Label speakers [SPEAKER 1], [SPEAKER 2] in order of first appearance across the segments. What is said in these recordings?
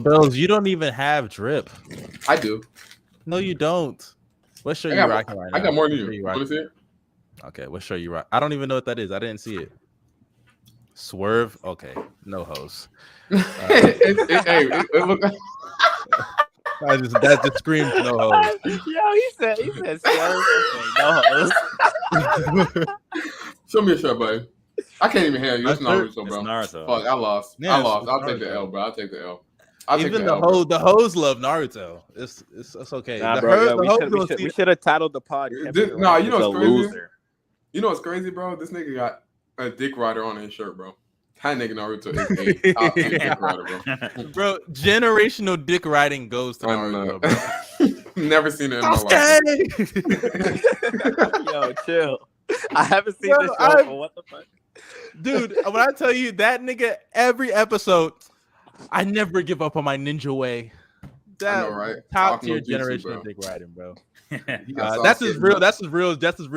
[SPEAKER 1] Bells, you don't even have drip.
[SPEAKER 2] I do.
[SPEAKER 1] No, you don't. What shirt you rocking right now?
[SPEAKER 2] I got more than you. You want to see it?
[SPEAKER 1] Okay, what shirt you rock? I don't even know what that is. I didn't see it. Swerve. Okay, no hose. That just screams no hose.
[SPEAKER 3] Yo, he said swerve. Okay, no hose.
[SPEAKER 2] Show me a shirt, buddy. I can't even handle you. It's Naruto, bro.
[SPEAKER 4] Naruto.
[SPEAKER 2] Fuck, I lost.
[SPEAKER 1] Yeah,
[SPEAKER 2] I lost. I'll
[SPEAKER 1] Naruto.
[SPEAKER 2] take the L, bro. I'll take the L.
[SPEAKER 1] Even the hoes love Naruto. It's okay.
[SPEAKER 3] Nah, bro, we should have titled the pod.
[SPEAKER 2] You know what's crazy?
[SPEAKER 3] Loser.
[SPEAKER 2] You know what's crazy, bro? This nigga got a dick rider on his shirt, bro. That nigga Naruto is a top tier dick rider, bro.
[SPEAKER 1] Bro, generational dick riding goes to Naruto, bro.
[SPEAKER 2] Never seen it in my
[SPEAKER 3] life. Yo, chill. I haven't seen this show, but what the fuck?
[SPEAKER 1] Dude, when I tell you that nigga every episode, I never give up on my ninja way.
[SPEAKER 2] That, I know, right?
[SPEAKER 1] Top tier generational dick riding, bro. That's his real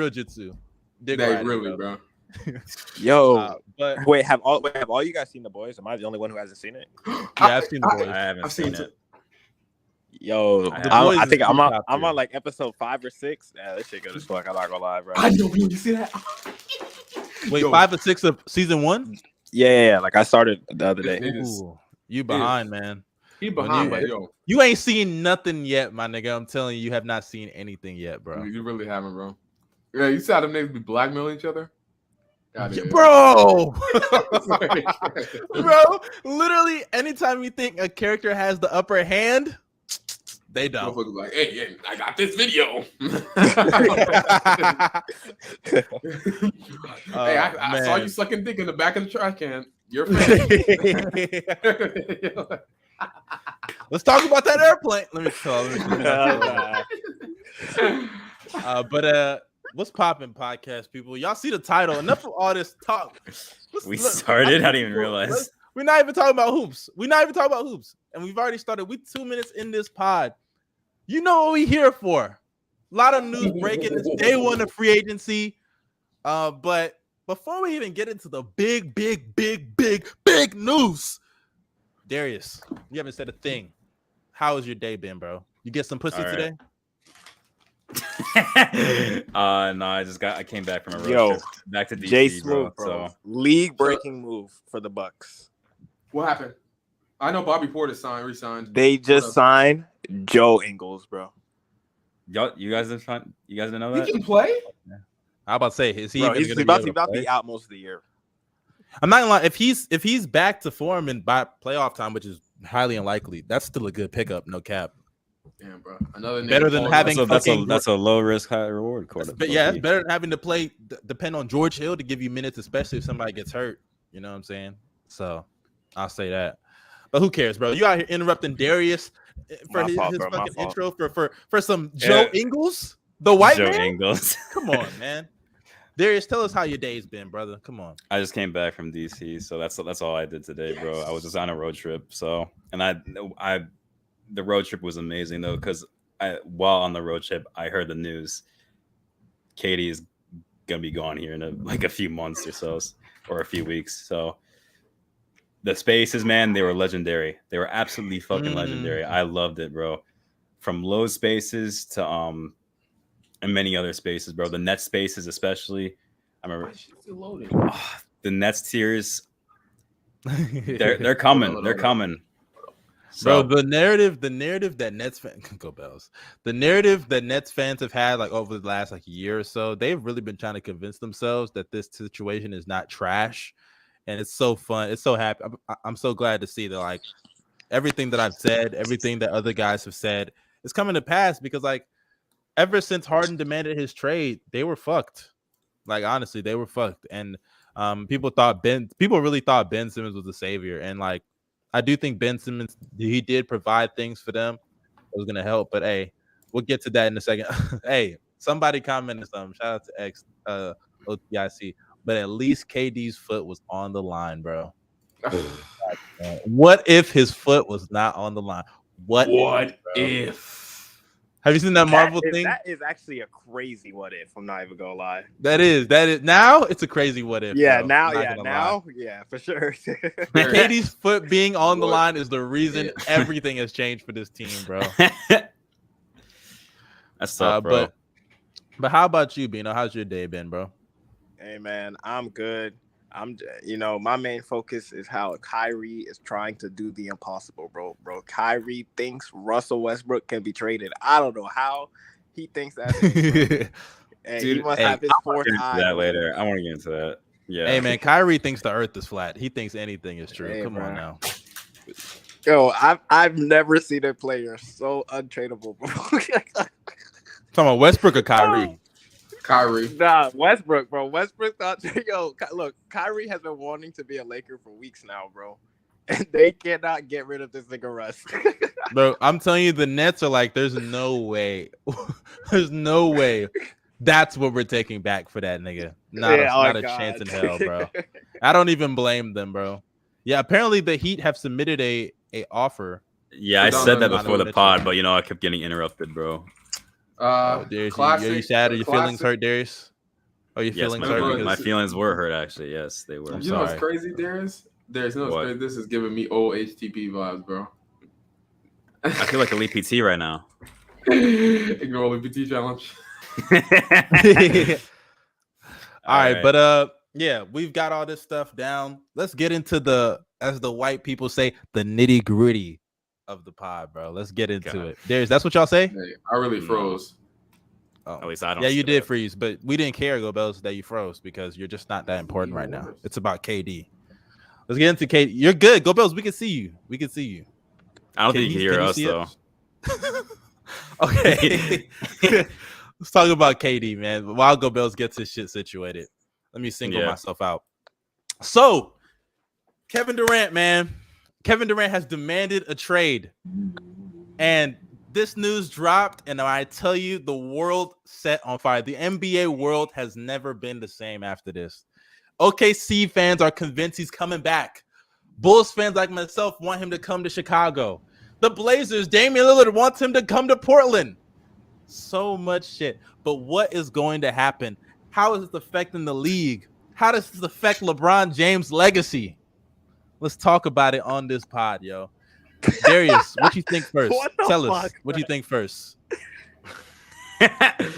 [SPEAKER 1] jitsu. Dick riding,
[SPEAKER 2] really, bro.
[SPEAKER 3] Yo, but wait, have all you guys seen The Boys? Am I the only one who hasn't seen it?
[SPEAKER 1] Yeah, I've seen The Boys.
[SPEAKER 4] I haven't seen it.
[SPEAKER 3] Yo, I think I'm on like episode 5 or 6. Yeah, this shit good as fuck. I'm not gonna lie, bro.
[SPEAKER 2] I know. You see that?
[SPEAKER 1] Wait, 5 or 6 of season 1?
[SPEAKER 3] Yeah. Like I started the other day.
[SPEAKER 1] Ooh, you behind, man.
[SPEAKER 2] He behind,
[SPEAKER 1] you ain't seen nothing yet, my nigga. I'm telling you, you have not seen anything yet, bro.
[SPEAKER 2] You really haven't, bro. Yeah, you see how them niggas be blackmailing each other?
[SPEAKER 1] Bro, bro, literally, anytime you think a character has the upper hand, they don't.
[SPEAKER 2] Like, hey, I got this video. Hey, I saw you sucking dick in the back of the trash can. You're
[SPEAKER 1] Let's talk about that airplane. Let me tell. But what's popping, podcast people? Y'all see the title? Enough of all this talk.
[SPEAKER 4] We started. I didn't even realize.
[SPEAKER 1] We're not even talking about hoops. And we've already started. We 2 minutes in this pod. You know what we here for? A lot of news breaking. It's day 1 of free agency. But before we even get into the big news, Darius, you haven't said a thing. How has your day been, bro? You get some pussy today?
[SPEAKER 4] No, I came back from a road trip back to DC,
[SPEAKER 3] Jay Smooth,
[SPEAKER 4] bro.
[SPEAKER 3] So league breaking move for the Bucks.
[SPEAKER 2] What happened? I know Bobby Portis resigned.
[SPEAKER 3] They just signed Joe Ingles, bro.
[SPEAKER 4] You guys didn't know that?
[SPEAKER 2] He can play?
[SPEAKER 1] How about to say he's
[SPEAKER 3] about to be out most of the year.
[SPEAKER 1] I'm not gonna lie, if he's back to form and by playoff time, which is highly unlikely, that's still a good pickup, no cap.
[SPEAKER 2] Damn, bro. Another
[SPEAKER 1] better than having
[SPEAKER 4] that's a low risk, high reward quarter.
[SPEAKER 1] But yeah, it's better than having to depend on George Hill to give you minutes, especially if somebody gets hurt. You know what I'm saying? So I'll say that. But who cares, bro? You out here interrupting Darius for his fucking intro for some Joe Ingles, the white man.
[SPEAKER 4] Ingles.
[SPEAKER 1] Come on, man. Darius, tell us how your day's been, brother. Come on.
[SPEAKER 4] I just came back from DC, so that's all I did today, bro. I was just on a road trip, so the road trip was amazing though, because while on the road trip, I heard the news. Katie is gonna be gone here in a few months or so, or a few weeks. So the spaces, man, they were legendary. They were absolutely fucking legendary. I loved it, bro. From Lowe's spaces to and many other spaces, bro. The Nets spaces, especially. I remember the Nets tiers. They're coming. They're coming.
[SPEAKER 1] So, bro, the narrative that Nets fans go Bells. The narrative that Nets fans have had like over the last year or so, they've really been trying to convince themselves that this situation is not trash, and it's so fun. It's so happy. I'm so glad to see that like everything that I've said, everything that other guys have said, is coming to pass because like ever since Harden demanded his trade, they were fucked. Like honestly, they were fucked, and people really thought Ben Simmons was the savior, and like. I do think Ben Simmons, he did provide things for them. It was going to help. But, hey, we'll get to that in a second. Hey, somebody commented something. Shout out to X, OTIC. But at least KD's foot was on the line, bro. What if his foot was not on the line? What if? Have you seen that Marvel thing?
[SPEAKER 3] That is actually a crazy what if. I'm not even gonna lie.
[SPEAKER 1] That is now. It's a crazy what if.
[SPEAKER 3] Yeah,
[SPEAKER 1] bro.
[SPEAKER 3] now, for sure.
[SPEAKER 1] Katie's foot being on the line is the reason everything has changed for this team, bro.
[SPEAKER 4] That's tough, bro.
[SPEAKER 1] But how about you, Bino? How's your day been, bro?
[SPEAKER 3] Hey, man, I'm good. My main focus is how Kyrie is trying to do the impossible, bro. Kyrie thinks Russell Westbrook can be traded. I don't know how he thinks that. Hey, dude, he must have his fourth eye.
[SPEAKER 4] That later. I want to get into that. Yeah.
[SPEAKER 1] Hey, man, Kyrie thinks the earth is flat. He thinks anything is true. Come on now.
[SPEAKER 3] Yo, I've never seen a player so untradeable, bro.
[SPEAKER 1] Talking about Westbrook or Kyrie?
[SPEAKER 2] Kyrie.
[SPEAKER 3] Nah, Westbrook, bro. Westbrook thought, look, Kyrie has been wanting to be a Laker for weeks now, bro. And they cannot get rid of this nigga Russ.
[SPEAKER 1] Bro, I'm telling you, the Nets are like, there's no way. There's no way. That's what we're taking back for that nigga. Not a chance in hell, bro. I don't even blame them, bro. Yeah, apparently the Heat have submitted a offer.
[SPEAKER 4] Yeah, I said that before the pod, but I kept getting interrupted, bro.
[SPEAKER 1] Darius, are you sad? Are your feelings hurt, Darius? Are your feelings hurt?
[SPEAKER 4] My feelings were hurt, actually. Yes, they were.
[SPEAKER 2] You know what's crazy, Darius? There's no crazy. This is giving me old HTP vibes, bro.
[SPEAKER 4] I feel like Elite PT right now.
[SPEAKER 2] Ignore Elite PT challenge.
[SPEAKER 1] All right, but yeah, we've got all this stuff down. Let's get into as the white people say, the nitty gritty of the pod, bro. Let's get into it. Darius, that's what y'all say?
[SPEAKER 2] Hey, I really froze.
[SPEAKER 4] At least I don't.
[SPEAKER 1] Yeah, you did freeze, but we didn't care, GOBBY, that you froze because you're just not that important right now. It's about KD. Let's get into KD. You're good, GOBBY. We can see you.
[SPEAKER 4] I don't think you can hear us though.
[SPEAKER 1] Okay. Let's talk about KD, man. While GOBBY gets his shit situated, let me single myself out. So, Kevin Durant, man. Kevin Durant has demanded a trade. And this news dropped, and I tell you, the world set on fire. The NBA world has never been the same after this. OKC fans are convinced he's coming back. Bulls fans like myself want him to come to Chicago. The Blazers, Damian Lillard wants him to come to Portland. So much shit. But what is going to happen? How is this affecting the league? How does this affect LeBron James' legacy? Let's talk about it on this pod, yo. Darius, what you think first? Tell us. What do you think first?
[SPEAKER 4] KD,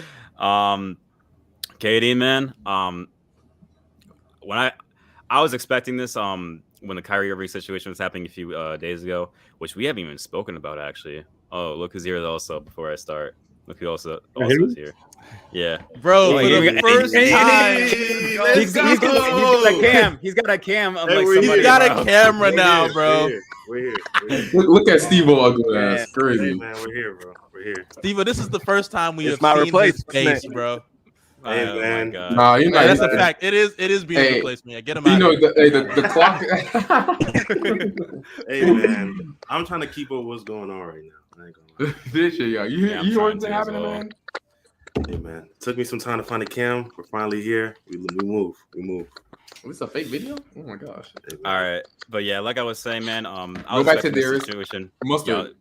[SPEAKER 4] man. When I was expecting this, when the Kyrie Irving situation was happening a few days ago, which we haven't even spoken about actually. Oh, look who's here also before I start. Look who also is here. Yeah,
[SPEAKER 1] bro. For the first time,
[SPEAKER 4] he's got a cam. He's got a cam.
[SPEAKER 1] He's got a camera now, bro.
[SPEAKER 2] We're here. Look at Stevo ugly ass. Crazy.
[SPEAKER 5] Hey, man, we're here, bro. We're here.
[SPEAKER 1] Stevo, this is the first time we have seen his face, bro.
[SPEAKER 5] Hey, man.
[SPEAKER 2] Nah, you're not.
[SPEAKER 1] That's a fact. It is being replaced, man. Get him out.
[SPEAKER 2] The clock.
[SPEAKER 5] Hey, man. I'm trying to keep up with what's going on right now. I ain't gonna lie.
[SPEAKER 2] This shit, yo. You heard what's happening, man?
[SPEAKER 5] Hey, man. It took me some time to find a cam. We're finally here. We move.
[SPEAKER 2] Is this a fake video? Oh my gosh.
[SPEAKER 4] All right, but yeah, like I was saying, man. I
[SPEAKER 2] was
[SPEAKER 4] back
[SPEAKER 2] to Darius.
[SPEAKER 4] Situation.
[SPEAKER 2] No,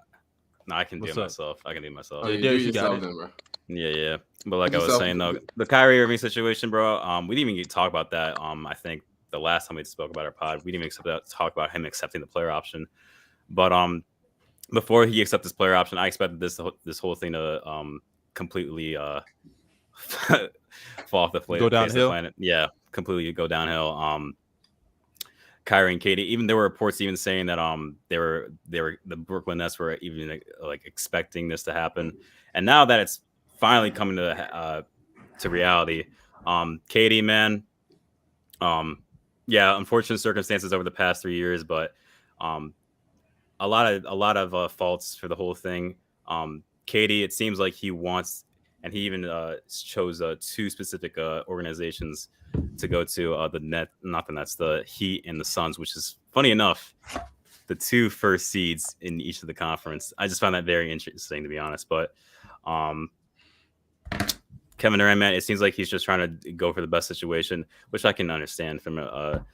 [SPEAKER 4] I can do it myself. I can do it myself.
[SPEAKER 2] Oh, Darius, you got it, then, bro.
[SPEAKER 4] Yeah. But like I was saying though, the Kyrie Irving situation, bro. We didn't even get to talk about that. I think the last time we spoke about our pod, we didn't even talk about him accepting the player option. But before he accepted this player option, I expected this whole thing to completely fall off the plate.
[SPEAKER 1] Go downhill.
[SPEAKER 4] Yeah, completely go downhill. Kyrie and KD, even there were reports even saying that they were the Brooklyn Nets were even like expecting this to happen, and now that it's finally coming to reality, KD, man, yeah, unfortunate circumstances over the past 3 years, but a lot of faults for the whole thing. KD, it seems like he wants, and he even chose two specific organizations to go to, the Heat and the Suns, which is funny enough, the two first seeds in each of the conference. I just found that very interesting, to be honest. But Kevin Durant, man, it seems like he's just trying to go for the best situation, which I can understand from a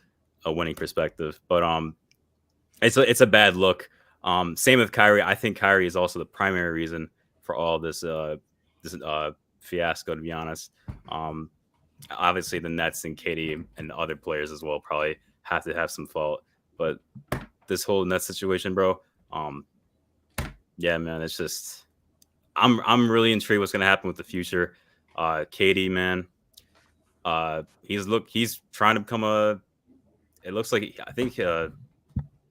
[SPEAKER 4] winning perspective. But it's a bad look. Same with Kyrie. I think Kyrie is also the primary reason for all this fiasco. To be honest, obviously the Nets and KD and other players as well probably have to have some fault. But this whole Nets situation, bro, yeah, man, it's just I'm really intrigued what's gonna happen with the future. KD, man, he's trying to become it looks like I think the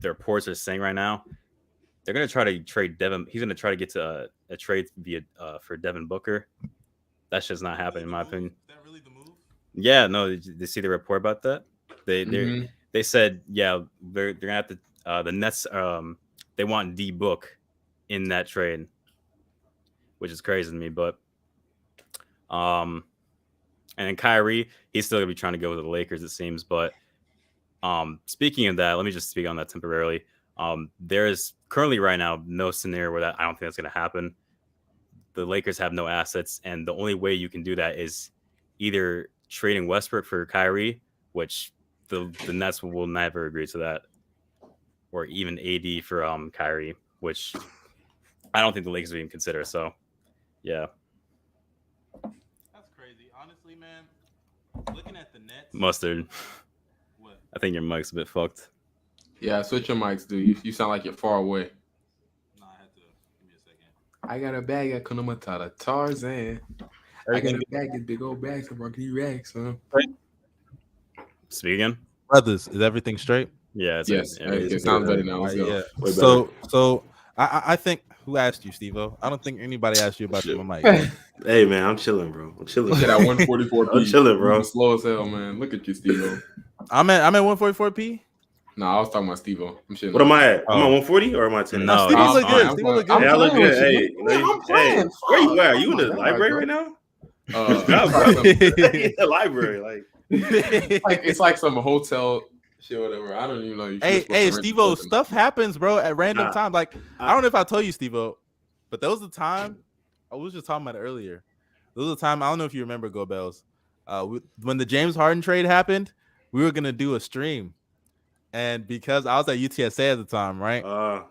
[SPEAKER 4] reports are saying right now they're gonna try to trade Devin. He's gonna try to get to a trade for Devin Booker. That's just not happening in my opinion.
[SPEAKER 1] Is that really the move?
[SPEAKER 4] Yeah, no, did you see the report about that? They said they're gonna have to the Nets they want D Book in that trade, which is crazy to me. But and then Kyrie, he's still gonna be trying to go with the Lakers, it seems. But speaking of that, let me just speak on that temporarily. There is currently right now no scenario where I don't think that's gonna happen. The Lakers have no assets, and the only way you can do that is either trading Westbrook for Kyrie, which the Nets will never agree to that, or even AD for Kyrie, which I don't think the Lakers would even consider. So, yeah.
[SPEAKER 1] That's crazy. Honestly, man, looking at the Nets.
[SPEAKER 4] Mustard.
[SPEAKER 1] What?
[SPEAKER 4] I think your mic's a bit fucked.
[SPEAKER 2] Yeah, switch your mics, dude. You sound like you're far away.
[SPEAKER 1] No, I had to. Give me a second.
[SPEAKER 2] I got a bag at Kunama Matata Tarzan. I got a bag, this big old bag, so Rocky Rex, son.
[SPEAKER 4] Speak again.
[SPEAKER 1] Brothers, is everything straight?
[SPEAKER 4] Yeah.
[SPEAKER 2] Yes,
[SPEAKER 4] It's
[SPEAKER 2] it sounds better now. Let's go.
[SPEAKER 1] Yeah.
[SPEAKER 5] Way better.
[SPEAKER 1] So I think who asked you, Stevo? I don't think anybody asked you about your mic.
[SPEAKER 5] Hey, man, I'm chilling, bro. I'm chilling.
[SPEAKER 2] Look at that 144p.
[SPEAKER 5] I'm chilling, bro.
[SPEAKER 2] Slow as hell, man. Look at you, Stevo.
[SPEAKER 1] I'm at 144p.
[SPEAKER 2] No, I was talking about Stevo. I'm shitting.
[SPEAKER 5] What am I at?
[SPEAKER 1] Oh.
[SPEAKER 5] Am I 140 or am I 10?
[SPEAKER 4] No,
[SPEAKER 1] Stevo
[SPEAKER 4] he's
[SPEAKER 1] look good.
[SPEAKER 4] fine.
[SPEAKER 1] Stevo look
[SPEAKER 2] I'm
[SPEAKER 1] good.
[SPEAKER 5] Hey, I look
[SPEAKER 2] playing
[SPEAKER 5] good.
[SPEAKER 2] with
[SPEAKER 5] Hey,
[SPEAKER 2] you. Yeah, I'm
[SPEAKER 5] hey,
[SPEAKER 2] playing.
[SPEAKER 5] where you at? Are you in the
[SPEAKER 2] Oh my
[SPEAKER 5] library
[SPEAKER 2] God,
[SPEAKER 5] right now?
[SPEAKER 2] bro.
[SPEAKER 5] In the library, like.
[SPEAKER 2] It's like some hotel shit, whatever. I don't even know.
[SPEAKER 1] Hey, Stevo, stuff happens, bro, at random times. Like, I don't know if I told you, Stevo, but there was a time I was just talking about it earlier. There was a time, I don't know if you remember, Go Bells. When the James Harden trade happened, we were gonna do a stream, and because I was at UTSA at the time, right?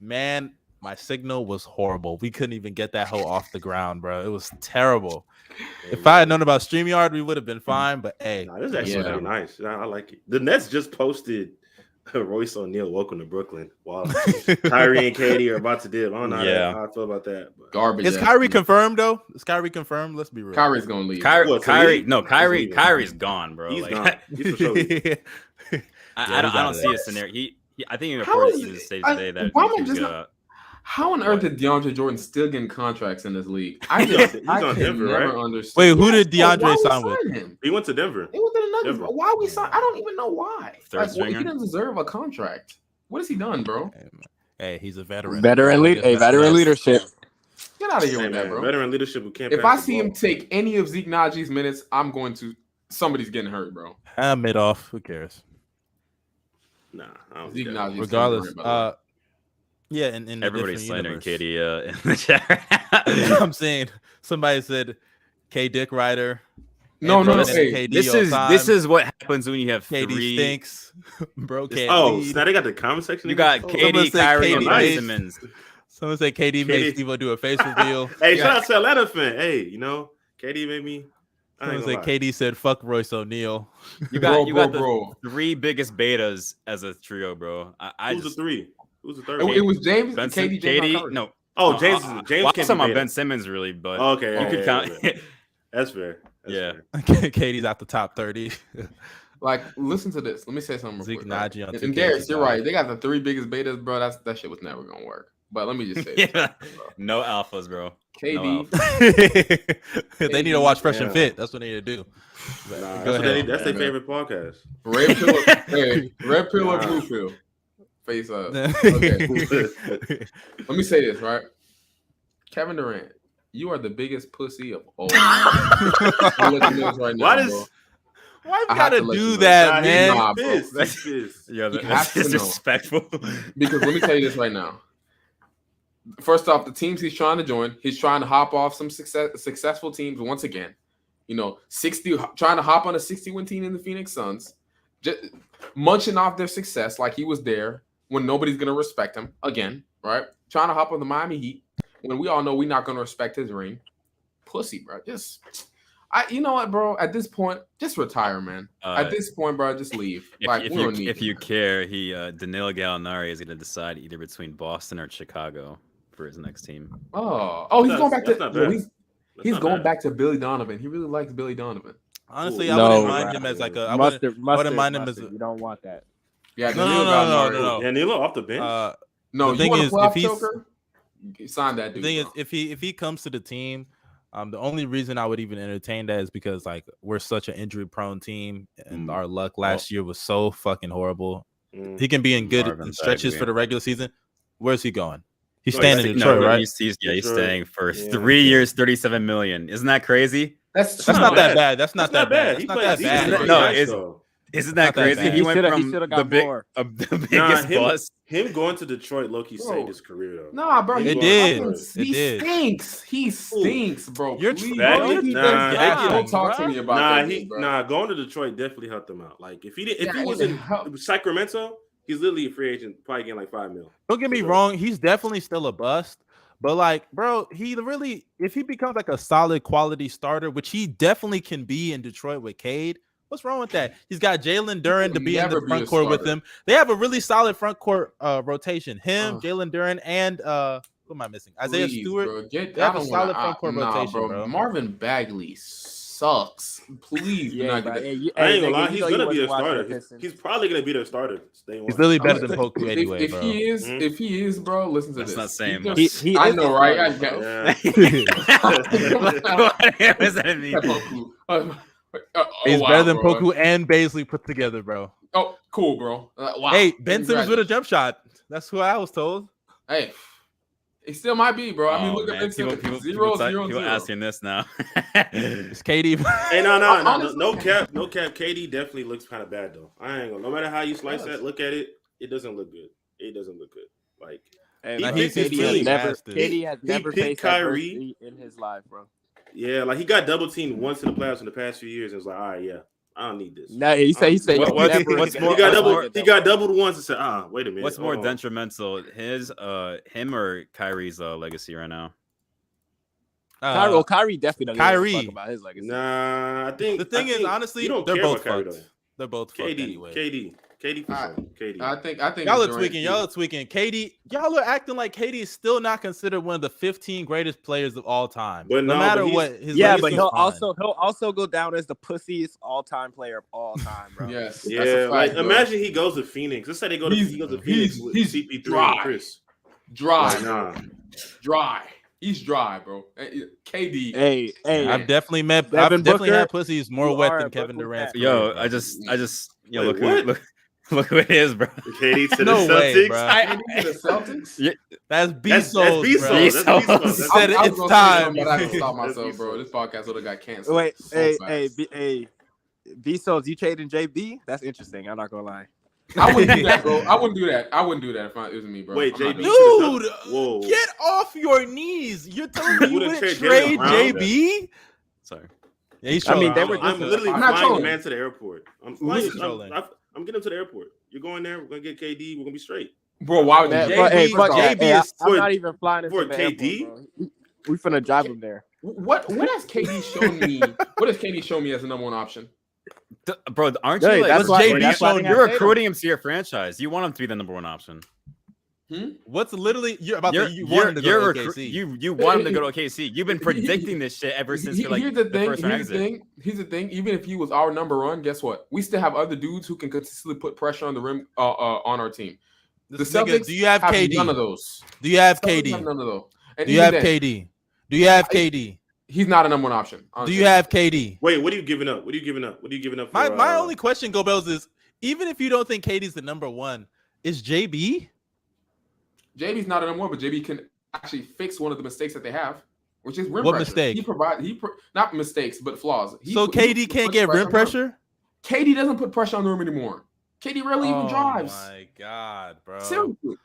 [SPEAKER 1] Man, my signal was horrible. We couldn't even get that hoe off the ground, bro. It was terrible. If I had known about StreamYard, we would have been fine. But hey,
[SPEAKER 5] This is actually really nice. I like it. The Nets just posted Royce O'Neal, welcome to Brooklyn. Wow. Kyrie and KD are about to dip. I don't know how I feel about that. But.
[SPEAKER 2] Garbage.
[SPEAKER 1] Is Kyrie confirmed though? Is Kyrie confirmed? Let's be real.
[SPEAKER 2] Kyrie's gonna leave.
[SPEAKER 4] Kyrie's gone, bro.
[SPEAKER 5] He's
[SPEAKER 4] like,
[SPEAKER 5] gone. He's for sure leaving.
[SPEAKER 4] I don't see a scenario. I think he reported even stage today that he was gonna.
[SPEAKER 2] How on earth did DeAndre Jordan still getting contracts in this league? I
[SPEAKER 5] on Denver,
[SPEAKER 2] never
[SPEAKER 5] right?
[SPEAKER 2] understand.
[SPEAKER 1] Wait, who did DeAndre sign with?
[SPEAKER 2] Him?
[SPEAKER 5] He went to Denver.
[SPEAKER 2] He went to the Nuggets.
[SPEAKER 5] Denver.
[SPEAKER 2] Why we sign? I don't even know why.
[SPEAKER 4] Third
[SPEAKER 2] He
[SPEAKER 4] stringer?
[SPEAKER 2] doesn't deserve a contract. What has he done, bro?
[SPEAKER 1] Hey, he's a veteran.
[SPEAKER 3] Veteran leadership.
[SPEAKER 2] Get out of here
[SPEAKER 5] Hey,
[SPEAKER 2] with that,
[SPEAKER 5] man,
[SPEAKER 2] bro.
[SPEAKER 5] veteran leadership who can't
[SPEAKER 2] If
[SPEAKER 5] pass
[SPEAKER 2] I
[SPEAKER 5] the
[SPEAKER 2] see him
[SPEAKER 5] ball.
[SPEAKER 2] take any of Zeke Najee's minutes, I'm going to. Somebody's getting hurt, bro.
[SPEAKER 1] Mid off. Who cares?
[SPEAKER 5] Nah, I don't
[SPEAKER 2] Zeke
[SPEAKER 5] care.
[SPEAKER 2] Najee's
[SPEAKER 1] Regardless.
[SPEAKER 2] getting hurt,
[SPEAKER 1] Yeah, in
[SPEAKER 4] Everybody's
[SPEAKER 1] a
[SPEAKER 4] slandering
[SPEAKER 1] different
[SPEAKER 4] KD in the chat.
[SPEAKER 1] I'm saying somebody said K Dick Rider.
[SPEAKER 2] No.
[SPEAKER 1] Hey,
[SPEAKER 2] KD
[SPEAKER 4] This is what happens when you have
[SPEAKER 1] KD
[SPEAKER 4] three.
[SPEAKER 1] stinks. Bro, can't
[SPEAKER 5] Oh,
[SPEAKER 1] lead.
[SPEAKER 5] so now they got the comment section.
[SPEAKER 4] You got
[SPEAKER 1] Someone
[SPEAKER 4] KD,
[SPEAKER 1] said
[SPEAKER 4] Kyrie,
[SPEAKER 1] KD
[SPEAKER 4] and
[SPEAKER 5] made-
[SPEAKER 4] Simmons.
[SPEAKER 1] Someone said KD made Stevo do a face reveal.
[SPEAKER 5] Hey, shout out to Atlanta fan. Hey, KD made me. I ain't
[SPEAKER 1] Someone
[SPEAKER 5] gonna
[SPEAKER 1] said
[SPEAKER 5] lie.
[SPEAKER 1] KD said fuck Royce O'Neal.
[SPEAKER 4] You got
[SPEAKER 2] bro.
[SPEAKER 4] the three biggest betas as a trio, bro.
[SPEAKER 5] Who's the three? Who's the third?
[SPEAKER 2] It was James,
[SPEAKER 4] Benson,
[SPEAKER 2] KD, James,
[SPEAKER 4] KD. No.
[SPEAKER 5] Oh, James. James
[SPEAKER 4] Well,
[SPEAKER 5] can't
[SPEAKER 4] some
[SPEAKER 5] be
[SPEAKER 4] on
[SPEAKER 5] beta.
[SPEAKER 4] Ben Simmons, really, but
[SPEAKER 5] Okay,
[SPEAKER 4] you could count.
[SPEAKER 5] That's fair. That's
[SPEAKER 4] Yeah.
[SPEAKER 5] fair.
[SPEAKER 1] KD's out the top 30.
[SPEAKER 2] Like, listen to this. Let me say something
[SPEAKER 1] Zeke
[SPEAKER 2] real quick. Right?
[SPEAKER 1] Najee on
[SPEAKER 2] And
[SPEAKER 1] 2K
[SPEAKER 2] Darius,
[SPEAKER 1] is
[SPEAKER 2] you're
[SPEAKER 1] out.
[SPEAKER 2] right. They got the three biggest betas, bro. That shit was never gonna work. But let me just say, this,
[SPEAKER 4] Yeah.
[SPEAKER 2] bro.
[SPEAKER 4] No alphas, bro.
[SPEAKER 2] KD,
[SPEAKER 1] They need to watch Fresh and
[SPEAKER 5] Yeah.
[SPEAKER 1] Fit. That's what they need to do.
[SPEAKER 5] Nah,
[SPEAKER 1] Go ahead.
[SPEAKER 5] that's their
[SPEAKER 2] man.
[SPEAKER 5] favorite podcast.
[SPEAKER 2] red pill, hey, red pill or
[SPEAKER 5] Nah.
[SPEAKER 2] blue pill, face up. Okay. Let me say this, right? Kevin Durant, you are the biggest pussy of all. I'll let you know this right now,
[SPEAKER 5] Why
[SPEAKER 2] bro.
[SPEAKER 5] does
[SPEAKER 1] Why
[SPEAKER 2] I
[SPEAKER 1] we
[SPEAKER 2] have
[SPEAKER 1] gotta
[SPEAKER 2] to let you
[SPEAKER 1] do
[SPEAKER 2] know.
[SPEAKER 1] that,
[SPEAKER 5] Nah,
[SPEAKER 1] man?
[SPEAKER 2] Nah, bro.
[SPEAKER 5] He's pissed.
[SPEAKER 4] Yeah,
[SPEAKER 2] You
[SPEAKER 4] that's
[SPEAKER 2] have to know.
[SPEAKER 4] disrespectful.
[SPEAKER 2] Because let me tell you this right now. First off, the teams he's trying to join, he's trying to hop off some successful teams once again. 60, trying to hop on a 60-win team in the Phoenix Suns, just munching off their success like he was there when nobody's gonna respect him again, right? Trying to hop on the Miami Heat, when we all know we're not gonna respect his ring. Pussy, bro. You know what, bro? At this point, just retire, man. At this point, bro, just leave.
[SPEAKER 4] If you care, Danilo Gallinari is going to decide either between Boston or Chicago for his next team.
[SPEAKER 2] He's going back to he's going back to Billy Donovan. He really likes Billy Donovan.
[SPEAKER 1] Honestly, I wouldn't mind him as like a. I wouldn't mind him as a.
[SPEAKER 3] You don't want that.
[SPEAKER 2] Yeah,
[SPEAKER 1] no.
[SPEAKER 5] Danilo off the bench.
[SPEAKER 2] No,
[SPEAKER 1] the thing is, if he's
[SPEAKER 2] sign that dude.
[SPEAKER 1] The thing is, if he comes to the team. The only reason I would even entertain that is because like we're such an injury prone team and our luck last year was so fucking horrible. He can be in good stretches for the regular season. Where's he going? He's staying in Detroit, right?
[SPEAKER 4] He's staying for 3 years, $37 million. Isn't that crazy?
[SPEAKER 1] That's not that bad. That's not that bad.
[SPEAKER 4] Isn't that crazy? He went from the biggest bust.
[SPEAKER 5] Him going to Detroit, low-key saved his career, though.
[SPEAKER 2] Nah, bro.
[SPEAKER 1] It did.
[SPEAKER 2] He stinks. He stinks, bro.
[SPEAKER 1] You're
[SPEAKER 2] don't talk to me about that.
[SPEAKER 5] Nah, going to Detroit definitely helped him out. Like, if he was in Sacramento, he's literally a free agent, probably getting like $5 million.
[SPEAKER 1] Don't get me wrong. He's definitely still a bust. But, like, bro, if he becomes like a solid quality starter, which he definitely can be in Detroit with Cade, what's wrong with that? He's got Jalen Durant to be in the front court with him. They have a really solid front court rotation. Him, Jalen Durant, and who am I missing? Isaiah Stewart. They have a solid front court rotation, bro.
[SPEAKER 2] Marvin Bagley sucks. Please,
[SPEAKER 5] I ain't gonna lie. He's gonna be their starter. He's probably gonna be their starter.
[SPEAKER 1] He's literally better than Poku anyway,
[SPEAKER 2] bro. If he is, bro, listen to this.
[SPEAKER 4] That's not saying
[SPEAKER 2] much. I know, right?
[SPEAKER 4] What does that mean?
[SPEAKER 1] He's better than Poku and Baisley put together, bro.
[SPEAKER 2] Oh, cool, bro. Wow.
[SPEAKER 1] Hey, Ben Simmons with a jump shot. That's who I was told.
[SPEAKER 2] Hey, it still might be, bro. I mean, look at Ben Simmons. People
[SPEAKER 4] asking this now.
[SPEAKER 1] It's KD.
[SPEAKER 5] Hey, no cap. KD definitely looks kind of bad though. I ain't gonna. No matter how you slice that, look at it. It doesn't look good. Like
[SPEAKER 3] KD has never faced
[SPEAKER 5] Kyrie
[SPEAKER 3] in his life, bro.
[SPEAKER 5] Yeah, like he got double teamed once in the playoffs in the past few years. And was like, all right, yeah, I don't need this.
[SPEAKER 3] No, he said
[SPEAKER 5] he got doubled once and said, wait a minute.
[SPEAKER 4] What's more detrimental, him or Kyrie's legacy right now?
[SPEAKER 3] Kyrie definitely doesn't talk about his legacy.
[SPEAKER 5] Nah, I think
[SPEAKER 1] the thing is, honestly, they're both fucked. They're both fucked anyway.
[SPEAKER 5] KD for sure. KD.
[SPEAKER 2] I think
[SPEAKER 1] y'all are tweaking. KD, y'all are acting like KD is still not considered one of the 15 greatest players of all time.
[SPEAKER 5] But
[SPEAKER 1] no matter what,
[SPEAKER 3] but he'll also go down as the pussiest all-time player of all time, bro.
[SPEAKER 2] Yes.
[SPEAKER 5] Yeah. Like imagine he goes to Phoenix. Let's say he goes to Phoenix with CP3
[SPEAKER 2] dry.
[SPEAKER 5] and Chris.
[SPEAKER 2] Dry. Dry. He's dry, bro. KD.
[SPEAKER 3] Hey.
[SPEAKER 1] I've definitely had pussies more wet than Kevin Durant.
[SPEAKER 4] Yo, look who it is, bro.
[SPEAKER 5] KD to the Celtics.
[SPEAKER 1] Bro.
[SPEAKER 2] KD to the Celtics?
[SPEAKER 1] Yeah, that's Bezos.
[SPEAKER 2] Said
[SPEAKER 1] it's time.
[SPEAKER 2] But I have to stop myself, bro. This podcast would have got canceled.
[SPEAKER 3] Wait, hey, Bezos, you trading JB? That's interesting. I'm not gonna lie.
[SPEAKER 2] I wouldn't do that, bro. I wouldn't do that if it was me, bro.
[SPEAKER 5] Wait, JB,
[SPEAKER 1] dude, whoa. Get off your knees. You're telling me you wouldn't trade JB?
[SPEAKER 4] Sorry.
[SPEAKER 1] Yeah, he's trolling.
[SPEAKER 5] I'm literally flying the man to the airport. I'm getting him to the airport. You're going there. We're gonna get KD. We're gonna be straight,
[SPEAKER 2] bro. Why would
[SPEAKER 3] JB? I'm not even flying him to the
[SPEAKER 5] KD.
[SPEAKER 3] Airport, bro. We finna drive him there.
[SPEAKER 2] What has KD shown me? What has KD shown me as the number one option?
[SPEAKER 4] Bro, aren't you? You're recruiting him to your franchise. You want him to be the number one option.
[SPEAKER 1] What's literally you want him to go to OKC?
[SPEAKER 4] You want him to go to OKC. You've been predicting this shit ever since.
[SPEAKER 2] Here's the thing. Even if he was our number one, guess what? We still have other dudes who can consistently put pressure on the rim on our team. The Celtics,
[SPEAKER 1] do you have KD?
[SPEAKER 2] None of those.
[SPEAKER 1] Do you have KD?
[SPEAKER 2] None of those.
[SPEAKER 1] Do you have KD? Do you have KD?
[SPEAKER 2] He's not a number one option.
[SPEAKER 1] Honestly. Do you have KD?
[SPEAKER 5] Wait, what are you giving up? For,
[SPEAKER 1] my only question, Go Bells, is even if you don't think KD's the number one, is JB?
[SPEAKER 2] JB's not a number one, but JB can actually fix one of the mistakes that they have, which is rim
[SPEAKER 1] what
[SPEAKER 2] pressure.
[SPEAKER 1] Mistake?
[SPEAKER 2] Not mistakes, but flaws.
[SPEAKER 1] KD can't get rim pressure?
[SPEAKER 2] KD doesn't put pressure on the rim anymore. KD rarely even drives.
[SPEAKER 1] Oh my god, bro.
[SPEAKER 2] Seriously.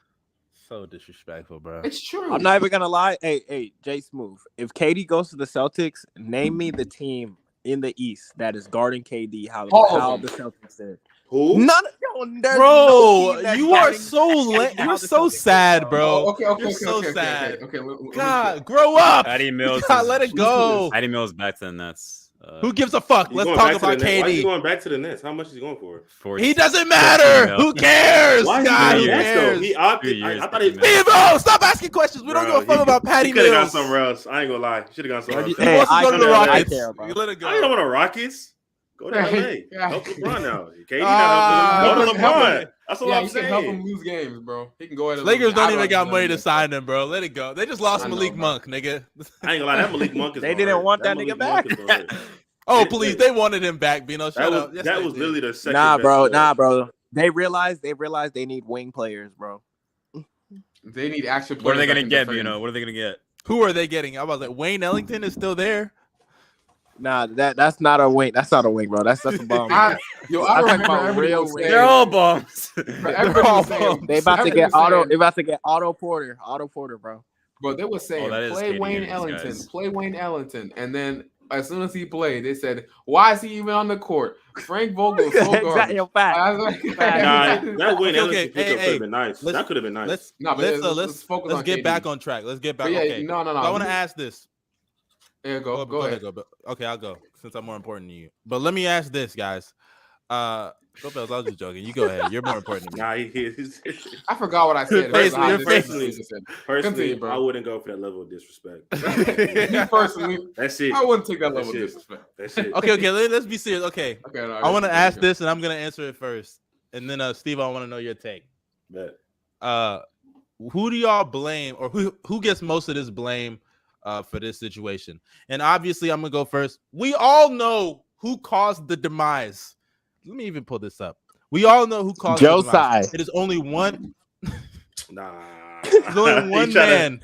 [SPEAKER 1] So disrespectful, bro.
[SPEAKER 2] It's true.
[SPEAKER 3] I'm not even gonna lie. Hey, Jay Smooth. If KD goes to the Celtics, name me the team in the East that is guarding KD. How the Celtics did.
[SPEAKER 5] Who?
[SPEAKER 3] None. Yo,
[SPEAKER 1] Bro, you are so you're so sad, bro.
[SPEAKER 2] Okay.
[SPEAKER 1] You're so sad.
[SPEAKER 2] Okay.
[SPEAKER 1] God, grow up.
[SPEAKER 4] Patty Mills.
[SPEAKER 1] God, let it go.
[SPEAKER 4] Patty Mills back to the Nets.
[SPEAKER 1] Who gives a fuck? Let's talk about KD.
[SPEAKER 5] Why is he going back to the Nets? How much is he going for?
[SPEAKER 1] He doesn't matter. Who cares?
[SPEAKER 5] Why
[SPEAKER 1] God,
[SPEAKER 5] who
[SPEAKER 1] cares?
[SPEAKER 5] He opted. I thought he.
[SPEAKER 1] Stevo, stop asking questions. We don't give a fuck about Patty Mills.
[SPEAKER 5] He could have gone somewhere else. I ain't gonna lie. Should have gone somewhere else.
[SPEAKER 1] He wants to go to the Rockets.
[SPEAKER 5] Let it go. I don't want the Rockets. Go to LA. Help LeBron now. KD not helping him. Go to LeBron. That's what I'm saying.
[SPEAKER 2] He can help him lose games, bro. He can go ahead.
[SPEAKER 1] Lakers don't even got money to sign him, bro. Let it go. They just lost Malik Monk, nigga.
[SPEAKER 5] I ain't gonna lie. That Malik Monk is.
[SPEAKER 3] They didn't want that nigga back.
[SPEAKER 1] Oh, please. They wanted him back, Bino. Shut up.
[SPEAKER 5] Yes, that was literally the second.
[SPEAKER 3] Nah, bro. They realized they need wing players, bro.
[SPEAKER 2] They need action players.
[SPEAKER 4] What are they gonna get, Bino? What are they gonna get?
[SPEAKER 1] Who are they getting? I was like, Wayne Ellington is still there.
[SPEAKER 3] Nah, that's not a wing. That's not a wing, bro. That's a bomb.
[SPEAKER 2] I remember real wing.
[SPEAKER 4] They're all bombs.
[SPEAKER 3] They about to get Otto. They about to get Otto Porter. Otto Porter, bro.
[SPEAKER 2] But they were saying play Wayne Ellington. Play Wayne Ellington, and then as soon as he played, they said, "Why is he even on the court?" Frank Vogel, so
[SPEAKER 3] exactly.
[SPEAKER 5] That Wayne Ellington pickup could have been nice. That could have been nice.
[SPEAKER 2] Let's focus.
[SPEAKER 1] Let's get back on track. Let's get back.
[SPEAKER 2] Yeah,
[SPEAKER 1] okay.
[SPEAKER 2] No.
[SPEAKER 1] I want to ask this.
[SPEAKER 2] Yeah, go ahead.
[SPEAKER 1] Okay, I'll go since I'm more important than you. But let me ask this, guys. Go Bells, I was just joking. You go ahead. You're more important than me.
[SPEAKER 2] I forgot what I said.
[SPEAKER 5] Personally, bro. I wouldn't go for that level of disrespect.
[SPEAKER 2] Personally,
[SPEAKER 5] that's it.
[SPEAKER 2] I wouldn't take that level of disrespect.
[SPEAKER 5] That's it.
[SPEAKER 1] Okay. Let's be serious. Okay.
[SPEAKER 2] No,
[SPEAKER 1] I want to ask this, and I'm gonna answer it first, and then Steve, I want to know your take.
[SPEAKER 5] Bet.
[SPEAKER 1] Who do y'all blame, or who gets most of this blame for this situation? And obviously, I'm gonna go first. We all know who caused the demise. Let me even pull this up. We all know who caused
[SPEAKER 3] Joe
[SPEAKER 1] the demise. It is only one. There's only one man.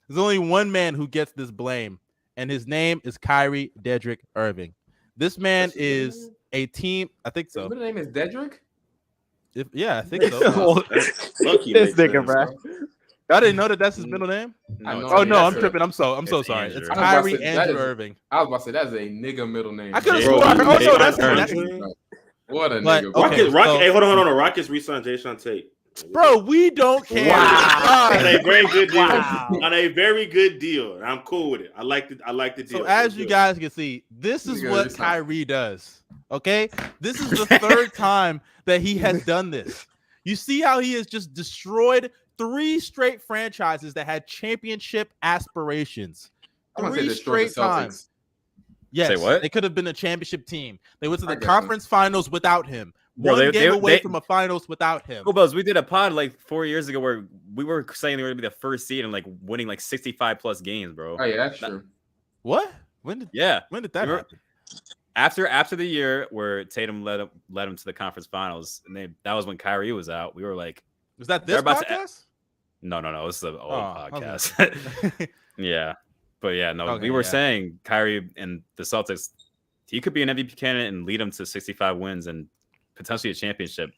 [SPEAKER 1] There's only one man who gets this blame, and his name is Kyrie Dedrick Irving. This man is a team. I think so.
[SPEAKER 2] His name is Dedrick.
[SPEAKER 1] Yeah, I think so.
[SPEAKER 3] This nigga, bro.
[SPEAKER 1] I didn't know that's his middle name.
[SPEAKER 2] No,
[SPEAKER 1] I'm tripping. I'm so sorry. It's Kyrie Andrew Irving.
[SPEAKER 2] I was about to say that's a nigga middle name.
[SPEAKER 1] I could have sworn. Oh no, that's
[SPEAKER 2] what a nigga.
[SPEAKER 5] Okay, hey, hold on. Rockets re-signed Dejounte Tate.
[SPEAKER 1] Bro, we don't care.
[SPEAKER 5] Wow. On a very good deal. On a very good deal. I'm cool with it. I like the deal.
[SPEAKER 1] So as you guys can see, this is what Kyrie does. Okay, this is the third time that he has done this. You see how he has just destroyed 3 straight franchises that had championship aspirations. 3 straight times. Yes,
[SPEAKER 4] say what?
[SPEAKER 1] They could have been a championship team. They went to the conference finals without him.
[SPEAKER 4] Bro,
[SPEAKER 1] One game away from a finals without him.
[SPEAKER 4] Buzz, we did a pod like 4 years ago where we were saying they were going to be the first seed and like winning like 65 plus games, bro.
[SPEAKER 2] Oh yeah, that's true.
[SPEAKER 1] What? When did that happen?
[SPEAKER 4] After the year where Tatum led him to the conference finals, and that was when Kyrie was out. We were like,
[SPEAKER 1] was that this podcast?
[SPEAKER 4] No. This is an old podcast. Okay. Yeah. But yeah, no, we were saying Kyrie and the Celtics, he could be an MVP candidate and lead them to 65 wins and potentially a championship.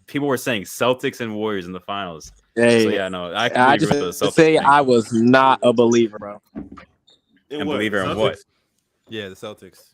[SPEAKER 4] People were saying Celtics and Warriors in the finals.
[SPEAKER 3] Hey,
[SPEAKER 4] so yeah, no, I just
[SPEAKER 3] with the Celtics say thing. I was not a believer, bro.
[SPEAKER 4] A believer in what?
[SPEAKER 1] Yeah, the Celtics.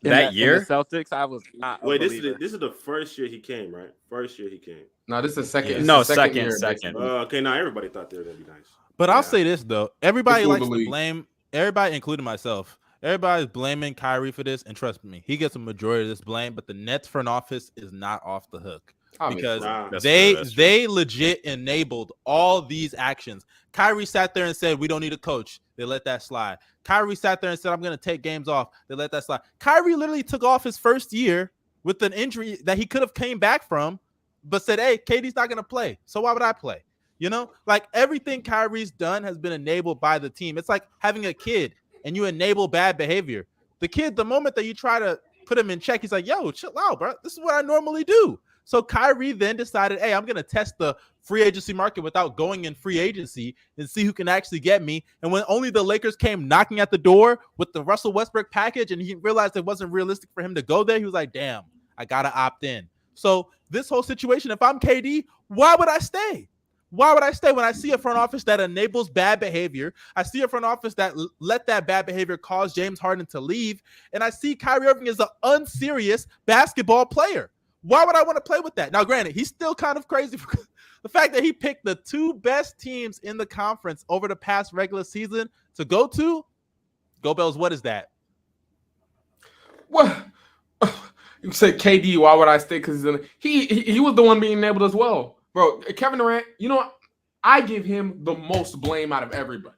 [SPEAKER 4] That year,
[SPEAKER 3] the Celtics, I was not.
[SPEAKER 5] Wait, this is the first year he came, right? First year he came.
[SPEAKER 2] No, this is the second.
[SPEAKER 4] Yeah.
[SPEAKER 2] Second.
[SPEAKER 5] Okay, now everybody thought they were gonna be nice.
[SPEAKER 1] But I'll say this though, everybody likes to blame. Everybody, including myself, everybody's blaming Kyrie for this, and trust me, he gets a majority of this blame. But the Nets front office is not off the hook because they legit enabled all these actions. Kyrie sat there and said, "We don't need a coach." They let that slide. Kyrie sat there and said, "I'm going to take games off." They let that slide. Kyrie literally took off his first year with an injury that he could have came back from, but said, "Hey, KD's not going to play, so why would I play?" You know, like everything Kyrie's done has been enabled by the team. It's like having a kid and you enable bad behavior. The kid, the moment that you try to put him in check, he's like, "Yo, chill out, bro. This is what I normally do." So Kyrie then decided, "Hey, I'm going to test the free agency market without going in free agency and see who can actually get me." And when only the Lakers came knocking at the door with the Russell Westbrook package and he realized it wasn't realistic for him to go there, he was like, "Damn, I got to opt in." So this whole situation, if I'm KD, why would I stay? Why would I stay when I see a front office that enables bad behavior? I see a front office that let that bad behavior cause James Harden to leave. And I see Kyrie Irving as an unserious basketball player. Why would I want to play with that? Now, granted, he's still kind of crazy for the fact that he picked the 2 best teams in the conference over the past regular season to go to. Go Bells, what is that?
[SPEAKER 2] What? You said KD, why would I stay? Because he was the one being enabled as well. Bro, Kevin Durant, you know what? I give him the most blame out of everybody.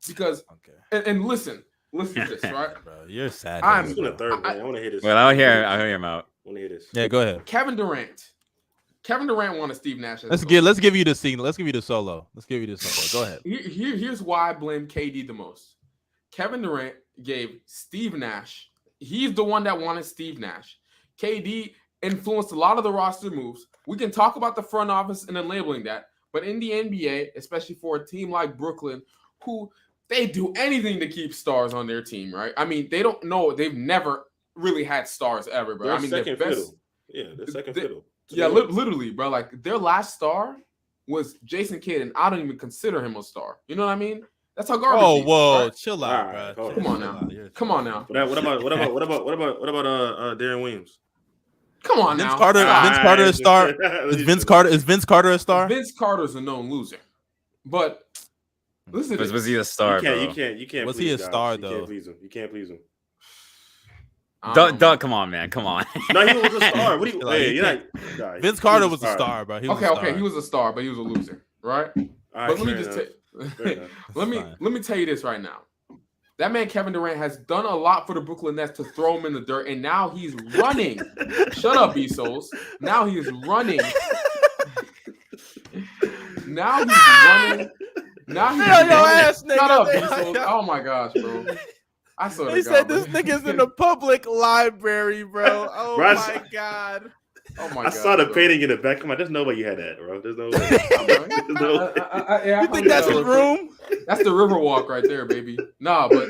[SPEAKER 2] Because, and listen to this, right?
[SPEAKER 5] Bro, you're sad.
[SPEAKER 2] I'm
[SPEAKER 5] doing a third, man. I want to hear this.
[SPEAKER 4] Well, I'll hear him out.
[SPEAKER 5] I want to hear this.
[SPEAKER 1] Yeah, go ahead.
[SPEAKER 2] Kevin Durant wanted Steve Nash.
[SPEAKER 1] Let's give you the scene. Let's give you the solo. Let's give you the solo. Go ahead.
[SPEAKER 2] Here's why I blame KD the most. Kevin Durant gave Steve Nash. He's the one that wanted Steve Nash. KD influenced a lot of the roster moves. We can talk about the front office and then labeling that. But in the NBA, especially for a team like Brooklyn, who they do anything to keep stars on their team, right? I mean, they don't know. They've never really had stars ever, bro. I mean,
[SPEAKER 5] second
[SPEAKER 2] their best,
[SPEAKER 5] fiddle. Yeah, they're second fiddle.
[SPEAKER 2] Yeah, literally, bro. Like, their last star was Jason Kidd, and I don't even consider him a star. You know what I mean? That's how garbage.
[SPEAKER 1] Oh,
[SPEAKER 2] he is,
[SPEAKER 1] whoa,
[SPEAKER 2] right?
[SPEAKER 1] chill out, bro.
[SPEAKER 2] Come on now. Come on now.
[SPEAKER 5] What about Darren Williams?
[SPEAKER 2] Come on
[SPEAKER 1] Vince
[SPEAKER 2] now.
[SPEAKER 1] Carter. Vince Carter a star? Is Vince Carter a star?
[SPEAKER 2] Vince Carter's a known loser. But listen,
[SPEAKER 4] was he a star?
[SPEAKER 5] You can't.
[SPEAKER 1] Was he a star though?
[SPEAKER 5] You can't please him.
[SPEAKER 4] Doug, come on, man, come on.
[SPEAKER 5] No, he was a star. What do you?
[SPEAKER 1] Like,
[SPEAKER 5] Hey, you're
[SPEAKER 1] Vince Carter was a star, bro. He was
[SPEAKER 2] okay. He was a star, but he was a loser, right? But let me just let me tell you this right now. That man Kevin Durant has done a lot for the Brooklyn Nets to throw him in the dirt, and now he's running. Shut up, Bezos. Now he is running. Now he's running. Now he's running.
[SPEAKER 1] Ass, nigga.
[SPEAKER 2] Shut up, Bezos. Oh my gosh, bro. I saw.
[SPEAKER 1] They said this nigga's in the public library, bro. Oh
[SPEAKER 5] Bro,
[SPEAKER 1] my god.
[SPEAKER 2] Oh my
[SPEAKER 5] I
[SPEAKER 2] God,
[SPEAKER 5] saw the
[SPEAKER 2] bro.
[SPEAKER 5] painting in the back. Come on, there's no way you had that, bro. There's no way.
[SPEAKER 2] Yeah,
[SPEAKER 1] You think that's his room?
[SPEAKER 2] That's the Riverwalk right there, baby. Nah, but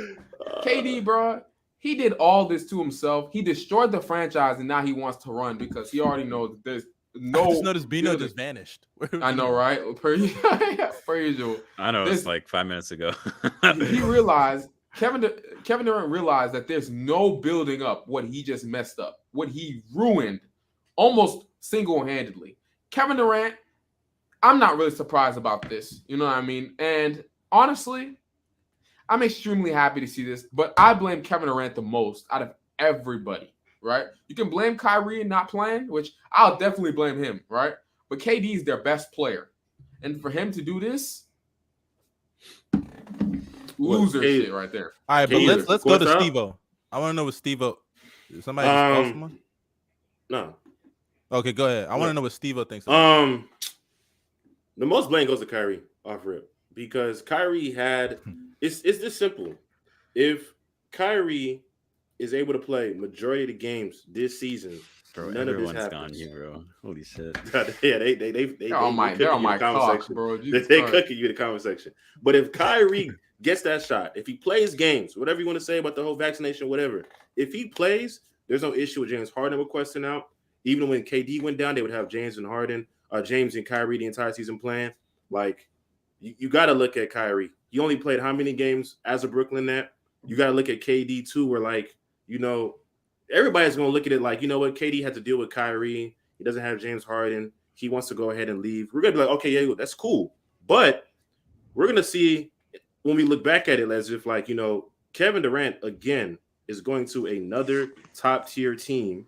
[SPEAKER 2] KD, bro, he did all this to himself. He destroyed the franchise, and now he wants to run because he already knows that there's no.
[SPEAKER 1] I just noticed Bino just vanished.
[SPEAKER 2] I know, right? Per usual.
[SPEAKER 4] I know, it's like 5 minutes ago.
[SPEAKER 2] He realized Kevin Durant realized that there's no building up what he just messed up, what he ruined almost single-handedly. Kevin Durant, I'm not really surprised about this. You know what I mean? And honestly, I'm extremely happy to see this, but I blame Kevin Durant the most out of everybody, right? You can blame Kyrie and not playing, which I'll definitely blame him, right? But KD is their best player. And for him to do this, loser shit right there.
[SPEAKER 1] All right, but let's go to Stevo. I want to know what Stevo. Somebody just call someone?
[SPEAKER 5] No.
[SPEAKER 1] Okay, go ahead. I want to know what Stevo thinks.
[SPEAKER 5] The most blame goes to Kyrie off rip because Kyrie had it's this simple. If Kyrie is able to play majority of the games this season,
[SPEAKER 4] bro,
[SPEAKER 5] none of this
[SPEAKER 4] everyone's
[SPEAKER 5] happens.
[SPEAKER 4] gone here, bro. Holy shit.
[SPEAKER 5] Yeah, they
[SPEAKER 2] they're on my cock, bro.
[SPEAKER 5] They cooking you in the comment section. But if Kyrie gets that shot, if he plays games, whatever you want to say about the whole vaccination, whatever, if he plays, there's no issue with James Harden requesting out. Even when KD went down, they would have James and Kyrie the entire season playing. Like, you got to look at Kyrie. He only played how many games as a Brooklyn Net? You got to look at KD too, where, like, you know, everybody's going to look at it like, you know what, KD had to deal with Kyrie. He doesn't have James Harden. He wants to go ahead and leave. We're going to be like, okay, yeah, that's cool. But we're going to see when we look back at it as if, like, you know, Kevin Durant, again, is going to another top-tier team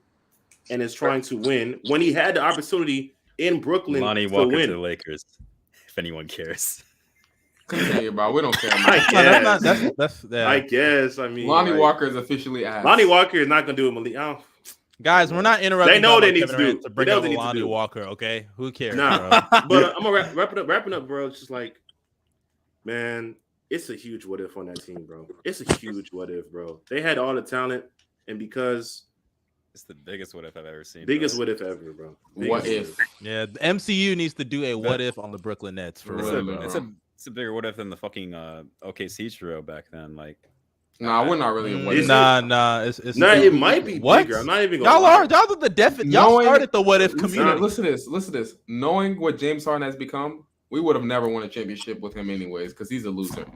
[SPEAKER 5] and is trying to win when he had the opportunity in Brooklyn
[SPEAKER 4] Lonnie
[SPEAKER 5] to
[SPEAKER 4] Walker
[SPEAKER 5] win.
[SPEAKER 4] to the Lakers, if anyone cares.
[SPEAKER 2] Continue, bro. We don't care.
[SPEAKER 5] I guess. I mean,
[SPEAKER 2] Lonnie Walker is officially ass.
[SPEAKER 5] Lonnie Walker is not going to do it, Malik.
[SPEAKER 1] Guys, we're not interrupting.
[SPEAKER 5] They know they need to do
[SPEAKER 1] to bring up Lonnie Walker. Okay, who cares?
[SPEAKER 5] Nah, but I'm gonna wrapping up, bro. It's just like, man, it's a huge what if on that team, bro. It's a huge what if, bro. They had all the talent, and because
[SPEAKER 4] it's the biggest what if I've ever seen.
[SPEAKER 5] Biggest what if ever, bro.
[SPEAKER 2] What if?
[SPEAKER 1] Yeah, the MCU needs to do a what if on the Brooklyn Nets for real, bro.
[SPEAKER 4] It's a bigger what if than the fucking OKC trio back then. Like,
[SPEAKER 2] nah, we're not really.
[SPEAKER 1] It
[SPEAKER 5] might be
[SPEAKER 1] what?
[SPEAKER 5] bigger. I'm not even.
[SPEAKER 1] Y'all are the definite. Y'all started the what if community.
[SPEAKER 2] Listen to this. Knowing what James Harden has become, we would have never won a championship with him anyways because he's a loser.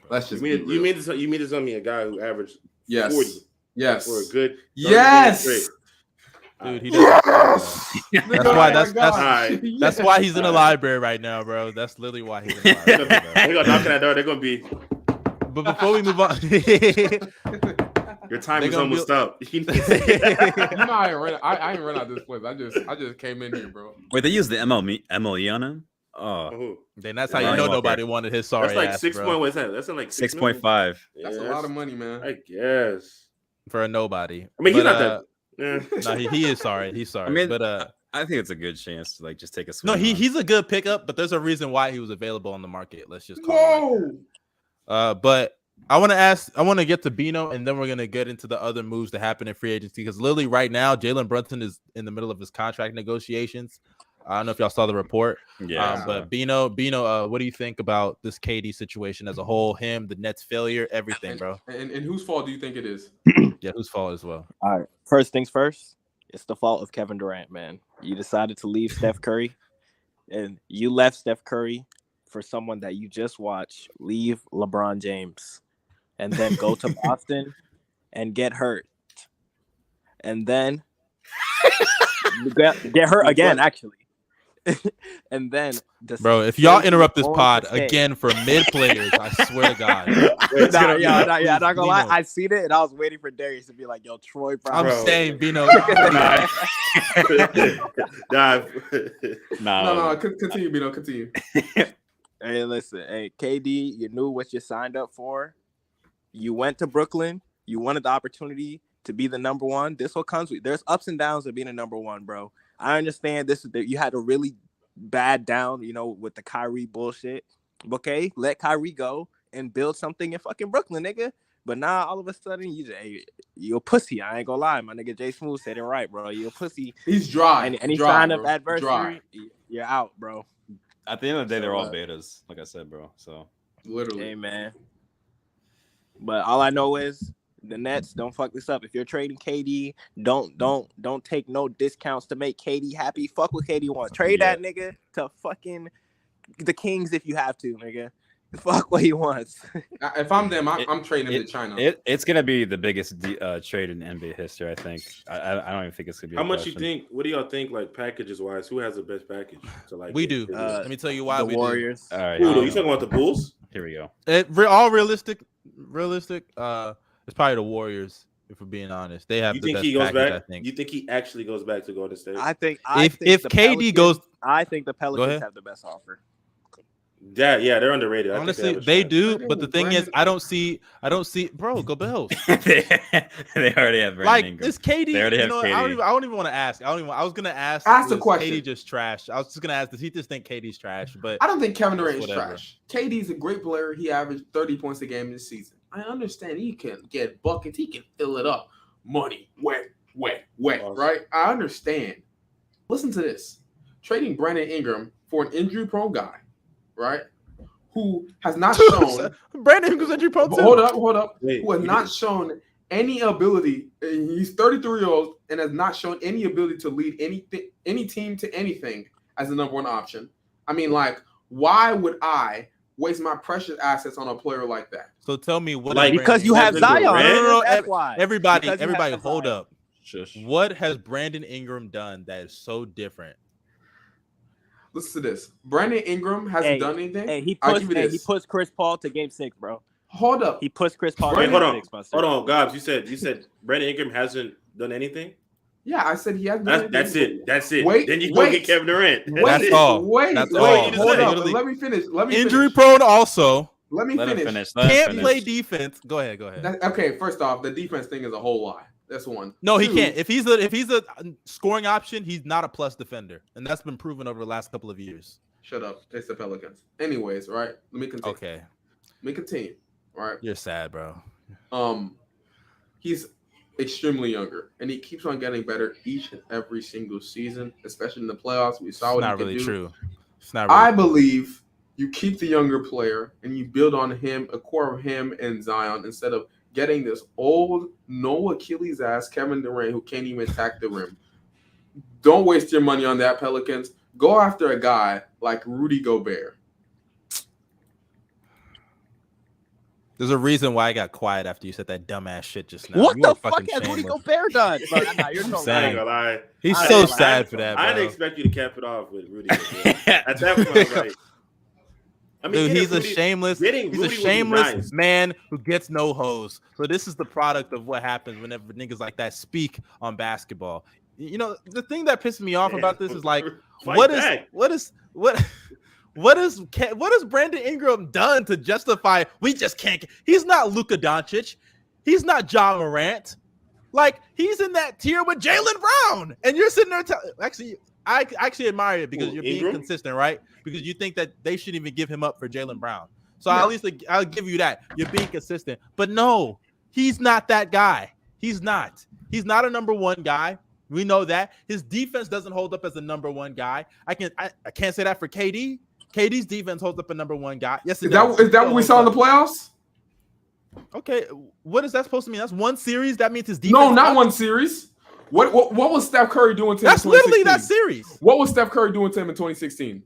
[SPEAKER 2] Let's just.
[SPEAKER 5] You mean to tell me a guy who averaged 40?
[SPEAKER 2] Yes.
[SPEAKER 5] For a good.
[SPEAKER 2] Yes.
[SPEAKER 1] Dude, he doesn't.
[SPEAKER 2] Yes!
[SPEAKER 1] That's why he's in the library right now, bro. That's literally why he's in the library.
[SPEAKER 5] They're gonna knock on that door. They're gonna be.
[SPEAKER 1] But before we move on,
[SPEAKER 5] your time is almost up.
[SPEAKER 2] You know, I ain't run out this place. I just came in here, bro.
[SPEAKER 4] Wait, they used the MLE on him? Oh,
[SPEAKER 1] then that's how you know nobody wanted his sorry
[SPEAKER 5] That's like
[SPEAKER 1] ass,
[SPEAKER 5] 6
[SPEAKER 1] bro.
[SPEAKER 5] point. What's that? That's like
[SPEAKER 4] 6.5.
[SPEAKER 2] That's a lot of money, man.
[SPEAKER 5] I guess
[SPEAKER 1] For a nobody.
[SPEAKER 5] I mean, he's not that.
[SPEAKER 1] No, he is sorry. He's sorry.
[SPEAKER 4] I mean,
[SPEAKER 1] but
[SPEAKER 4] I think it's a good chance to like just take a swing.
[SPEAKER 1] no, he's a good pickup, but there's a reason why he was available on the market. Let's just call it. But I want to get to Bino, and then we're gonna get into the other moves that happen in free agency because literally right now, Jalen Brunson is in the middle of his contract negotiations. I don't know if y'all saw the report.
[SPEAKER 4] Yeah.
[SPEAKER 1] But Bino, what do you think about this KD situation as a whole? Him, the Nets failure, everything, bro.
[SPEAKER 2] And whose fault do you think it is?
[SPEAKER 1] Yeah, whose fault as well?
[SPEAKER 3] All right. First things first, it's the fault of Kevin Durant, man. You decided to leave Steph Curry, and you left Steph Curry for someone that you just watched leave LeBron James, and then go to Boston and get hurt, and then get hurt again, actually. And then
[SPEAKER 1] bro, if y'all interrupt this pod again for mid players, I swear to God.
[SPEAKER 3] Not gonna lie, I seen it and I was waiting for Darius to be like, "Yo, Troy Brown."
[SPEAKER 1] I'm saying, Bino.
[SPEAKER 2] No. Continue, Bino. Continue.
[SPEAKER 3] Hey, listen, KD, you knew what you signed up for. You went to Brooklyn. You wanted the opportunity to be the number one. This what comes with. There's ups and downs of being a number one, bro. I understand this. You had a really bad down, with the Kyrie bullshit. Okay, let Kyrie go and build something in fucking Brooklyn, nigga. But now all of a sudden you're a pussy. I ain't gonna lie, my nigga Jay Smooth said it right, bro. You're a pussy.
[SPEAKER 2] He's dry.
[SPEAKER 3] And any sign of adversity, you're out, bro.
[SPEAKER 4] At the end of the day, they're all betas, like I said, bro. So
[SPEAKER 2] literally,
[SPEAKER 3] hey man. But all I know is the Nets, don't fuck this up. If you're trading KD, don't take no discounts to make KD happy. Fuck what KD wants. Trade that nigga to fucking the Kings if you have to, nigga. Fuck what he wants.
[SPEAKER 2] If I'm them, I'm trading him to China.
[SPEAKER 4] It's gonna be the biggest trade in NBA history, I think. I don't even think it's gonna be.
[SPEAKER 5] How much you think? What do y'all think? Like packages wise, who has the best package? To like
[SPEAKER 1] we do. Let me tell you why.
[SPEAKER 3] The
[SPEAKER 1] we
[SPEAKER 3] Warriors.
[SPEAKER 1] Do.
[SPEAKER 4] All right.
[SPEAKER 5] Who, you talking about the Bulls?
[SPEAKER 4] Here we go.
[SPEAKER 1] All realistic. It's probably the Warriors. If we're being honest, they have.
[SPEAKER 5] You
[SPEAKER 1] the
[SPEAKER 5] think
[SPEAKER 1] best
[SPEAKER 5] he goes
[SPEAKER 1] package,
[SPEAKER 5] back?
[SPEAKER 1] I think.
[SPEAKER 5] You think he actually goes back to Golden State?
[SPEAKER 3] I think
[SPEAKER 1] if KD goes,
[SPEAKER 3] I think the Pelicans have the best offer.
[SPEAKER 5] Yeah, they're underrated.
[SPEAKER 1] Honestly, they do. But the thing is, I don't see. Bro, go Bills.
[SPEAKER 4] They already have Brandon
[SPEAKER 1] like
[SPEAKER 4] Ingram.
[SPEAKER 1] this KD.
[SPEAKER 4] They already have KD.
[SPEAKER 1] I don't even want to ask. I was gonna ask.
[SPEAKER 2] Ask the question.
[SPEAKER 1] KD just trash. I was just gonna ask. Does he just think KD's trash? But
[SPEAKER 2] I don't think Kevin Durant is trash. KD's a great player. He averaged 30 points a game this season. I understand he can get buckets. He can fill it up. Money, wet, awesome. Right? I understand. Listen to this. Trading Brandon Ingram for an injury-prone guy, right? Who has not shown
[SPEAKER 1] Brandon Ingram's injury-prone too.
[SPEAKER 2] Hold up. Who has not shown any ability. He's 33 years old and has not shown any ability to lead any team to anything as the number one option. I mean, like, why would I waste my precious assets on a player like that?
[SPEAKER 1] So tell me what
[SPEAKER 3] because you have Zion.
[SPEAKER 1] No,
[SPEAKER 3] that's why.
[SPEAKER 1] Everybody, hold up. Shush. What has Brandon Ingram done that is so different?
[SPEAKER 2] Listen to this. Brandon Ingram hasn't done anything.
[SPEAKER 3] Hey, he pushed Chris Paul to Game 6, bro.
[SPEAKER 2] Hold up.
[SPEAKER 3] He pushed Chris Paul.
[SPEAKER 5] Wait, hold on, Gobbs. You said Brandon Ingram hasn't done anything.
[SPEAKER 2] Yeah, I said he hasn't done anything.
[SPEAKER 5] That's it. Then you go get Kevin Durant.
[SPEAKER 1] That's all.
[SPEAKER 2] Wait. Hold up. Let me finish.
[SPEAKER 1] Injury prone also.
[SPEAKER 2] Let me finish.
[SPEAKER 1] Can't play defense. Go ahead.
[SPEAKER 2] Okay, first off, the defense thing is a whole lie. That's one.
[SPEAKER 1] No, he can't. If he's a scoring option, he's not a plus defender, and that's been proven over the last couple of years.
[SPEAKER 2] Shut up. It's the Pelicans. Anyways, right? Let me continue.
[SPEAKER 1] Okay.
[SPEAKER 2] Let me continue. Right.
[SPEAKER 1] You're sad, bro.
[SPEAKER 2] He's extremely younger, and he keeps on getting better each and every single season, especially in the playoffs. We saw what he could do.
[SPEAKER 1] True. It's not really
[SPEAKER 2] I believe you keep the younger player and you build on him, a core of him and Zion, instead of getting this old, no Achilles ass Kevin Durant who can't even attack the rim. Don't waste your money on that, Pelicans. Go after a guy like Rudy Gobert.
[SPEAKER 1] There's a reason why I got quiet after you said that dumbass shit just now.
[SPEAKER 3] What
[SPEAKER 1] You
[SPEAKER 3] the
[SPEAKER 1] were
[SPEAKER 3] fuck
[SPEAKER 1] fucking
[SPEAKER 3] has Rudy
[SPEAKER 1] shameless.
[SPEAKER 3] Gobert done? Bro, nah, you're so
[SPEAKER 1] saying.
[SPEAKER 5] I ain't gonna lie.
[SPEAKER 1] He's
[SPEAKER 5] I
[SPEAKER 1] so
[SPEAKER 5] didn't-
[SPEAKER 1] sad for that,
[SPEAKER 5] I
[SPEAKER 1] bro.
[SPEAKER 5] didn't expect you to cap it off with Rudy. At that point, like, I mean,
[SPEAKER 1] Dude, he's
[SPEAKER 5] Rudy,
[SPEAKER 1] a shameless
[SPEAKER 5] nice.
[SPEAKER 1] man who gets no hose. So this is the product of what happens whenever niggas like that speak on basketball. You know, the thing that pisses me off about this is like, what is Brandon Ingram done to justify we just can't? He's not Luka Doncic. He's not Ja Morant. Like, he's in that tier with Jalen Brown. And you're sitting there I actually admire it because you're being consistent, right? Because you think that they shouldn't even give him up for Jalen Brown. So at least I'll give you that. You're being consistent. But no, he's not that guy. He's not. He's not a number one guy. We know that. His defense doesn't hold up as a number one guy. I can't say that for KD. KD's defense holds up a number one guy. Yes, it does.
[SPEAKER 2] Is that what we saw in the playoffs?
[SPEAKER 1] Okay, what is that supposed to mean? That's one series. That means his defense.
[SPEAKER 2] No, not one series. What was Steph Curry doing to him?
[SPEAKER 1] That's literally that series.
[SPEAKER 2] What was Steph Curry doing to him in 2016?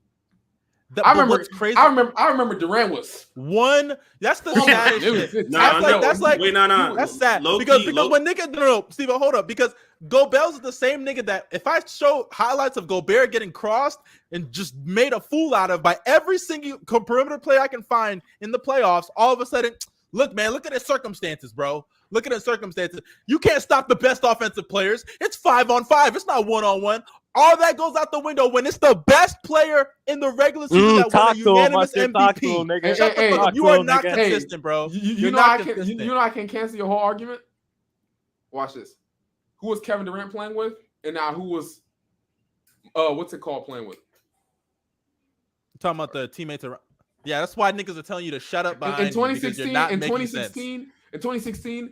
[SPEAKER 2] I remember. Crazy. I remember Durant was
[SPEAKER 1] one. That's the saddest shit. That's sad. Because when nigga, Steve, hold up. Because Gobert is the same nigga that if I show highlights of Gobert getting crossed and just made a fool out of by every single perimeter player I can find in the playoffs, all of a sudden, look, man, look at his circumstances, bro. Look at the circumstances. You can't stop the best offensive players. It's 5-on-5. It's not 1-on-1. All that goes out the window when it's the best player in the regular season that won a unanimous MVP. You are not consistent, bro.
[SPEAKER 2] You know I can cancel your whole argument. Watch this. Who was Kevin Durant playing with, and now who was what's it called playing with?
[SPEAKER 1] You're talking about the teammates around. Yeah, that's why niggas are telling you to shut up behind
[SPEAKER 2] in 2016,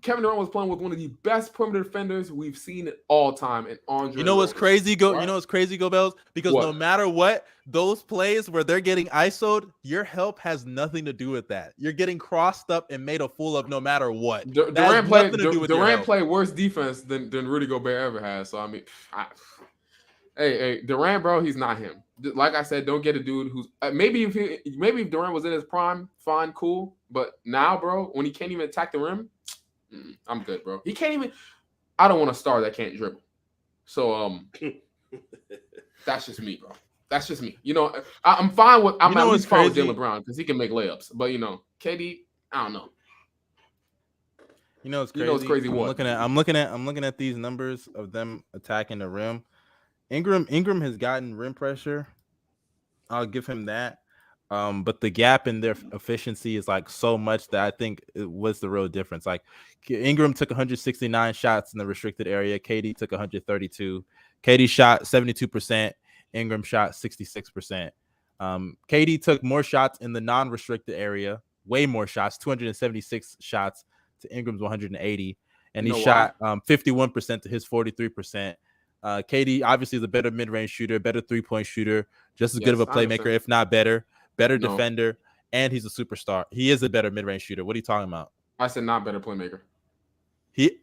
[SPEAKER 2] Kevin Durant was playing with one of the best perimeter defenders we've seen all time, and Andre.
[SPEAKER 1] You know what's crazy, You know what's crazy, Go Bells? Because no matter what, those plays where they're getting ISO'd, your help has nothing to do with that. You're getting crossed up and made a fool of no matter what.
[SPEAKER 2] Durant played worse defense than Rudy Gobert ever has. So I mean, hey, Durant, bro, he's not him. Like I said, don't get a dude who's maybe if Durant was in his prime, fine, cool. But now, bro, when he can't even attack the rim, I'm good, bro. He can't even. I don't want a star that can't dribble. So that's just me, bro. That's just me. You know, I'm fine with. I'm at least fine with Jalen Brown because he can make layups. But you know, KD, I don't know.
[SPEAKER 1] You know, it's crazy.
[SPEAKER 2] You know, it's crazy.
[SPEAKER 1] I'm looking at these numbers of them attacking the rim. Ingram has gotten rim pressure. I'll give him that. But the gap in their efficiency is like so much that I think it was the real difference. Like Ingram took 169 shots in the restricted area. KD took 132. KD shot 72%. Ingram shot 66%. KD took more shots in the non-restricted area, way more shots, 276 shots to Ingram's 180. And he shot 51% to his 43%. KD obviously is a better mid-range shooter, better three-point shooter, just as good of a playmaker, if not better defender, and he's a superstar. He is a better mid-range shooter. What are you talking about?
[SPEAKER 2] I said not better playmaker.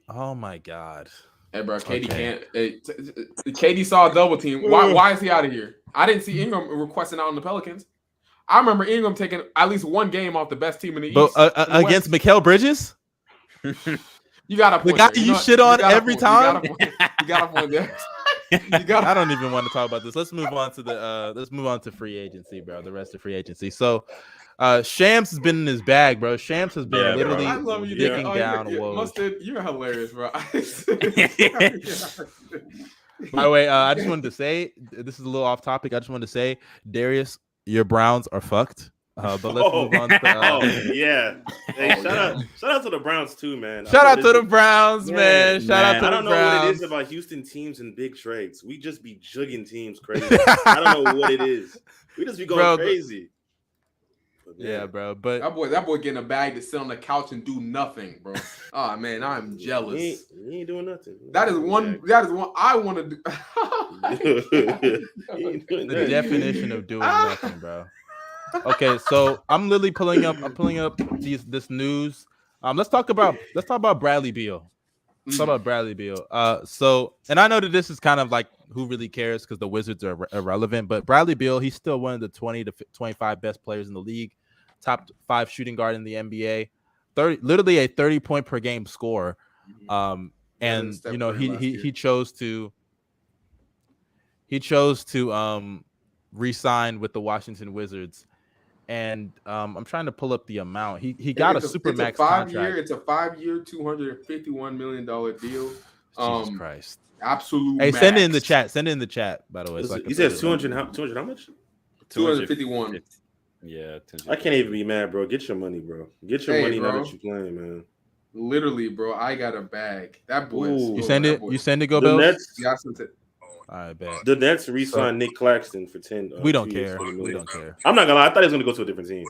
[SPEAKER 1] Oh my God.
[SPEAKER 2] Hey, bro, KD can't. KD saw a double team. Why is he out of here? I didn't see Ingram requesting out on the Pelicans. I remember Ingram taking at least one game off the best team in the East.
[SPEAKER 1] Against Mikal Bridges?
[SPEAKER 2] You got a point.
[SPEAKER 1] The guy you shit on every time?
[SPEAKER 2] You got a point there.
[SPEAKER 1] I don't even want to talk about this. Let's move on to free agency, bro. The rest of free agency. So Shams has been in his bag, bro. Shams has been literally digging down woes.
[SPEAKER 2] Mustard, you're hilarious, bro.
[SPEAKER 1] By the way, I just wanted to say, this is a little off topic. I just wanted to say, Darius, your Browns are fucked. But let's move on to
[SPEAKER 5] yeah. Hey, shout out to the Browns too, man.
[SPEAKER 1] Shout out to the Browns, man. Shout out to the Browns.
[SPEAKER 5] I don't know what it is about Houston teams and big trades. We just be jugging teams crazy. I don't know what it is. We just be going crazy.
[SPEAKER 1] Yeah, bro. But
[SPEAKER 2] that boy getting a bag to sit on the couch and do nothing, bro. Oh man, I'm jealous.
[SPEAKER 5] He ain't doing nothing.
[SPEAKER 2] That is one I want to do.
[SPEAKER 1] The definition of doing nothing, bro. Okay, so I'm literally pulling up this news. Let's talk about Bradley Beal. Let's talk about Bradley Beal. And I know that this is kind of like who really cares because the Wizards are irrelevant, but Bradley Beal, he's still one of the 20 to 25 best players in the league. top 5 shooting guard in the NBA, literally a 30-point per game scorer. And you know, he chose to re-sign with the Washington Wizards. And I'm trying to pull up the amount. He got a Supermax contract.
[SPEAKER 2] It's a 5-year, $251 million deal.
[SPEAKER 1] Jesus Christ.
[SPEAKER 2] Absolute.
[SPEAKER 1] Hey,
[SPEAKER 2] max.
[SPEAKER 1] send it in the chat. Send it in the chat, by the way. So
[SPEAKER 5] he says 200 how much?
[SPEAKER 2] 251.
[SPEAKER 4] Yeah.
[SPEAKER 5] I can't even be mad, bro. Get your money, bro. Get your money now that you're playing, man.
[SPEAKER 2] Literally, bro. I got a bag. That boy.
[SPEAKER 1] You send it. You send it. Go
[SPEAKER 5] the
[SPEAKER 1] Bills.
[SPEAKER 5] Nets,
[SPEAKER 2] yeah, I sent it.
[SPEAKER 1] I bet.
[SPEAKER 5] The Nets re-signed Nick Claxton for 10.
[SPEAKER 1] We don't care. We don't care.
[SPEAKER 5] I'm not gonna lie. I thought he was gonna go to a different team.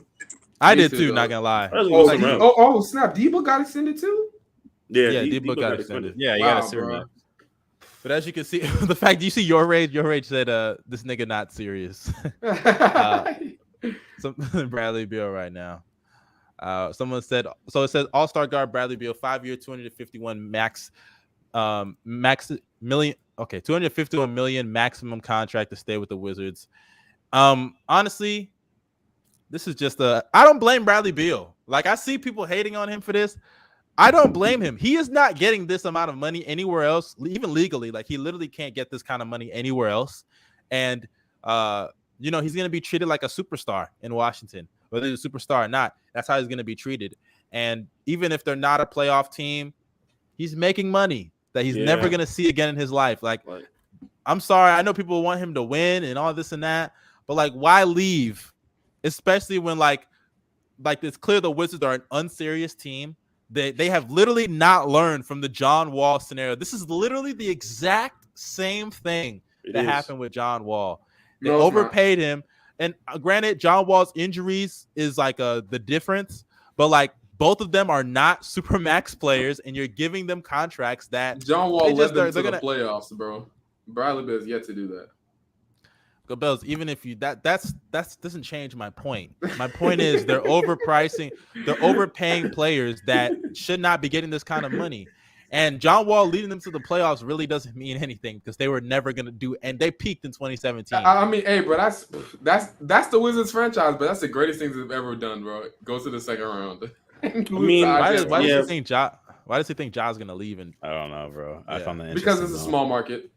[SPEAKER 1] I did too. Not gonna lie.
[SPEAKER 2] Snap! Debo got extended too.
[SPEAKER 5] Yeah,
[SPEAKER 1] Debo got extended.
[SPEAKER 4] Yeah, he got a Supermax.
[SPEAKER 1] But as you can see, the fact you see your rage said, "This nigga not serious." Bradley Beal right now. Someone said, so it says All-Star guard Bradley Beal, 5-year, 251 max million. Okay, 251 million maximum contract to stay with the Wizards. Honestly, this is just I don't blame Bradley Beal. Like, I see people hating on him for this. I don't blame him. He is not getting this amount of money anywhere else, even legally. Like, he literally can't get this kind of money anywhere else. And you know, he's going to be treated like a superstar in Washington, whether he's a superstar or not. That's how he's going to be treated. And even if they're not a playoff team, he's making money that he's never going to see again in his life. Like, I'm sorry. I know people want him to win and all this and that, but like, why leave? Especially when like it's clear the Wizards are an unserious team. They have literally not learned from the John Wall scenario. This is literally the exact same thing that happened with John Wall. They overpaid him. And granted, John Wall's injuries is like the difference, but like both of them are not Supermax players, and you're giving them contracts that
[SPEAKER 2] John Wall led them to the playoffs, bro. Bradley Beal has yet to do that.
[SPEAKER 1] Go Bills. Even if you that doesn't change my point. My point is they're overpaying players that should not be getting this kind of money. And John Wall leading them to the playoffs really doesn't mean anything because they were never going to do, and they peaked in 2017.
[SPEAKER 2] I mean, hey, bro, that's the Wizards franchise, but that's the greatest thing they've ever done, bro. Go to the second round.
[SPEAKER 1] I mean, why does he think Ja's going to leave? And
[SPEAKER 4] I don't know, bro. I found that
[SPEAKER 2] because it's a small market.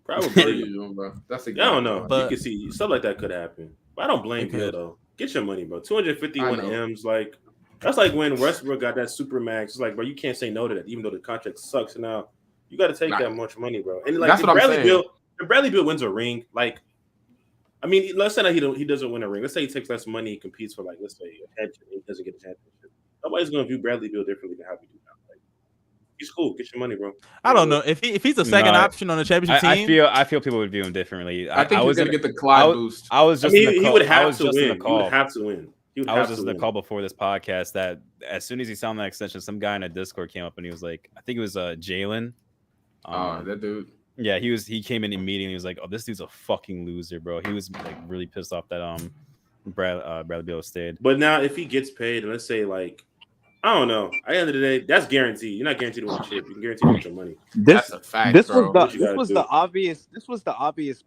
[SPEAKER 5] Probably.
[SPEAKER 2] Bro. That's
[SPEAKER 5] I don't know. But you can see stuff like that could happen. But I don't blame Bill though. Get your money, bro. 251 M's, like that's like when Westbrook got that Supermax. It's like, bro, you can't say no to that, even though the contract sucks. And now you got to take that much money, bro. And like,
[SPEAKER 2] that's what I'm saying.
[SPEAKER 5] If Bradley Beal wins a ring, like, I mean, let's say that he doesn't win a ring. Let's say he takes less money, he competes for like, let's say a championship, he doesn't get a championship. Nobody's gonna view Bradley Beal differently than how we do now. Like, he's cool. Get your money, bro.
[SPEAKER 1] I don't know if he's a second option on the championship team.
[SPEAKER 4] I feel people would view him differently.
[SPEAKER 2] I think he's gonna get the Clyde boost.
[SPEAKER 5] I was just. I mean, he would have to win. He would have to win.
[SPEAKER 4] I was just in the call before this podcast that as soon as he signed that extension, some guy in a Discord came up and he was like, I think it was Jalen.
[SPEAKER 2] That dude.
[SPEAKER 4] Yeah, he came in immediately. And he was like, "Oh, this dude's a fucking loser, bro." He was like really pissed off that Bradley Beal stayed.
[SPEAKER 5] But now, if he gets paid, and let's say like, I don't know. At the end of the day, that's guaranteed. You're not guaranteed to win a chip. You can guarantee to get your money.
[SPEAKER 2] That's a fact.
[SPEAKER 3] This
[SPEAKER 2] bro.
[SPEAKER 3] was the obvious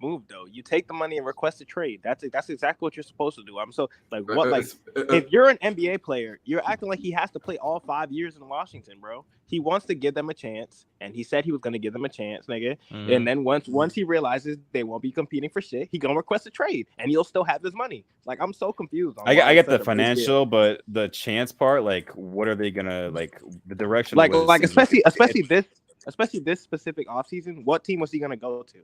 [SPEAKER 3] move, though. You take the money and request a trade. That's exactly what you're supposed to do. I'm so like what like if you're an NBA player, you're acting like he has to play all 5 years in Washington, bro. He wants to give them a chance, and he said he was going to give them a chance, nigga. Mm-hmm. And then once he realizes they won't be competing for shit, he gonna request a trade, and he'll still have his money. Like, I'm so confused.
[SPEAKER 4] I get the financial, but the chance part, like, what are they gonna like? The direction,
[SPEAKER 3] like especially this specific offseason, what team was he gonna go to?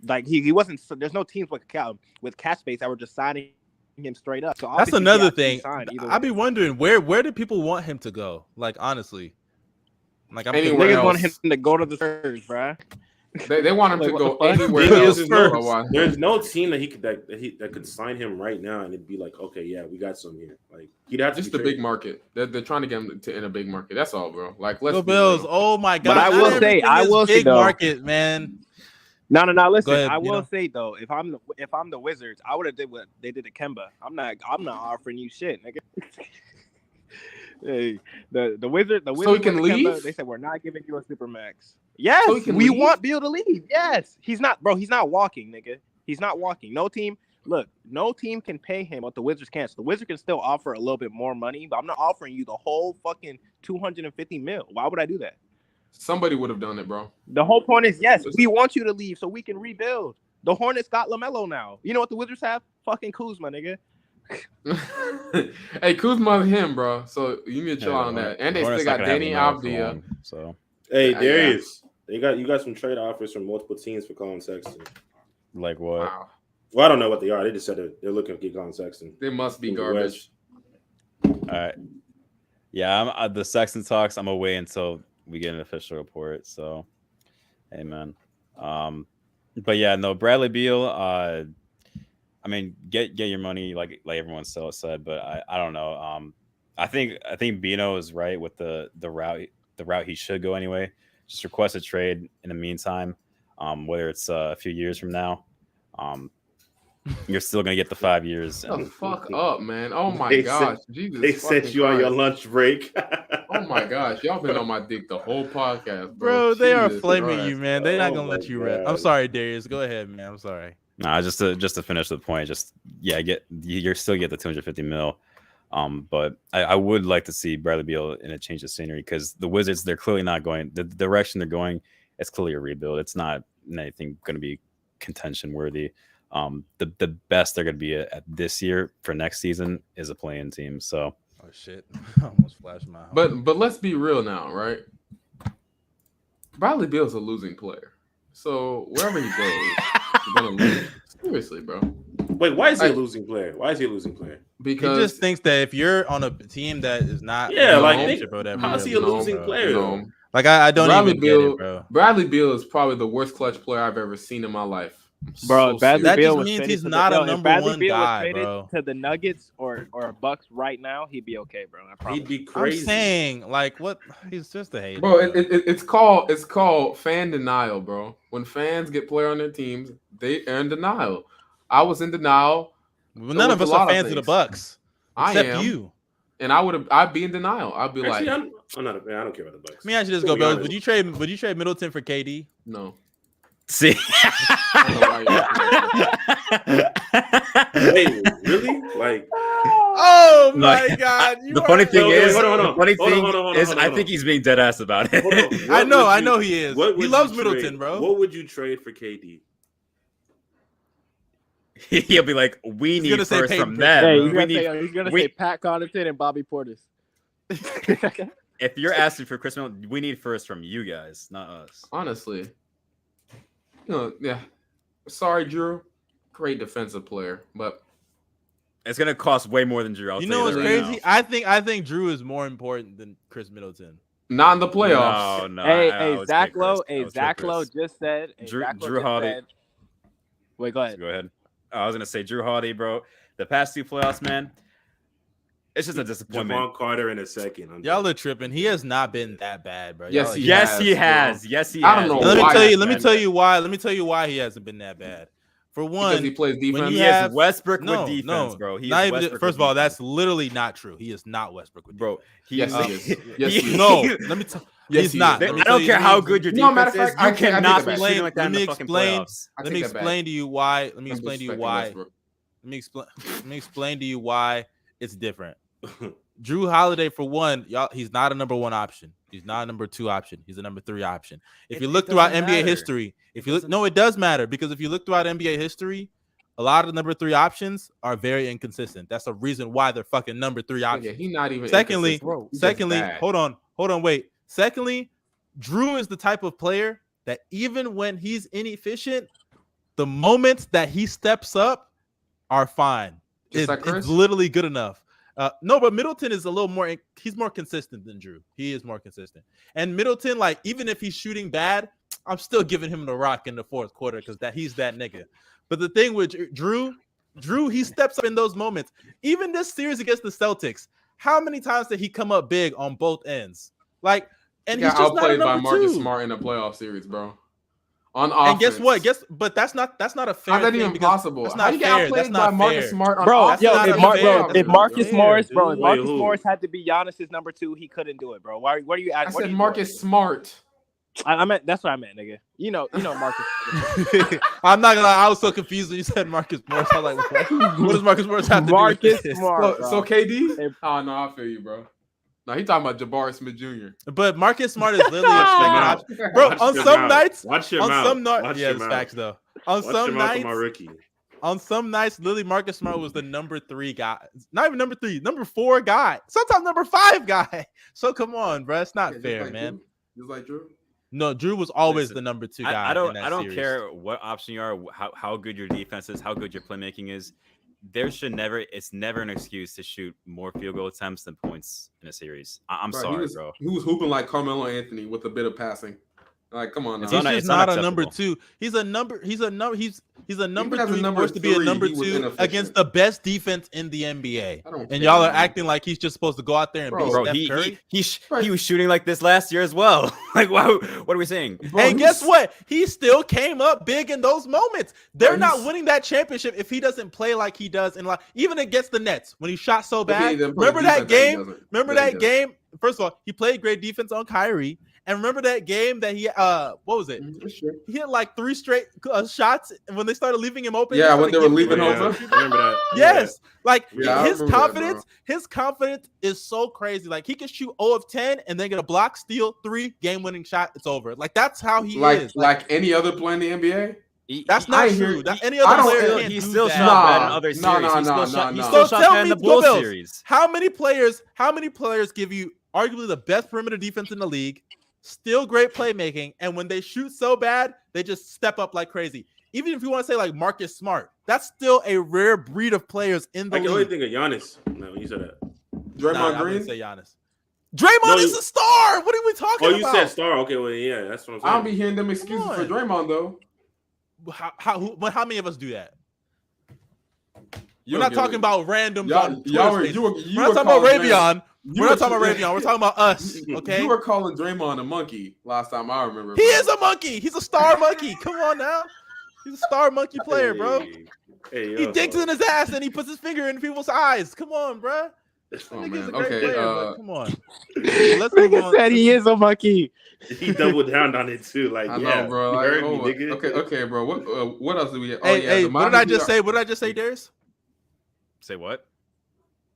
[SPEAKER 3] Like, he wasn't. There's no teams with cap space that were just signing him straight up. So
[SPEAKER 1] that's another thing. I'd be wondering where do people want him to go? Like, honestly. Like,
[SPEAKER 3] niggas want him to go to the Spurs, bro.
[SPEAKER 2] They want him to go anywhere else.
[SPEAKER 5] There's no team that could sign him right now and it'd be like, okay, yeah, we got some here. Like, he'd have to
[SPEAKER 2] just the big market. They're trying to get him in a big market. That's all, bro. Like, let's
[SPEAKER 1] go Bills. Oh my god!
[SPEAKER 3] But I will say,
[SPEAKER 1] big market, man.
[SPEAKER 3] No. Listen, ahead, I will say though, if I'm the Wizards, I would have did what they did to Kemba. I'm not offering you shit, nigga. Hey, the Wizard.
[SPEAKER 2] So he can leave.
[SPEAKER 3] Kemba, they said we're not giving you a Supermax. Yes, so we want Beal to leave. Yes, he's not, bro. He's not walking, nigga. He's not walking. No team look, no team can pay him what the Wizards can't. So the Wizards can still offer a little bit more money, but I'm not offering you the whole fucking $250 million. Why would I do that?
[SPEAKER 2] Somebody would have done it, bro.
[SPEAKER 3] The whole point is, yes, we want you to leave so we can rebuild. The Hornets got LaMelo now. You know what the Wizards have? Fucking Kuzma, nigga.
[SPEAKER 2] Hey, Kuzma's him, bro. So you need to chill on that. And they still got Danny Avdija.
[SPEAKER 4] So
[SPEAKER 5] Hey, Darius, you got some trade offers from multiple teams for Colin Sexton.
[SPEAKER 4] like what?
[SPEAKER 2] Wow.
[SPEAKER 5] Well, I don't know what they are. They just said they're looking to get Colin Sexton.
[SPEAKER 2] They must be
[SPEAKER 5] From the
[SPEAKER 2] garbage.
[SPEAKER 5] West.
[SPEAKER 4] All right. Yeah, I'm the Sexton talks. I'm gonna wait until we get an official report. So, hey, man. But yeah, no, Bradley Beal. I mean, get your money, like everyone said. But I don't know. I think Bino is right with the route he should go anyway. Just request a trade in the meantime. Whether it's a few years from now. You're still gonna get the 5 years.
[SPEAKER 2] Shut the fuck up, man. Oh my gosh. Jesus.
[SPEAKER 5] They sent you on your lunch break.
[SPEAKER 2] Oh my gosh. Y'all been on my dick the whole podcast,
[SPEAKER 1] Bro, they are
[SPEAKER 2] Jesus
[SPEAKER 1] flaming
[SPEAKER 2] Christ.
[SPEAKER 1] you, man. They're not gonna
[SPEAKER 5] Oh
[SPEAKER 1] let
[SPEAKER 5] my
[SPEAKER 1] you rest.
[SPEAKER 5] God.
[SPEAKER 1] I'm sorry, Darius. Go ahead, man. I'm sorry.
[SPEAKER 4] Nah, just to finish the point, you're still get the 250 mil. But I would like to see Bradley Beal in a change of scenery because the Wizards, they're clearly not going the direction they're going. It's clearly a rebuild. It's not anything going to be contention worthy. The best they're going to be at this year for next season is a play-in team. So,
[SPEAKER 1] Oh shit! I almost flashed my.
[SPEAKER 2] But let's be real now, right? Bradley Beal's a losing player. So wherever he goes, he's gonna lose. Seriously, bro.
[SPEAKER 5] Wait, why is he a losing player? Why is he a losing player?
[SPEAKER 2] Because
[SPEAKER 1] he just thinks that if you're on a team that is not,
[SPEAKER 5] Yeah, like,
[SPEAKER 1] championship or whatever,
[SPEAKER 5] how is he
[SPEAKER 1] you're
[SPEAKER 5] a losing
[SPEAKER 1] bro.
[SPEAKER 5] player?
[SPEAKER 2] No.
[SPEAKER 1] Like I don't
[SPEAKER 2] Bradley
[SPEAKER 1] even
[SPEAKER 2] Beal,
[SPEAKER 1] get it, bro.
[SPEAKER 2] Bradley Beal is probably the worst clutch player I've ever seen in my life.
[SPEAKER 3] Bro, Bradley
[SPEAKER 1] That
[SPEAKER 3] Beal
[SPEAKER 1] just
[SPEAKER 3] was
[SPEAKER 1] means
[SPEAKER 3] traded
[SPEAKER 1] he's
[SPEAKER 3] to
[SPEAKER 1] not a
[SPEAKER 3] if
[SPEAKER 1] number
[SPEAKER 3] Bradley
[SPEAKER 1] one
[SPEAKER 3] Beal was
[SPEAKER 1] guy,
[SPEAKER 3] traded
[SPEAKER 1] bro.
[SPEAKER 3] to the Nuggets or Bucks right now, he'd be okay, bro. I promise.
[SPEAKER 5] He'd be
[SPEAKER 1] I'm
[SPEAKER 5] crazy.
[SPEAKER 1] saying, like, what? He's just a hater.
[SPEAKER 2] Bro, it's called fan denial, bro. When fans get player on their teams, they are in denial. I was in denial.
[SPEAKER 1] Well, none of
[SPEAKER 2] with
[SPEAKER 1] us
[SPEAKER 2] a lot
[SPEAKER 1] are
[SPEAKER 2] of
[SPEAKER 1] fans of the
[SPEAKER 2] things.
[SPEAKER 1] Bucks,
[SPEAKER 2] I
[SPEAKER 1] except
[SPEAKER 2] am.
[SPEAKER 1] you.
[SPEAKER 2] And I'd be in denial. I'd be
[SPEAKER 5] Actually,
[SPEAKER 2] like,
[SPEAKER 5] I'm not a fan. I don't care about the Bucks.
[SPEAKER 1] Let me ask you this,
[SPEAKER 5] To
[SPEAKER 1] Go
[SPEAKER 5] be
[SPEAKER 1] Bells.
[SPEAKER 5] honest.
[SPEAKER 1] Would you trade Middleton for KD?
[SPEAKER 2] no.
[SPEAKER 4] see,
[SPEAKER 2] I don't know why you're asking that.
[SPEAKER 5] Wait, really? Like,
[SPEAKER 1] Oh
[SPEAKER 4] my
[SPEAKER 1] God!
[SPEAKER 4] the funny thing
[SPEAKER 5] Wait,
[SPEAKER 4] is,
[SPEAKER 5] hold on,
[SPEAKER 4] the funny
[SPEAKER 5] hold on,
[SPEAKER 4] thing
[SPEAKER 5] hold on, hold on,
[SPEAKER 4] is,
[SPEAKER 5] hold on,
[SPEAKER 4] I
[SPEAKER 5] hold
[SPEAKER 4] think
[SPEAKER 5] on.
[SPEAKER 4] he's being dead ass about it.
[SPEAKER 5] hold on.
[SPEAKER 1] I
[SPEAKER 5] What
[SPEAKER 1] know,
[SPEAKER 5] would
[SPEAKER 1] I
[SPEAKER 5] you-
[SPEAKER 1] know he is.
[SPEAKER 5] what
[SPEAKER 1] He
[SPEAKER 5] would
[SPEAKER 1] loves
[SPEAKER 5] you
[SPEAKER 1] Middleton,
[SPEAKER 5] trade-
[SPEAKER 1] bro.
[SPEAKER 5] What would you trade for KD?
[SPEAKER 4] He'll be like, we
[SPEAKER 1] He's
[SPEAKER 4] need
[SPEAKER 1] gonna say
[SPEAKER 4] first
[SPEAKER 1] Peyton
[SPEAKER 4] from
[SPEAKER 1] Pritchard.
[SPEAKER 4] them.
[SPEAKER 3] Hey,
[SPEAKER 4] We
[SPEAKER 3] he's gonna
[SPEAKER 4] we-
[SPEAKER 3] say Pat Connaughton and Bobby Portis.
[SPEAKER 4] If you're asking for Chris Middleton, we need first from you guys, not us.
[SPEAKER 2] Honestly. Yeah. Sorry, Drew. Great defensive player, but
[SPEAKER 4] It's gonna cost way more than Drew. I'll
[SPEAKER 1] You
[SPEAKER 4] tell
[SPEAKER 1] know what's
[SPEAKER 4] that right
[SPEAKER 1] crazy?
[SPEAKER 4] now.
[SPEAKER 1] I think Drew is more important than Chris Middleton.
[SPEAKER 2] not in the playoffs.
[SPEAKER 4] No,
[SPEAKER 3] Hey,
[SPEAKER 4] would
[SPEAKER 3] Zach
[SPEAKER 4] say
[SPEAKER 3] Lowe.
[SPEAKER 4] Chris. I
[SPEAKER 3] Hey,
[SPEAKER 4] would say
[SPEAKER 3] Zach
[SPEAKER 4] Chris.
[SPEAKER 3] Lowe just said.
[SPEAKER 4] Drew
[SPEAKER 3] Zach Lowe just
[SPEAKER 4] Holiday.
[SPEAKER 3] said- Wait, go ahead.
[SPEAKER 4] Go ahead. I was gonna say Drew Holiday, bro. The past two playoffs, man, it's just a disappointment.
[SPEAKER 5] Javon Carter in a second. I'm
[SPEAKER 1] Y'all
[SPEAKER 5] done.
[SPEAKER 1] are tripping. He has not been that bad, bro.
[SPEAKER 2] Yes,
[SPEAKER 1] Y'all are-
[SPEAKER 2] he
[SPEAKER 4] Yes,
[SPEAKER 2] has,
[SPEAKER 4] he
[SPEAKER 2] bro.
[SPEAKER 4] has. Yes, he
[SPEAKER 2] I
[SPEAKER 4] has.
[SPEAKER 2] don't know
[SPEAKER 1] Let me
[SPEAKER 2] why
[SPEAKER 1] tell you.
[SPEAKER 2] he's
[SPEAKER 1] Let me
[SPEAKER 2] been
[SPEAKER 1] tell
[SPEAKER 2] bad.
[SPEAKER 1] you why. Let me tell you why he hasn't been that bad. For
[SPEAKER 2] Because
[SPEAKER 1] one,
[SPEAKER 2] he plays
[SPEAKER 1] when
[SPEAKER 2] defense.
[SPEAKER 1] you
[SPEAKER 4] He
[SPEAKER 1] have
[SPEAKER 4] is Westbrook
[SPEAKER 1] no,
[SPEAKER 4] with defense,
[SPEAKER 1] no,
[SPEAKER 4] bro. He
[SPEAKER 1] not
[SPEAKER 4] is
[SPEAKER 1] even.
[SPEAKER 4] Westbrook
[SPEAKER 1] First
[SPEAKER 4] with
[SPEAKER 1] of all,
[SPEAKER 4] defense.
[SPEAKER 1] that's literally not true. He is not Westbrook with
[SPEAKER 4] Bro.
[SPEAKER 2] Yes, he is. Yes, he is.
[SPEAKER 1] No, let me tell.
[SPEAKER 2] Yes,
[SPEAKER 1] he's
[SPEAKER 2] he
[SPEAKER 1] not.
[SPEAKER 2] is.
[SPEAKER 1] Let me
[SPEAKER 4] I
[SPEAKER 1] tell
[SPEAKER 4] don't
[SPEAKER 1] you
[SPEAKER 4] care
[SPEAKER 1] the
[SPEAKER 4] how
[SPEAKER 1] reason.
[SPEAKER 4] good your
[SPEAKER 2] No, matter
[SPEAKER 4] defense
[SPEAKER 2] of
[SPEAKER 4] is.
[SPEAKER 2] fact,
[SPEAKER 4] You
[SPEAKER 2] I take
[SPEAKER 4] cannot
[SPEAKER 2] that
[SPEAKER 4] be
[SPEAKER 2] back.
[SPEAKER 4] shooting like that in the
[SPEAKER 1] Let
[SPEAKER 4] fucking
[SPEAKER 1] me
[SPEAKER 4] playoffs.
[SPEAKER 2] I
[SPEAKER 1] Let
[SPEAKER 2] take
[SPEAKER 1] me
[SPEAKER 2] that back.
[SPEAKER 1] explain to you why. Let me
[SPEAKER 2] I'm
[SPEAKER 1] explain to you
[SPEAKER 2] disrespecting
[SPEAKER 1] why.
[SPEAKER 2] Westbrook.
[SPEAKER 1] Let me explain to you why it's different. Drew Holiday, for one, y'all, he's not a number one option. He's not a number two option. He's a number three option. If you look throughout
[SPEAKER 4] doesn't
[SPEAKER 1] NBA
[SPEAKER 4] matter.
[SPEAKER 1] history, it does matter because if you look throughout NBA history, a lot of the number three options are very inconsistent. That's the reason why they're fucking number three
[SPEAKER 2] Yeah,
[SPEAKER 1] options.
[SPEAKER 2] he's not even.
[SPEAKER 1] Secondly,
[SPEAKER 2] inconsistent. He's just bad.
[SPEAKER 1] hold on, wait. Secondly, Drew is the type of player that even when he's inefficient, the moments that he steps up are fine.
[SPEAKER 2] Just like Chris?
[SPEAKER 1] It's literally good enough. No, but Middleton is a little more. He's more consistent than Drew. He is more consistent. And Middleton, like, even if he's shooting bad, I'm still giving him the rock in the fourth quarter because he's that nigga. But the thing with Drew, he steps up in those moments. Even this series against the Celtics, how many times did he come up big on both ends? Like, and
[SPEAKER 2] He
[SPEAKER 1] he's
[SPEAKER 2] got
[SPEAKER 1] just not a
[SPEAKER 2] outplayed by
[SPEAKER 1] number
[SPEAKER 2] Marcus
[SPEAKER 1] two.
[SPEAKER 2] Smart in a playoff series, bro. On offense.
[SPEAKER 1] And guess what? But that's not a fair.
[SPEAKER 2] How's that
[SPEAKER 1] thing
[SPEAKER 2] even
[SPEAKER 1] because
[SPEAKER 2] possible?
[SPEAKER 1] That's
[SPEAKER 2] How
[SPEAKER 1] not
[SPEAKER 2] you get
[SPEAKER 1] fair.
[SPEAKER 2] outplayed
[SPEAKER 1] That's
[SPEAKER 2] by
[SPEAKER 1] not
[SPEAKER 2] Marcus
[SPEAKER 1] fair.
[SPEAKER 2] Smart on
[SPEAKER 3] Bro,
[SPEAKER 2] offense?
[SPEAKER 3] yo,
[SPEAKER 1] not
[SPEAKER 3] if,
[SPEAKER 1] a
[SPEAKER 3] Mar-
[SPEAKER 1] fair.
[SPEAKER 3] bro,
[SPEAKER 1] That's
[SPEAKER 3] if
[SPEAKER 1] not
[SPEAKER 3] Marcus
[SPEAKER 1] fair,
[SPEAKER 3] Morris, bro,
[SPEAKER 1] dude.
[SPEAKER 3] if
[SPEAKER 5] Wait,
[SPEAKER 3] Marcus
[SPEAKER 5] who?
[SPEAKER 3] Morris had to be Giannis's number two, he couldn't do it, bro. What are you
[SPEAKER 2] I
[SPEAKER 3] asking?
[SPEAKER 2] said Marcus Smart.
[SPEAKER 3] I meant that's what I meant, nigga. You know, Marcus.
[SPEAKER 1] I'm not gonna lie, I was so confused when you said Marcus Morris. I'm like, what does Marcus Morris have to
[SPEAKER 3] Marcus
[SPEAKER 1] do with this?
[SPEAKER 3] Smart.
[SPEAKER 2] So KD? Oh no, I feel you, bro. No, he talking about Jabari Smith Jr.
[SPEAKER 1] But Marcus Smart is literally a second option. Bro,
[SPEAKER 5] Watch
[SPEAKER 1] on
[SPEAKER 5] your
[SPEAKER 1] some
[SPEAKER 5] mouth.
[SPEAKER 1] nights,
[SPEAKER 5] Watch your
[SPEAKER 1] on
[SPEAKER 5] mouth.
[SPEAKER 1] some nights,
[SPEAKER 5] Watch
[SPEAKER 1] yeah,
[SPEAKER 5] your
[SPEAKER 1] it's
[SPEAKER 5] mouth.
[SPEAKER 1] facts though. On
[SPEAKER 5] Watch your
[SPEAKER 1] some
[SPEAKER 5] mouth on
[SPEAKER 1] nights,
[SPEAKER 5] my rookie.
[SPEAKER 1] on some nights, literally Marcus Smart was the number 3 guy. Not even number 3, number 4 guy. Sometimes number 5 guy. So come on, bro. It's not fair,
[SPEAKER 2] like
[SPEAKER 1] man.
[SPEAKER 2] Drew. Just like Drew.
[SPEAKER 1] No, Drew was always
[SPEAKER 4] Listen,
[SPEAKER 1] the number 2 guy.
[SPEAKER 4] I don't
[SPEAKER 1] series.
[SPEAKER 4] care what option you are, how good your defense is, how good your playmaking is. It's never an excuse to shoot more field goal attempts than points in a series. I'm sorry, bro.
[SPEAKER 2] He was hooping like Carmelo Anthony with a bit of passing. Like, come on now.
[SPEAKER 1] He's just
[SPEAKER 4] it's
[SPEAKER 1] not a
[SPEAKER 4] unacceptable.
[SPEAKER 1] number 2. He's a number 3
[SPEAKER 2] Even as a number
[SPEAKER 1] supposed to be a
[SPEAKER 2] 3,
[SPEAKER 1] number
[SPEAKER 2] he was
[SPEAKER 1] 2
[SPEAKER 2] inefficient.
[SPEAKER 1] against the best defense in the NBA.
[SPEAKER 2] I don't
[SPEAKER 1] And
[SPEAKER 2] care,
[SPEAKER 1] y'all are
[SPEAKER 2] man.
[SPEAKER 1] acting like he's just supposed to go out there and beat
[SPEAKER 2] Bro,
[SPEAKER 1] Steph Curry.
[SPEAKER 4] He was shooting like this last year as well. Like, wow, what are we saying?
[SPEAKER 2] Bro,
[SPEAKER 1] And guess what? He still came up big in those moments. They're
[SPEAKER 2] Bro,
[SPEAKER 1] not
[SPEAKER 2] he's-
[SPEAKER 1] winning that championship if he doesn't play like he does in like even against the Nets when he shot so
[SPEAKER 2] Okay,
[SPEAKER 1] bad.
[SPEAKER 2] then,
[SPEAKER 1] Remember that
[SPEAKER 2] defense, he
[SPEAKER 1] game?
[SPEAKER 2] doesn't.
[SPEAKER 1] Remember
[SPEAKER 2] Yeah, he
[SPEAKER 1] that
[SPEAKER 2] doesn't.
[SPEAKER 1] game? First of all, he played great defense on Kyrie. And remember that game that he what was it?
[SPEAKER 2] Mm, for sure.
[SPEAKER 1] He hit like 3 straight shots when they started leaving him open.
[SPEAKER 2] Yeah,
[SPEAKER 1] he
[SPEAKER 2] when
[SPEAKER 1] started
[SPEAKER 2] they were
[SPEAKER 1] giving
[SPEAKER 2] leaving
[SPEAKER 1] him
[SPEAKER 2] him
[SPEAKER 1] open.
[SPEAKER 2] open.
[SPEAKER 5] I remember that.
[SPEAKER 1] Yes, like
[SPEAKER 2] Yeah, I
[SPEAKER 1] his
[SPEAKER 2] remember that,
[SPEAKER 1] confidence, his confidence is so crazy. Like he can shoot 0 of 10 and then get a block, steal 3, game-winning shot. It's over. Like that's how he is.
[SPEAKER 2] Like any other player in the NBA.
[SPEAKER 1] That's
[SPEAKER 2] I
[SPEAKER 1] not
[SPEAKER 2] hear-
[SPEAKER 1] true. That any
[SPEAKER 2] I
[SPEAKER 1] other
[SPEAKER 2] don't-
[SPEAKER 1] player can't
[SPEAKER 4] He
[SPEAKER 1] do
[SPEAKER 4] still
[SPEAKER 1] that.
[SPEAKER 4] shot bad in
[SPEAKER 2] Nah,
[SPEAKER 4] other
[SPEAKER 2] no,
[SPEAKER 4] series.
[SPEAKER 2] no,
[SPEAKER 4] He
[SPEAKER 2] no,
[SPEAKER 4] still
[SPEAKER 2] no.
[SPEAKER 4] shot
[SPEAKER 1] tell
[SPEAKER 4] bad in
[SPEAKER 1] me,
[SPEAKER 4] the Bulls
[SPEAKER 1] Go
[SPEAKER 4] series.
[SPEAKER 1] How many players give you arguably the best perimeter defense in the league, still great playmaking, and when they shoot so bad, they just step up like crazy? Even if you want to say like Marcus Smart, that's still a rare breed of players in the
[SPEAKER 5] I can only
[SPEAKER 1] league.
[SPEAKER 5] think of Giannis. No, when you said that.
[SPEAKER 2] Draymond
[SPEAKER 1] Nah, I
[SPEAKER 2] Green.
[SPEAKER 1] wouldn't say Giannis. Draymond
[SPEAKER 5] No,
[SPEAKER 1] is a star. What are we talking
[SPEAKER 5] Oh, you
[SPEAKER 1] about?
[SPEAKER 5] said star. Okay, well, yeah, that's what I'm saying.
[SPEAKER 2] I don't be hearing them excuses
[SPEAKER 1] Come
[SPEAKER 2] for
[SPEAKER 1] on.
[SPEAKER 2] Draymond though.
[SPEAKER 1] How many of us do that?
[SPEAKER 2] You
[SPEAKER 1] We're not
[SPEAKER 2] don't get
[SPEAKER 1] talking
[SPEAKER 2] it.
[SPEAKER 1] about randoms
[SPEAKER 2] Y'all,
[SPEAKER 1] on
[SPEAKER 2] y'all were,
[SPEAKER 1] Twitter
[SPEAKER 2] you were,
[SPEAKER 1] Spaces.
[SPEAKER 2] you
[SPEAKER 1] We're not
[SPEAKER 2] were
[SPEAKER 1] talking about
[SPEAKER 2] calling
[SPEAKER 1] Ravion.
[SPEAKER 2] You
[SPEAKER 1] We're not
[SPEAKER 2] were-
[SPEAKER 1] talking about Ravion. We're talking about us. Okay.
[SPEAKER 2] You were calling Draymond a monkey last time I remember.
[SPEAKER 1] He is a monkey. He's a star monkey. Come on now. He's a star monkey player, bro.
[SPEAKER 5] Hey,
[SPEAKER 1] He
[SPEAKER 5] yo.
[SPEAKER 1] dinks in his ass and he puts his finger in people's eyes. Come on, bro.
[SPEAKER 2] Oh,
[SPEAKER 1] Nigga's
[SPEAKER 2] man.
[SPEAKER 1] a great
[SPEAKER 2] Okay,
[SPEAKER 1] player, but come on. Let's move
[SPEAKER 3] Nigga
[SPEAKER 1] on.
[SPEAKER 3] said he is a monkey.
[SPEAKER 5] He doubled down on it too. Like,
[SPEAKER 2] I
[SPEAKER 5] yeah,
[SPEAKER 2] know, bro.
[SPEAKER 5] you
[SPEAKER 2] Like,
[SPEAKER 5] heard
[SPEAKER 2] oh,
[SPEAKER 5] me, nigga.
[SPEAKER 2] okay, bro. What else do we have?
[SPEAKER 1] Hey,
[SPEAKER 2] the
[SPEAKER 1] what did I
[SPEAKER 2] Miami
[SPEAKER 1] just
[SPEAKER 2] Heat
[SPEAKER 1] say? What did I just say, Darius?
[SPEAKER 4] Say what?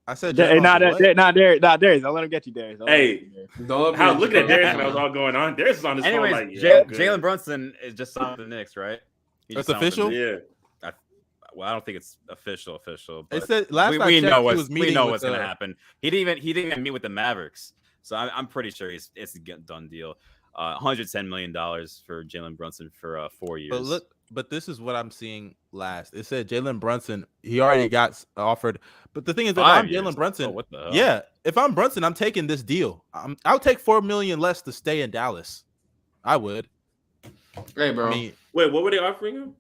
[SPEAKER 1] I said
[SPEAKER 3] Not
[SPEAKER 1] Draymond, what?
[SPEAKER 3] Darius. Don't let him get you, Darius. Don't let him
[SPEAKER 5] Hey,
[SPEAKER 3] get you, Darius.
[SPEAKER 2] Don't let me
[SPEAKER 5] how
[SPEAKER 2] get
[SPEAKER 5] look
[SPEAKER 2] you,
[SPEAKER 5] at
[SPEAKER 2] bro.
[SPEAKER 5] Darius when that was all going on. Darius is on his
[SPEAKER 4] Anyways,
[SPEAKER 5] phone like, yeah, good.
[SPEAKER 4] Jalen Brunson is just signed with the Knicks, right? He
[SPEAKER 1] That's
[SPEAKER 4] just signed with the
[SPEAKER 1] official?
[SPEAKER 4] Knicks.
[SPEAKER 5] Yeah.
[SPEAKER 4] Well, I don't think it's official.
[SPEAKER 1] They
[SPEAKER 4] But
[SPEAKER 1] said last time I
[SPEAKER 4] we
[SPEAKER 1] checked,
[SPEAKER 4] know
[SPEAKER 1] he
[SPEAKER 4] what's
[SPEAKER 1] was meeting with
[SPEAKER 4] what's gonna happen. He didn't even meet with the Mavericks, so I'm pretty sure it's a done deal. $110 million for Jalen Brunson for 4 years.
[SPEAKER 1] But this is what I'm seeing last. It said Jalen Brunson, he already got offered. But the thing is, if
[SPEAKER 4] 5
[SPEAKER 1] I'm
[SPEAKER 4] years.
[SPEAKER 1] Jalen Brunson,
[SPEAKER 4] Oh, what the hell?
[SPEAKER 1] yeah, if I'm Brunson, I'm taking this deal. I'll take $4 million less to stay in Dallas. I would.
[SPEAKER 2] Hey, bro.
[SPEAKER 1] I mean,
[SPEAKER 5] Wait, what were they offering him?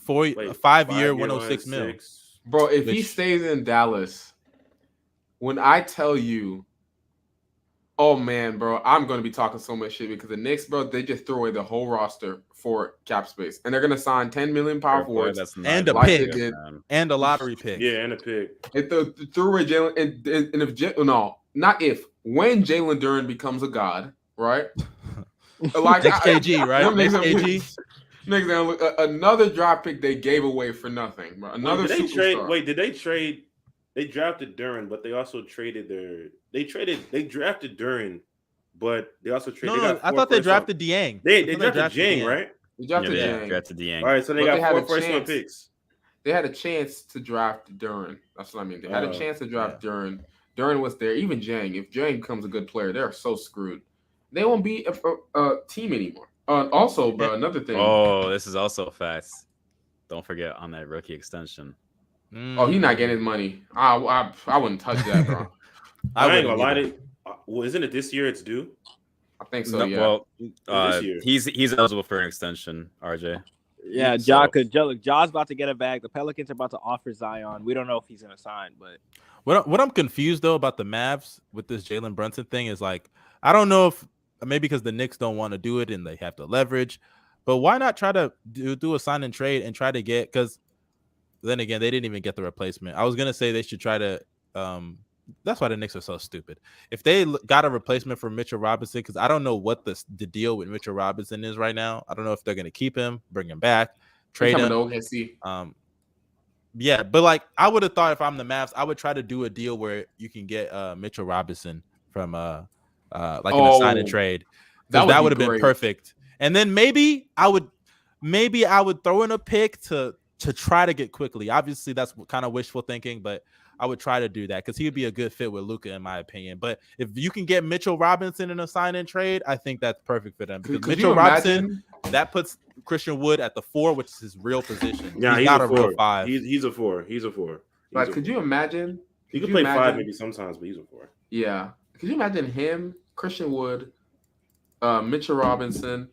[SPEAKER 1] a 5-year, 106 mil.
[SPEAKER 5] 106.
[SPEAKER 2] Bro, if he
[SPEAKER 1] Which-
[SPEAKER 2] stays in Dallas, when I tell you, oh man, bro, I'm gonna be talking so much shit because the Knicks, bro, they just threw away the whole roster for cap space, and they're gonna sign 10 million power forwards.
[SPEAKER 4] That's
[SPEAKER 1] And
[SPEAKER 4] not
[SPEAKER 1] a
[SPEAKER 2] like
[SPEAKER 1] pick.
[SPEAKER 2] they did.
[SPEAKER 4] man.
[SPEAKER 1] And a lottery pick.
[SPEAKER 5] Yeah, and a pick.
[SPEAKER 2] They threw away Jalen, and if no, not if, when Jalen Durant becomes a god, right? Like
[SPEAKER 1] Next KG, right?
[SPEAKER 2] them
[SPEAKER 1] Next
[SPEAKER 2] niggas-
[SPEAKER 1] KG.
[SPEAKER 2] niggas, another draft pick they gave away for nothing, bro. Another
[SPEAKER 5] Wait, did they
[SPEAKER 2] superstar.
[SPEAKER 5] trade? Wait, did they trade? They drafted Durant, but they also traded They drafted Durant, but they also traded.
[SPEAKER 1] No,
[SPEAKER 5] they
[SPEAKER 1] no,
[SPEAKER 5] got
[SPEAKER 1] I
[SPEAKER 5] 4
[SPEAKER 1] thought they
[SPEAKER 5] first
[SPEAKER 1] drafted Dieng.
[SPEAKER 5] They
[SPEAKER 1] I thought
[SPEAKER 5] drafted Jang,
[SPEAKER 1] Dieng.
[SPEAKER 5] right?
[SPEAKER 2] They drafted
[SPEAKER 4] Yeah,
[SPEAKER 2] Jang.
[SPEAKER 4] drafted Dieng.
[SPEAKER 5] All right, so they
[SPEAKER 2] But
[SPEAKER 5] got
[SPEAKER 2] they had
[SPEAKER 5] 4
[SPEAKER 2] a
[SPEAKER 5] first round
[SPEAKER 2] chance.
[SPEAKER 5] picks.
[SPEAKER 2] They had a chance to draft Durant. That's what I mean. They had a
[SPEAKER 5] Oh,
[SPEAKER 2] chance to draft Durant. Durant was there. Even Jang. If Jang becomes a good player, they're so screwed. They won't be a team anymore. Also, bro, another thing.
[SPEAKER 4] Oh, this is also facts. Don't forget on that rookie extension.
[SPEAKER 2] Oh, he's not getting his money. I wouldn't touch that, bro.
[SPEAKER 5] I ain't gonna lie
[SPEAKER 1] wouldn't
[SPEAKER 5] to. Well, isn't it this year? It's due.
[SPEAKER 2] I think so.
[SPEAKER 4] No,
[SPEAKER 2] Yeah.
[SPEAKER 4] Well,
[SPEAKER 5] this year.
[SPEAKER 4] he's eligible for an extension. RJ.
[SPEAKER 3] Yeah,
[SPEAKER 4] So-
[SPEAKER 3] Ja's about to get it back. The Pelicans are about to offer Zion. We don't know if he's gonna sign, but
[SPEAKER 1] What I'm confused though about the Mavs with this Jalen Brunson thing is like, I don't know if maybe because the Knicks don't want to do it and they have to leverage, but why not try to do a sign and trade and try to get, because then again they didn't even get the replacement. I was gonna say they should try to that's why the Knicks are so stupid. If they got a replacement for Mitchell Robinson, because I don't know what the deal with Mitchell Robinson is right now. I don't know if they're going to keep him, bring him back, trade him. Yeah, but like I would have thought if I'm the Mavs, I would try to do a deal where you can get Mitchell Robinson from like in a sign and trade. That would have been perfect. And then maybe I would throw in a pick to try to get quickly. Obviously, that's kind of wishful thinking, but I would try to do that because he would be a good fit with Luka, in my opinion. But if you can get Mitchell Robinson in a sign and trade, I think that's perfect for them. Because Mitchell Robinson, that puts Christian Wood at the 4, which is his real position.
[SPEAKER 5] Yeah,
[SPEAKER 1] he's not a real 5.
[SPEAKER 5] He's a 4.
[SPEAKER 2] Like, could you imagine?
[SPEAKER 5] He could play 5 maybe sometimes, but he's a 4.
[SPEAKER 2] Yeah. Could you imagine him, Christian Wood, Mitchell Robinson,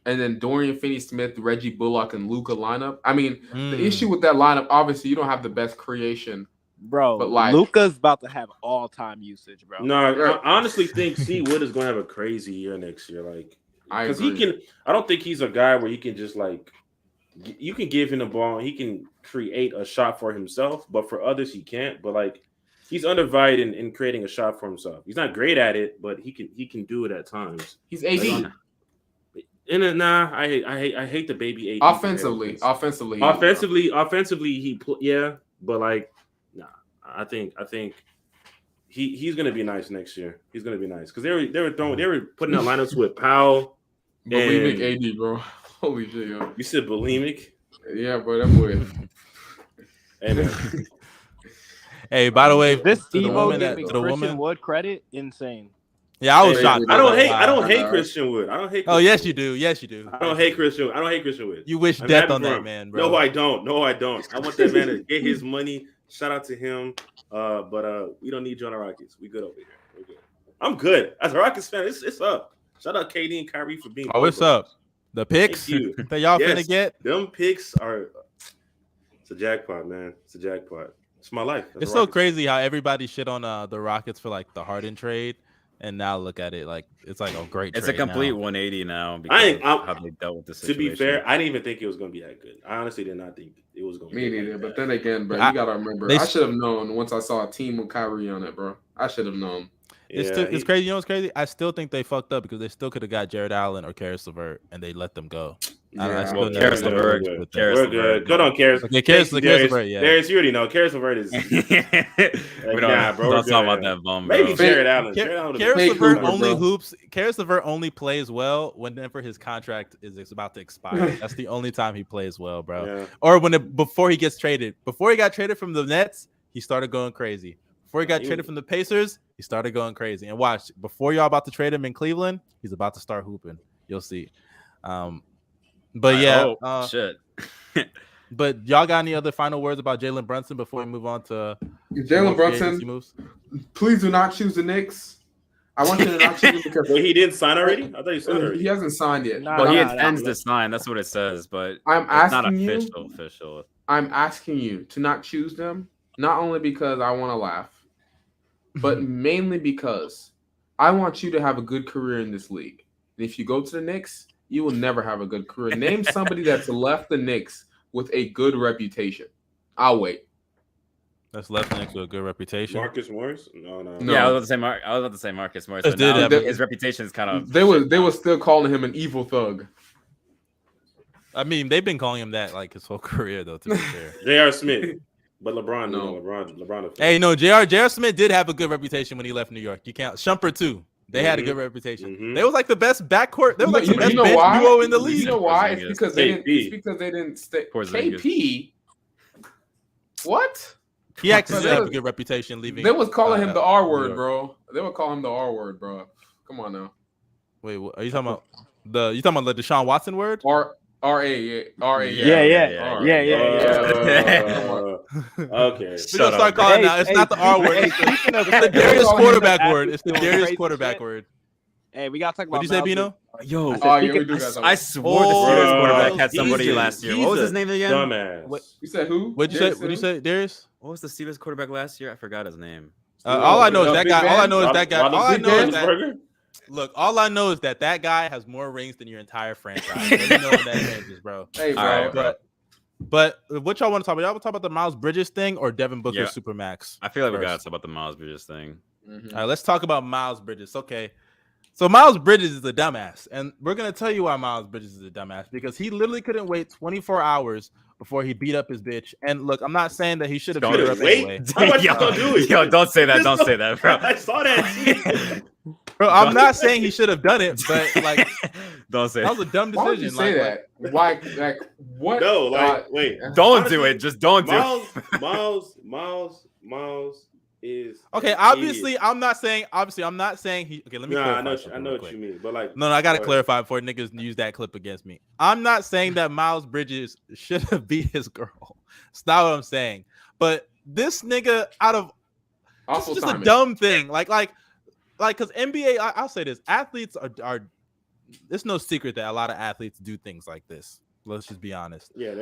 [SPEAKER 2] and then Dorian Finney-Smith, Reggie Bullock, and Luka lineup? I mean, the issue with that lineup, obviously, you don't have the best creation.
[SPEAKER 3] Bro,
[SPEAKER 2] but like
[SPEAKER 3] Luka's about to have all-time usage, bro.
[SPEAKER 5] No, I honestly think C. Wood is going to have a crazy year next year. Like, because he can. I don't think he's a guy where you can just like. You can give him the ball. He can create a shot for himself, but for others he can't. But like, he's undervalued in creating a shot for himself. He's not great at it, but he can do it at times.
[SPEAKER 2] He's AD.
[SPEAKER 5] I hate the baby AD.
[SPEAKER 2] Offensively,
[SPEAKER 5] but like. I think he's gonna be nice next year. He's gonna be nice because they were putting out lineups with Powell.
[SPEAKER 2] Bulimic AD, bro. Holy shit, yo.
[SPEAKER 5] You said bulimic?
[SPEAKER 2] Yeah, bro. That boy.
[SPEAKER 5] Hey, man.
[SPEAKER 1] Hey, by the way,
[SPEAKER 3] this Stevo giving Christian Wood credit, insane.
[SPEAKER 1] Yeah, I was shocked.
[SPEAKER 5] I don't hate Christian Wood. I don't hate.
[SPEAKER 1] Oh, yes, you do. Yes, you do.
[SPEAKER 5] I don't hate Christian Wood.
[SPEAKER 1] You wish death on that man, bro.
[SPEAKER 5] No, I don't. I want that man to get his money. Shout out to him. But we don't need you on the Rockets. We good over here. We're good. I'm good. As a Rockets fan, it's up. Shout out KD and Kyrie for being.
[SPEAKER 1] Oh, it's up. The picks that y'all finna get.
[SPEAKER 5] Them picks are. It's a jackpot, man. It's a jackpot. It's my life.
[SPEAKER 1] It's so crazy how everybody shit on the Rockets for like the Harden trade, and now look at it like it's like a great.
[SPEAKER 4] It's a complete 180 now.
[SPEAKER 5] Because
[SPEAKER 4] how they dealt with the situation.
[SPEAKER 5] To be fair, I didn't even think it was going to be that good. I honestly did not think it was going to be.
[SPEAKER 2] Me neither. But then again, bro, you gotta remember, I should have known once I saw a team with Kyrie on it, bro. I should have known.
[SPEAKER 1] It's crazy. You know what's crazy? I still think they fucked up because they still could have got Jared Allen or Karis LeVert, and they let them go.
[SPEAKER 4] Karis LeVert.
[SPEAKER 5] We're good. Good on Karis.
[SPEAKER 1] Okay, Karis LeVert. Yeah,
[SPEAKER 5] Darius, you already know. Karis LeVert is.
[SPEAKER 4] Don't talk about that bum. Bro.
[SPEAKER 5] Maybe Jared Allen.
[SPEAKER 1] Karis LeVert only hoops. Karis LeVert only plays well whenever his contract is about to expire. That's the only time he plays well, bro. Yeah. Or before he gets traded. Before he got traded from the Nets, he started going crazy. Before he got traded from the Pacers, he started going crazy. And watch, before y'all about to trade him in Cleveland, he's about to start hooping. You'll see. But yeah,
[SPEAKER 4] shit.
[SPEAKER 2] But
[SPEAKER 1] y'all got any other final words about Jalen Brunson before we move on to
[SPEAKER 2] Jalen Brunson? Please do not choose the Knicks. I want you to not choose him because
[SPEAKER 5] he didn't sign already. I thought he signed already.
[SPEAKER 2] He hasn't signed yet.
[SPEAKER 4] Well, he intends to sign. That's what it says, but
[SPEAKER 2] I'm asking
[SPEAKER 4] it's not official.
[SPEAKER 2] I'm asking you to not choose them, not only because I want to laugh, but mainly because I want you to have a good career in this league. And if you go to the Knicks, you will never have a good career. Name somebody that's left the Knicks with a good reputation. I'll wait.
[SPEAKER 1] That's left the Knicks with a good reputation.
[SPEAKER 5] Marcus Morris? No.
[SPEAKER 4] Yeah, I was about to say Marcus Morris. But now his reputation is kind of.
[SPEAKER 2] They were still calling him an evil thug.
[SPEAKER 1] I mean, they've been calling him that like his whole career, though. To be fair,
[SPEAKER 5] J.R. Smith. But LeBron, no. LeBron.
[SPEAKER 1] Hey, no, J.R. Smith did have a good reputation when he left New York. You can't. Shumpert too. They had a good reputation. Mm-hmm. They was like the best backcourt. They were like the best bench duo in the league.
[SPEAKER 2] You know why? It's because they didn't stay. KP. What?
[SPEAKER 1] He actually did have a good reputation leaving.
[SPEAKER 2] They was calling him the R word, bro. They would call him the R word, bro. Come on now.
[SPEAKER 1] Wait, what, are you talking about the Deshaun Watson word?
[SPEAKER 2] R.A.
[SPEAKER 3] Yeah.
[SPEAKER 5] Okay.
[SPEAKER 1] Shut up. Calling now. It's not the R word. It's the Darius quarterback word. It's the Darius quarterback word.
[SPEAKER 3] Hey, we gotta talk about.
[SPEAKER 1] What did you say, Bino?
[SPEAKER 4] Yo, I swore the Steelers quarterback had somebody last year. What was his name again?
[SPEAKER 5] Dumbass.
[SPEAKER 2] You said who?
[SPEAKER 1] What'd you say, Darius?
[SPEAKER 4] What was the Steelers quarterback last year? I forgot his name.
[SPEAKER 1] All I know is that guy. All I know is that guy. All I know is that. Look, all I know is that guy has more rings than your entire franchise. Let me know when that changes, bro.
[SPEAKER 2] Hey, bro.
[SPEAKER 1] Right, But what y'all want to talk about? Y'all want to talk about the Miles Bridges thing or Devin Booker Supermax?
[SPEAKER 4] I feel like we
[SPEAKER 1] first?
[SPEAKER 4] got to talk about the Miles Bridges thing.
[SPEAKER 1] All right, let's talk about Miles Bridges. Okay. So Miles Bridges is a dumbass. And we're going to tell you why Miles Bridges is a dumbass. Because he literally couldn't wait 24 hours before he beat up his bitch. And look, I'm not saying that he should have beat her up anyway.
[SPEAKER 5] How much you gonna do it?
[SPEAKER 4] Yo, don't say that. Don't say that, bro.
[SPEAKER 5] I saw that.
[SPEAKER 1] Bro, I'm not saying he should have done it, but like,
[SPEAKER 4] don't say
[SPEAKER 1] that was a dumb decision.
[SPEAKER 2] Why would you say that? Why? Like what?
[SPEAKER 5] No, like wait.
[SPEAKER 4] Don't do it. Just don't do
[SPEAKER 5] it. Miles is
[SPEAKER 1] okay. Obviously, I'm not saying he. Okay, let me.
[SPEAKER 5] I know what you mean, but like,
[SPEAKER 1] no, I gotta clarify before niggas use that clip against me. I'm not saying that Miles Bridges should have beat his girl. It's not what I'm saying. But this nigga this is just a dumb thing. Like, because NBA, I'll say this: athletes are. It's no secret that a lot of athletes do things like this. Let's just be honest.
[SPEAKER 5] Yeah.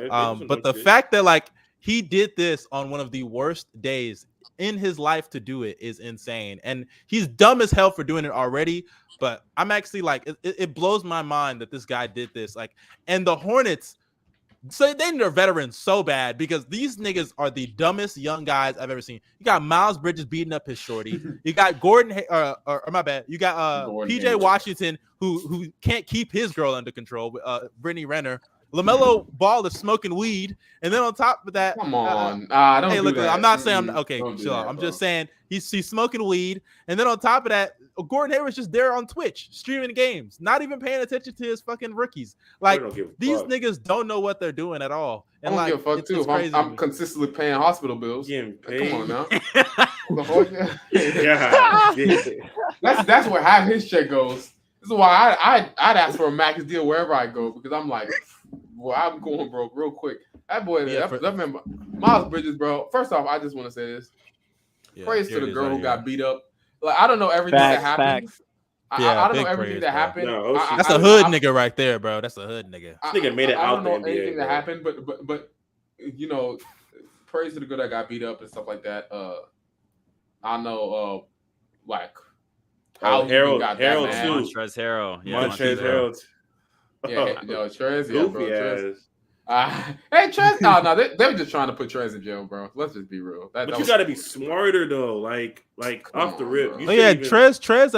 [SPEAKER 1] But the fact that like he did this on one of the worst days in his life to do it is insane, and he's dumb as hell for doing it already. But I'm actually like, it blows my mind that this guy did this. Like, and the Hornets. So they need their veterans so bad because these niggas are the dumbest young guys I've ever seen. You got Miles Bridges beating up his shorty. You got Gordon, or my bad. You got PJ Washington who can't keep his girl under control. Brittany Renner. LaMelo Ball is smoking weed, and then on top of that,
[SPEAKER 2] come on,
[SPEAKER 1] don't hey, look, I'm not saying I'm just saying he's smoking weed, and then on top of that, Gordon Hayward's just there on Twitch streaming games, not even paying attention to his fucking rookies. Like these niggas don't know what they're doing at all. And
[SPEAKER 2] I don't give a fuck too. If I'm consistently paying hospital bills. Come on now. That's where half his check goes. This is why I'd ask for a max deal wherever I go because I'm like, well, I'm going broke real quick. That boy, remember Miles Bridges, bro. First off, I just want to say this: praise to the girl who got beat up. Like I don't know everything that happened. I don't know everything that happened.
[SPEAKER 5] No,
[SPEAKER 1] that's a hood nigga right there, bro. That's a hood nigga.
[SPEAKER 5] This nigga made it out.
[SPEAKER 2] I don't know anything that happened, but you know, praise to the girl that got beat up and stuff like that. I know, like.
[SPEAKER 5] Harold too.
[SPEAKER 4] Montrezl Harrell.
[SPEAKER 5] Yeah, Montrezl Harrell.
[SPEAKER 2] Yeah, Trez.
[SPEAKER 5] Yeah, bro.
[SPEAKER 2] Hey, Trez. No, they're just trying to put Trez in jail, bro. Let's just be real.
[SPEAKER 5] But you got to be smarter though. Like off the rip.
[SPEAKER 1] Trez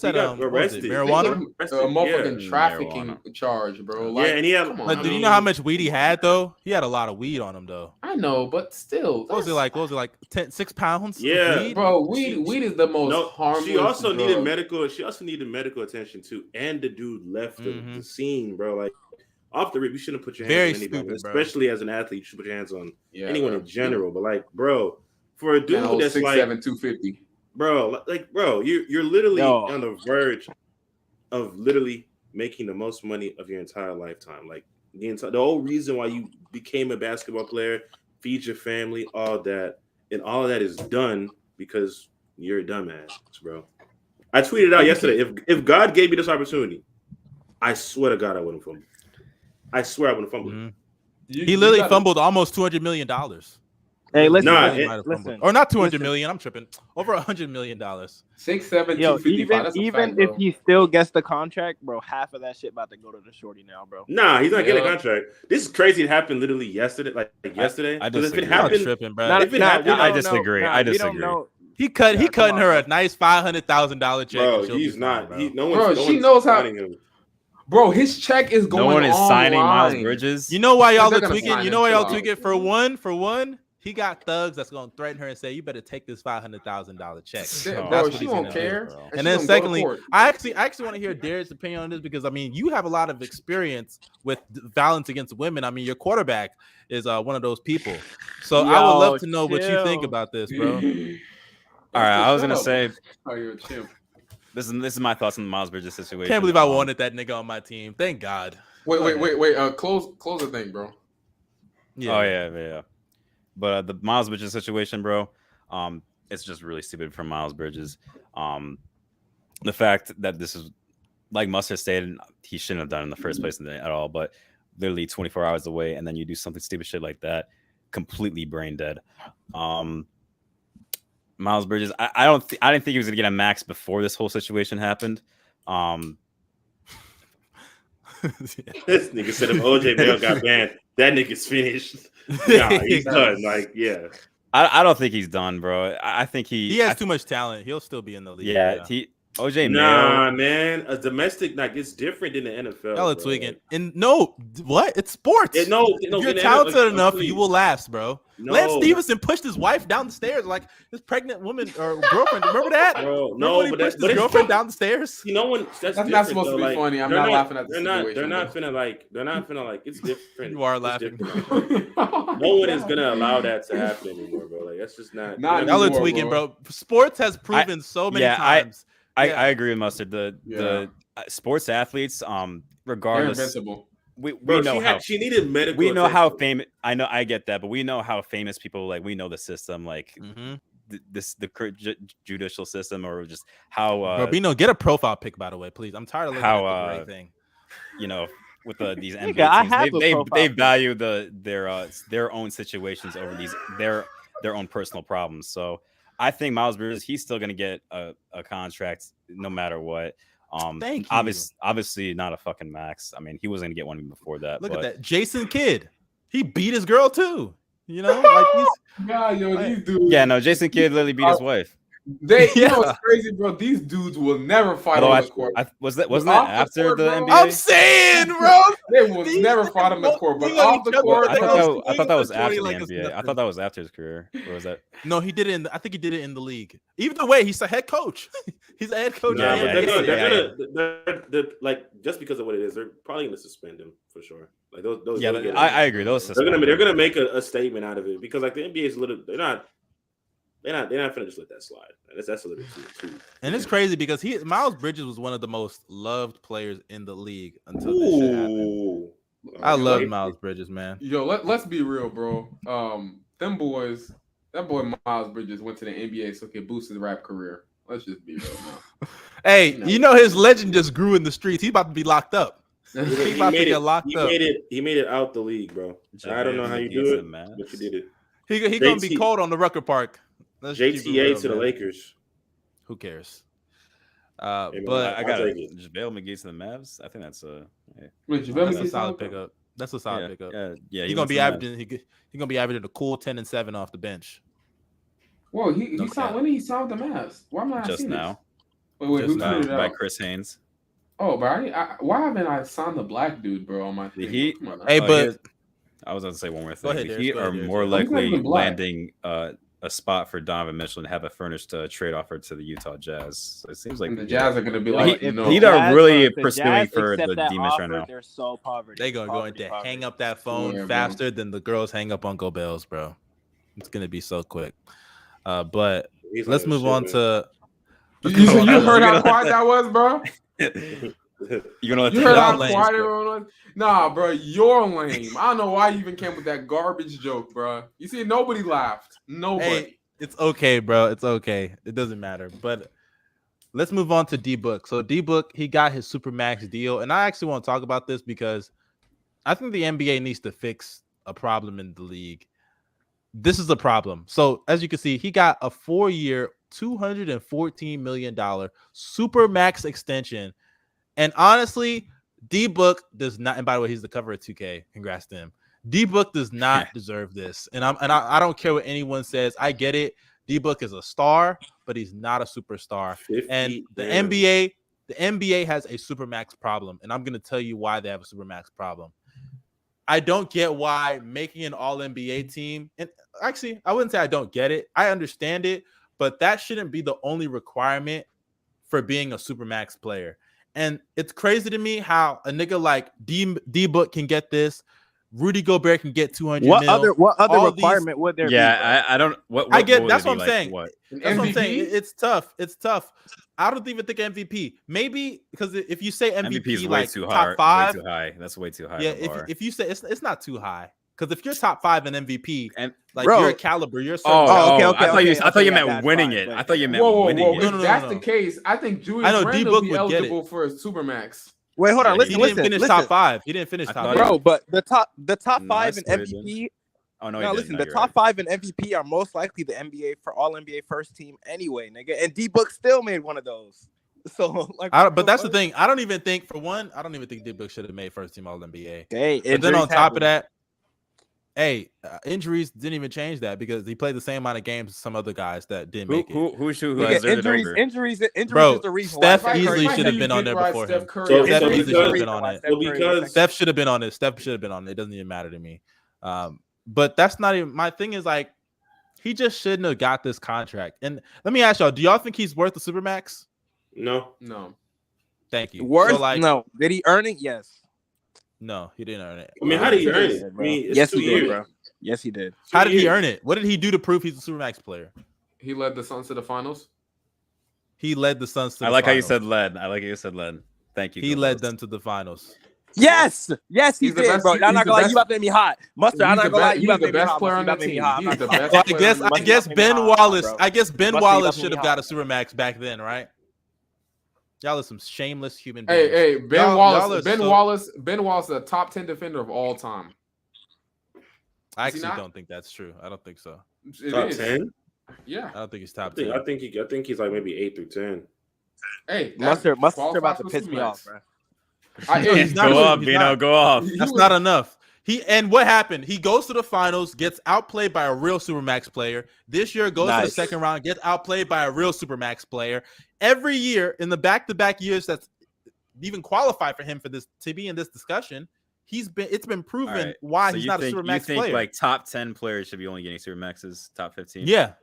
[SPEAKER 1] at
[SPEAKER 5] arrested.
[SPEAKER 1] Marijuana.
[SPEAKER 2] Motherfucking trafficking charge, bro. Like,
[SPEAKER 5] and he had.
[SPEAKER 1] But did you know how much weed he had though? He had a lot of weed on him though.
[SPEAKER 2] I know, but still,
[SPEAKER 1] what was it like 6 pounds?
[SPEAKER 5] Yeah,
[SPEAKER 1] weed?
[SPEAKER 2] Bro. Weed is the most harmless.
[SPEAKER 5] She also
[SPEAKER 2] drug.
[SPEAKER 5] needed medical. She also needed medical attention too. And the dude left the scene, bro. Like off the rip, you shouldn't put your hands on anybody, especially as an athlete. You should put your hands on anyone in general. But like, bro, for a dude that's
[SPEAKER 2] 6'7",
[SPEAKER 5] like
[SPEAKER 2] 250.
[SPEAKER 5] Bro, you're literally on the verge of literally making the most money of your entire lifetime. Like the whole reason why you became a basketball player, feed your family, all that, and all of that is done because you're a dumbass, bro. I tweeted out yesterday, if God gave me this opportunity, I swear to God I wouldn't fumble. I swear I wouldn't fumble.
[SPEAKER 1] Mm-hmm. He literally fumbled almost $200 million.
[SPEAKER 3] Hey, listen,
[SPEAKER 1] listen. Or not 200 million. I'm tripping. Over $100 million.
[SPEAKER 2] 6'7", 255.
[SPEAKER 3] Even if he still gets the contract, bro, half of that shit about to go to the shorty now, bro.
[SPEAKER 5] Nah, he's not getting a contract. This is crazy. It happened literally yesterday. Like yesterday.
[SPEAKER 4] I disagree.
[SPEAKER 5] If it happened,
[SPEAKER 1] tripping, bro.
[SPEAKER 4] I disagree. I disagree.
[SPEAKER 1] He cutting her a nice $500,000 check.
[SPEAKER 5] Bro, he's not.
[SPEAKER 2] She knows how. Bro, his check is going.
[SPEAKER 4] No one is signing Miles
[SPEAKER 2] line.
[SPEAKER 4] Bridges.
[SPEAKER 1] You know why y'all are tweaking? You know why y'all tweaking? For one. He got thugs that's gonna threaten her and say, "You better take this $500,000 check."
[SPEAKER 2] Bro, she won't care.
[SPEAKER 1] And then secondly, I actually want to hear Darius' opinion on this because I mean, you have a lot of experience with violence against women. I mean, your quarterback is one of those people. So I would love to know what you think about this, bro.
[SPEAKER 4] All right, I was gonna say,
[SPEAKER 2] you're a chimp.
[SPEAKER 4] This is my thoughts on the Miles Bridges situation.
[SPEAKER 1] Can't believe I wanted that nigga on my team. Thank God.
[SPEAKER 2] Wait. Close the thing, bro.
[SPEAKER 4] Yeah. Oh yeah. But the Miles Bridges situation, bro, it's just really stupid for Miles Bridges. The fact that this is, like Mustard stated, he shouldn't have done it in the first place at all, but literally 24 hours away, and then you do something stupid shit like that, completely brain dead. Miles Bridges, I didn't think he was gonna get a max before this whole situation happened.
[SPEAKER 5] This nigga said if OJ Mayo got banned, that nigga's finished. Nah, he's done. Like, yeah.
[SPEAKER 4] I don't think he's done, bro. I think
[SPEAKER 1] he has too much talent. He'll still be in the league.
[SPEAKER 4] Yeah, OJ
[SPEAKER 5] Nah,
[SPEAKER 4] Mayo.
[SPEAKER 5] man, a domestic it's different than the NFL.
[SPEAKER 1] Y'all are tweaking. And what? It's sports.
[SPEAKER 5] If
[SPEAKER 1] you're talented enough, you will last, bro.
[SPEAKER 5] No.
[SPEAKER 1] Lance Stevenson pushed his wife down the stairs, like his pregnant woman or girlfriend. Remember that?
[SPEAKER 5] Bro,
[SPEAKER 1] no, he pushed his girlfriend down the stairs.
[SPEAKER 5] You know when that's
[SPEAKER 2] not supposed to be funny. I'm not laughing at the situation.
[SPEAKER 5] They're not finna like. It's different.
[SPEAKER 1] You are laughing.
[SPEAKER 5] No one is gonna allow that to happen anymore, bro. Like that's just not.
[SPEAKER 1] Y'all are tweaking, bro. Sports has proven so many times.
[SPEAKER 4] I agree with Mustard. The sports athletes, regardless,
[SPEAKER 2] they're invincible.
[SPEAKER 4] We know
[SPEAKER 5] she needed medical.
[SPEAKER 4] We know how famous. I get that, but we know how famous people like. We know the system, like the judicial system, or just how.
[SPEAKER 1] Bino, get a profile pic, by the way, please. I'm tired of looking at the right thing.
[SPEAKER 4] You know, with these NBA teams, they value their own situations over their own personal problems. So I think Myles Bridges, he's still going to get a contract no matter what.
[SPEAKER 1] Thank you.
[SPEAKER 4] Obviously not a fucking max. I mean, he wasn't gonna get one before that.
[SPEAKER 1] Look at that, Jason Kidd. He beat his girl too. You know, like
[SPEAKER 2] these dudes.
[SPEAKER 4] Yeah, no, Jason Kidd literally beat his wife.
[SPEAKER 2] You know what's crazy, bro? These dudes will never fight on the court.
[SPEAKER 4] Wasn't that after the NBA?
[SPEAKER 1] I'm saying, bro,
[SPEAKER 2] they will never fight on the court. But off the court,
[SPEAKER 4] I thought that was after the NBA. I thought that was after his career. Or was that?
[SPEAKER 1] No, he did it. I think he did it in the league. Either way, he's a head coach. He's a head coach.
[SPEAKER 5] They're like just because of what it is, they're probably gonna suspend him for sure. Like those.
[SPEAKER 4] Yeah, I agree.
[SPEAKER 5] They're gonna make a statement out of it because like the NBA is they're not finna just let that slide. That's a little too. And
[SPEAKER 1] it's crazy because Myles Bridges was one of the most loved players in the league until this shit happened. I love Myles Bridges, man.
[SPEAKER 2] Yo, let's be real, bro. That boy Myles Bridges went to the NBA so he could boost his rap career. Let's just be real now.
[SPEAKER 1] Hey, you know his legend just grew in the streets. He's about to be locked up. He's about to get locked up.
[SPEAKER 5] He made it out the league, bro. I don't know how you do it, but you did it.
[SPEAKER 1] He gonna be cold on the Rucker Park.
[SPEAKER 5] JTA to the Lakers.
[SPEAKER 1] Who cares?
[SPEAKER 4] But I got JaVale McGee to the Mavs. I think that's
[SPEAKER 1] a solid pickup. That's a solid pickup.
[SPEAKER 4] Yeah,
[SPEAKER 1] he's gonna be averaging. He's gonna be averaging a cool 10 and 7 off the bench.
[SPEAKER 2] Whoa, he signed. When did he sign with the Mavs? Why am I not
[SPEAKER 4] just
[SPEAKER 2] seeing
[SPEAKER 4] now?
[SPEAKER 2] This? Wait, who tweeted it
[SPEAKER 4] by
[SPEAKER 2] out?
[SPEAKER 4] Chris Haynes.
[SPEAKER 2] Oh, but why haven't I signed the black dude, bro, on my thing?
[SPEAKER 1] But
[SPEAKER 4] I was going to say one more thing.
[SPEAKER 1] Ahead,
[SPEAKER 4] the Heat are more likely landing a spot for Donovan Mitchell and have a furnished trade offer to the Utah Jazz. So it seems like
[SPEAKER 2] the Jazz are going to be like,
[SPEAKER 4] Heat are really pursuing for the demons right now.
[SPEAKER 3] They're so poverty.
[SPEAKER 1] They're going to hang up that phone faster than the girls hang up Uncle Bell's, bro. It's going to be so quick. But let's move on to.
[SPEAKER 2] You heard how quiet that was, bro?
[SPEAKER 4] You heard
[SPEAKER 2] how quiet everyone was? Nah, bro, you're lame. I don't know why you even came with that garbage joke, bro. You see, nobody laughed. Nobody.
[SPEAKER 1] Hey, it's okay, bro. It's okay. It doesn't matter. But let's move on to D-Book. So D-Book, he got his Supermax deal. And I actually want to talk about this because I think the NBA needs to fix a problem in the league. This is a problem. So as you can see, he got a 4-year, $214 million Supermax extension. And honestly, D-Book does not, and by the way, he's the cover of 2K. Congrats to him. D-Book does not deserve this. And I don't care what anyone says. I get it. D-Book is a star, but he's not a superstar. And the NBA has a Supermax problem. And I'm going to tell you why they have a Supermax problem. I don't get why making an all-NBA team, and actually, I wouldn't say I don't get it. I understand it, but that shouldn't be the only requirement for being a Supermax player. And it's crazy to me how a nigga like D-Book can get this. Rudy Gobert can get 200
[SPEAKER 3] What
[SPEAKER 1] mil.
[SPEAKER 3] other requirement would there be?
[SPEAKER 4] Yeah, I don't.
[SPEAKER 1] I get. That's what I'm saying.
[SPEAKER 4] What?
[SPEAKER 1] That's what I'm saying. It's tough. It's tough. I don't even think MVP. Maybe because if you say MVP
[SPEAKER 4] is
[SPEAKER 1] like
[SPEAKER 4] way too
[SPEAKER 1] top
[SPEAKER 4] high,
[SPEAKER 1] 5,
[SPEAKER 4] way too high. That's way too high.
[SPEAKER 1] Yeah, if you say it's not too high. Because if you're top 5 in MVP, and like
[SPEAKER 3] bro,
[SPEAKER 1] you're a caliber, you're so
[SPEAKER 3] okay.
[SPEAKER 4] I thought you meant winning it. I thought you meant winning it.
[SPEAKER 2] If that's the case, I think Julius Randle will be eligible for a Supermax.
[SPEAKER 3] Wait, hold on.
[SPEAKER 1] He didn't finish top 5. He didn't finish top 5.
[SPEAKER 3] Bro, but the top 5 in MVP.
[SPEAKER 4] Oh no!
[SPEAKER 3] Now listen, the top 5 in MVP are most likely the NBA for all NBA first team anyway, nigga. And D-Book still made one of those. So like,
[SPEAKER 1] but that's the thing. I don't even think D-Book should have made first team All NBA.
[SPEAKER 3] Hey,
[SPEAKER 1] but then on top of that, injuries didn't even change that because he played the same amount of games as some other guys that didn't make it.
[SPEAKER 4] Who deserved it over?
[SPEAKER 3] Injuries
[SPEAKER 1] Bro,
[SPEAKER 3] is the reason
[SPEAKER 1] Steph
[SPEAKER 3] why.
[SPEAKER 1] easily should have been on there before him.
[SPEAKER 5] Steph
[SPEAKER 1] easily should have been on it.
[SPEAKER 5] Because
[SPEAKER 1] Steph should have been on it. Steph should have been on it. It doesn't even matter to me. But that's not even my thing. Is like he just shouldn't have got this contract. And let me ask y'all: do y'all think he's worth the Supermax?
[SPEAKER 5] No.
[SPEAKER 1] Thank you.
[SPEAKER 3] Worth?
[SPEAKER 1] So, like,
[SPEAKER 3] no. Did he earn it? Yes.
[SPEAKER 1] No, he didn't earn it.
[SPEAKER 5] I mean, how did he earn it? I mean,
[SPEAKER 3] yes, he did, bro. Yes, he did.
[SPEAKER 1] How did he earn it? What did he do to prove he's a Supermax player?
[SPEAKER 2] He led the Suns to the finals.
[SPEAKER 1] He led the Suns to the
[SPEAKER 4] I like
[SPEAKER 1] finals.
[SPEAKER 4] how you said led. I like how you said led. Thank you.
[SPEAKER 1] He led them to the finals.
[SPEAKER 3] Yes, he did, bro. I'm not gonna lie, you about to make me hot. Mustard, I'm not gonna lie, you about to make me hot.
[SPEAKER 2] He's the best player on the team. He's the best
[SPEAKER 1] Well, I guess Ben Wallace. I guess Ben Wallace should have got a Supermax back then, right? Y'all are some shameless human beings.
[SPEAKER 2] Hey, Ben Wallace is a top 10 defender of all time.
[SPEAKER 1] I actually don't think that's true. I don't think so.
[SPEAKER 5] Top 10?
[SPEAKER 2] Yeah.
[SPEAKER 1] I don't think he's top 10.
[SPEAKER 5] I think he's like maybe 8 through 10.
[SPEAKER 3] Hey, Mustard about to piss me off, bro.
[SPEAKER 4] Go off, Bino. Go off.
[SPEAKER 1] That's not enough. And what happened? He goes to the finals, gets outplayed by a real Supermax player. This year goes to the second round, gets outplayed by a real Supermax player. Every year in the back-to-back years that's even qualified for him to be in this discussion, it's been proven why he's not a Supermax player. You think
[SPEAKER 4] like top 10 players should be only getting Supermaxes, top 15?
[SPEAKER 1] Yeah.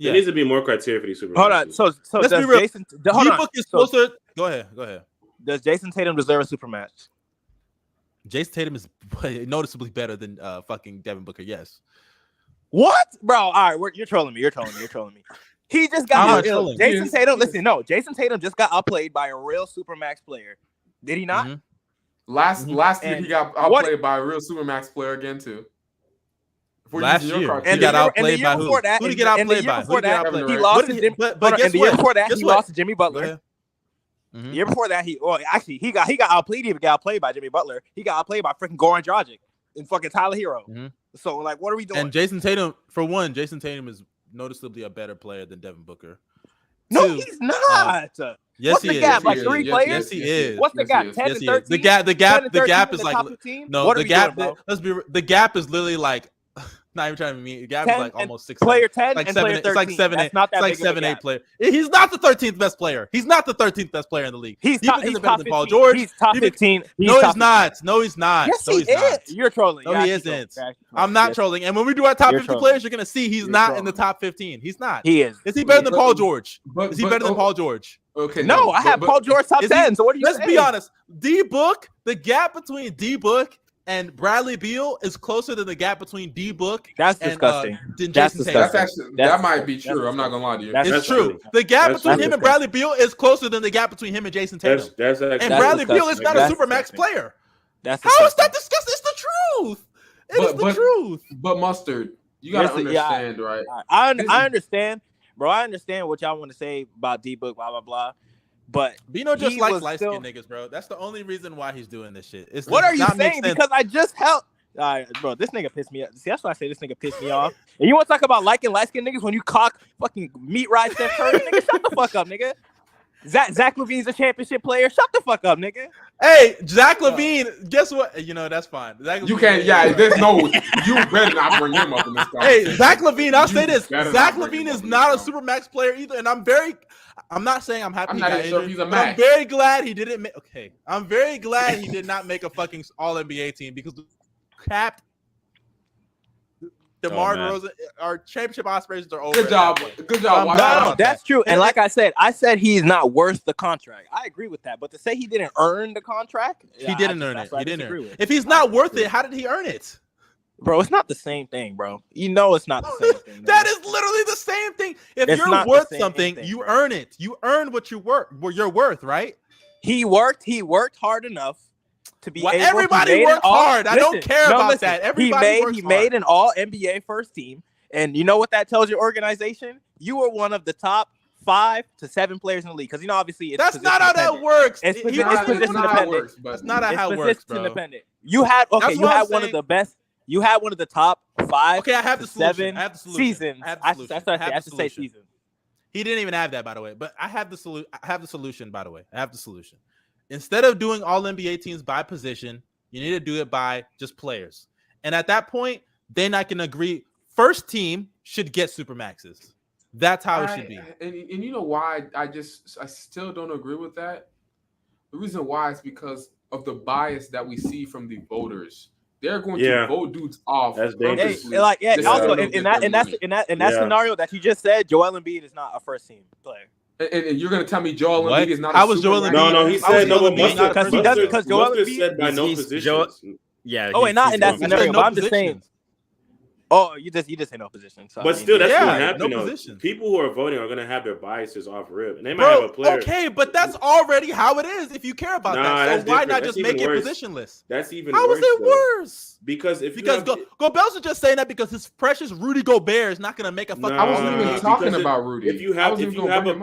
[SPEAKER 5] There needs to be more criteria for these Supermaxes.
[SPEAKER 3] Hold on. So
[SPEAKER 1] let's be real. D-Book is closer. Go ahead.
[SPEAKER 3] Does Jason Tatum deserve a Supermax?
[SPEAKER 1] Jason Tatum is noticeably better than fucking Devin Booker. Yes.
[SPEAKER 3] What, bro? All right, you're trolling me. He just got Jason Tatum. Listen, no, Jason Tatum just got outplayed by a real Supermax player. Did he not?
[SPEAKER 2] Mm-hmm. Last year he got outplayed by a real Supermax player again too.
[SPEAKER 1] Last year he got outplayed by who? Who did he get outplayed by?
[SPEAKER 3] He lost to Jimmy. But the year before that, he lost to Jimmy Butler.
[SPEAKER 1] Mm-hmm.
[SPEAKER 3] The year before that, he got outplayed. He even got outplayed by Jimmy Butler. He got outplayed by freaking Goran Dragic and fucking Tyler Hero. Mm-hmm. So like, what are we doing?
[SPEAKER 1] And Jason Tatum is noticeably a better player than Devin Booker.
[SPEAKER 3] No, he's not.
[SPEAKER 1] Yes,
[SPEAKER 3] What's the gap? Like 3 players?
[SPEAKER 1] Yes, he is.
[SPEAKER 3] What's the gap? 10 and 13.
[SPEAKER 1] The gap is like no. The gap is literally like. Not even trying to meet. The gap is like almost 6.
[SPEAKER 3] Player 10
[SPEAKER 1] like
[SPEAKER 3] and
[SPEAKER 1] 7.
[SPEAKER 3] player 13.
[SPEAKER 1] It's like 7.
[SPEAKER 3] That's not that
[SPEAKER 1] it's like 7-8 player. He's not the 13th best player. He's not the 13th best player in the league.
[SPEAKER 3] He's
[SPEAKER 1] top
[SPEAKER 3] 15.
[SPEAKER 1] Paul George.
[SPEAKER 3] He's top 15.
[SPEAKER 1] No, he's not. No, he's not.
[SPEAKER 3] Yes, he is. You're trolling.
[SPEAKER 1] No, he isn't. I'm not trolling. And when we do our top 50 players, you're gonna see he's not in the top 15. He's not.
[SPEAKER 3] He is.
[SPEAKER 1] Is he better than Paul George? Is he better than Paul George?
[SPEAKER 2] Okay.
[SPEAKER 3] No, I have Paul George top 10. So what do you say?
[SPEAKER 1] Let's be honest. D-Book, the gap between D-Book and Bradley Beal is closer than the gap between D-Book.
[SPEAKER 3] That's disgusting.
[SPEAKER 2] That's disgusting. That might be true. I'm not gonna lie to you.
[SPEAKER 1] It's true. The gap between him and Bradley Beal is closer than the gap between him and Jason Tatum. And Bradley Beal is not a Supermax player. How is that disgusting? It's the truth. It's the truth.
[SPEAKER 2] But Mustard, you gotta understand, right?
[SPEAKER 3] I understand, bro. I understand what y'all want to say about D-Book, blah blah blah. But
[SPEAKER 1] Bino just likes light-skinned niggas, bro. That's the only reason why he's doing this shit.
[SPEAKER 3] What are you saying? Because I just helped. All right, bro, this nigga pissed me off. See, that's why I say this nigga pissed me off. And you want to talk about liking light-skinned niggas when you cock fucking meat ride Steph Curry? Nigga, shut the fuck up, nigga. Zach LaVine's a championship player. Shut the fuck up, nigga.
[SPEAKER 1] Hey, Zach LaVine, guess what? You know, that's fine.
[SPEAKER 2] You can't, there's no, you better not bring him up in this conversation.
[SPEAKER 1] Hey, Zach LaVine, I'll say this. Zach LaVine is not a Supermax player either. And I'm not saying I'm happy.
[SPEAKER 2] I'm not even sure if he's a max.
[SPEAKER 1] I'm very glad he didn't make, I'm very glad he did not make a fucking All-NBA team because the capped DeMar DeRozan, our championship aspirations are over.
[SPEAKER 2] Good job.
[SPEAKER 3] No, that's true. And like I said he's not worth the contract. I agree with that. But to say he didn't earn the contract,
[SPEAKER 1] he didn't earn it. He didn't earn it. If he's not worth it, how did he earn it?
[SPEAKER 3] Bro, it's not the same thing, bro. You know it's not the same thing.
[SPEAKER 1] That is literally the same thing. If you're worth something, you earn it. You earn what you're worth, right?
[SPEAKER 3] He worked hard enough to be able.
[SPEAKER 1] Everybody worked hard. I don't care about that. Everybody
[SPEAKER 3] he made an all NBA first team. And you know what that tells your organization? You were one of the top 5 to 7 players in the league. Because it's
[SPEAKER 1] that's not how that works.
[SPEAKER 3] It's position independent.
[SPEAKER 1] That's not how it works, bro.
[SPEAKER 3] Independent. You had one of the best. You had one of the top 5.
[SPEAKER 1] Okay, I have the solution.
[SPEAKER 3] Seasons. I have to say seasons.
[SPEAKER 1] He didn't even have that, by the way. But I have the solution, by the way. I have the solution. Instead of doing all NBA teams by position, you need to do it by just players. And at that point, then I can agree. First team should get Supermaxes. That's how it should be.
[SPEAKER 2] And you know why I still don't agree with that? The reason why is because of the bias that we see from the voters. They're going to vote dudes off.
[SPEAKER 5] That's dangerous.
[SPEAKER 3] Also in that scenario that you just said, Joel Embiid is not a first team player.
[SPEAKER 2] And you're going to tell me Joel Embiid is not?
[SPEAKER 1] How was Joel Embiid?
[SPEAKER 5] No, he said no.
[SPEAKER 3] Because Joel Embiid
[SPEAKER 5] said by no positions.
[SPEAKER 3] And not in that scenario. But I'm just saying. Oh, you just say no position. So,
[SPEAKER 5] but still, that's gonna happen.
[SPEAKER 1] No
[SPEAKER 5] though.
[SPEAKER 1] position.
[SPEAKER 5] People who are voting are gonna have their biases off rip, and they might have a player.
[SPEAKER 1] Okay, but that's already how it is. If you care about that, so why not just make it positionless?
[SPEAKER 5] That's even
[SPEAKER 1] how
[SPEAKER 5] worse.
[SPEAKER 1] How is it worse?
[SPEAKER 5] Because
[SPEAKER 1] Gobel's just saying that because his precious Rudy Gobert is not gonna make a fucking.
[SPEAKER 2] I wasn't even talking about Rudy.
[SPEAKER 5] If you have a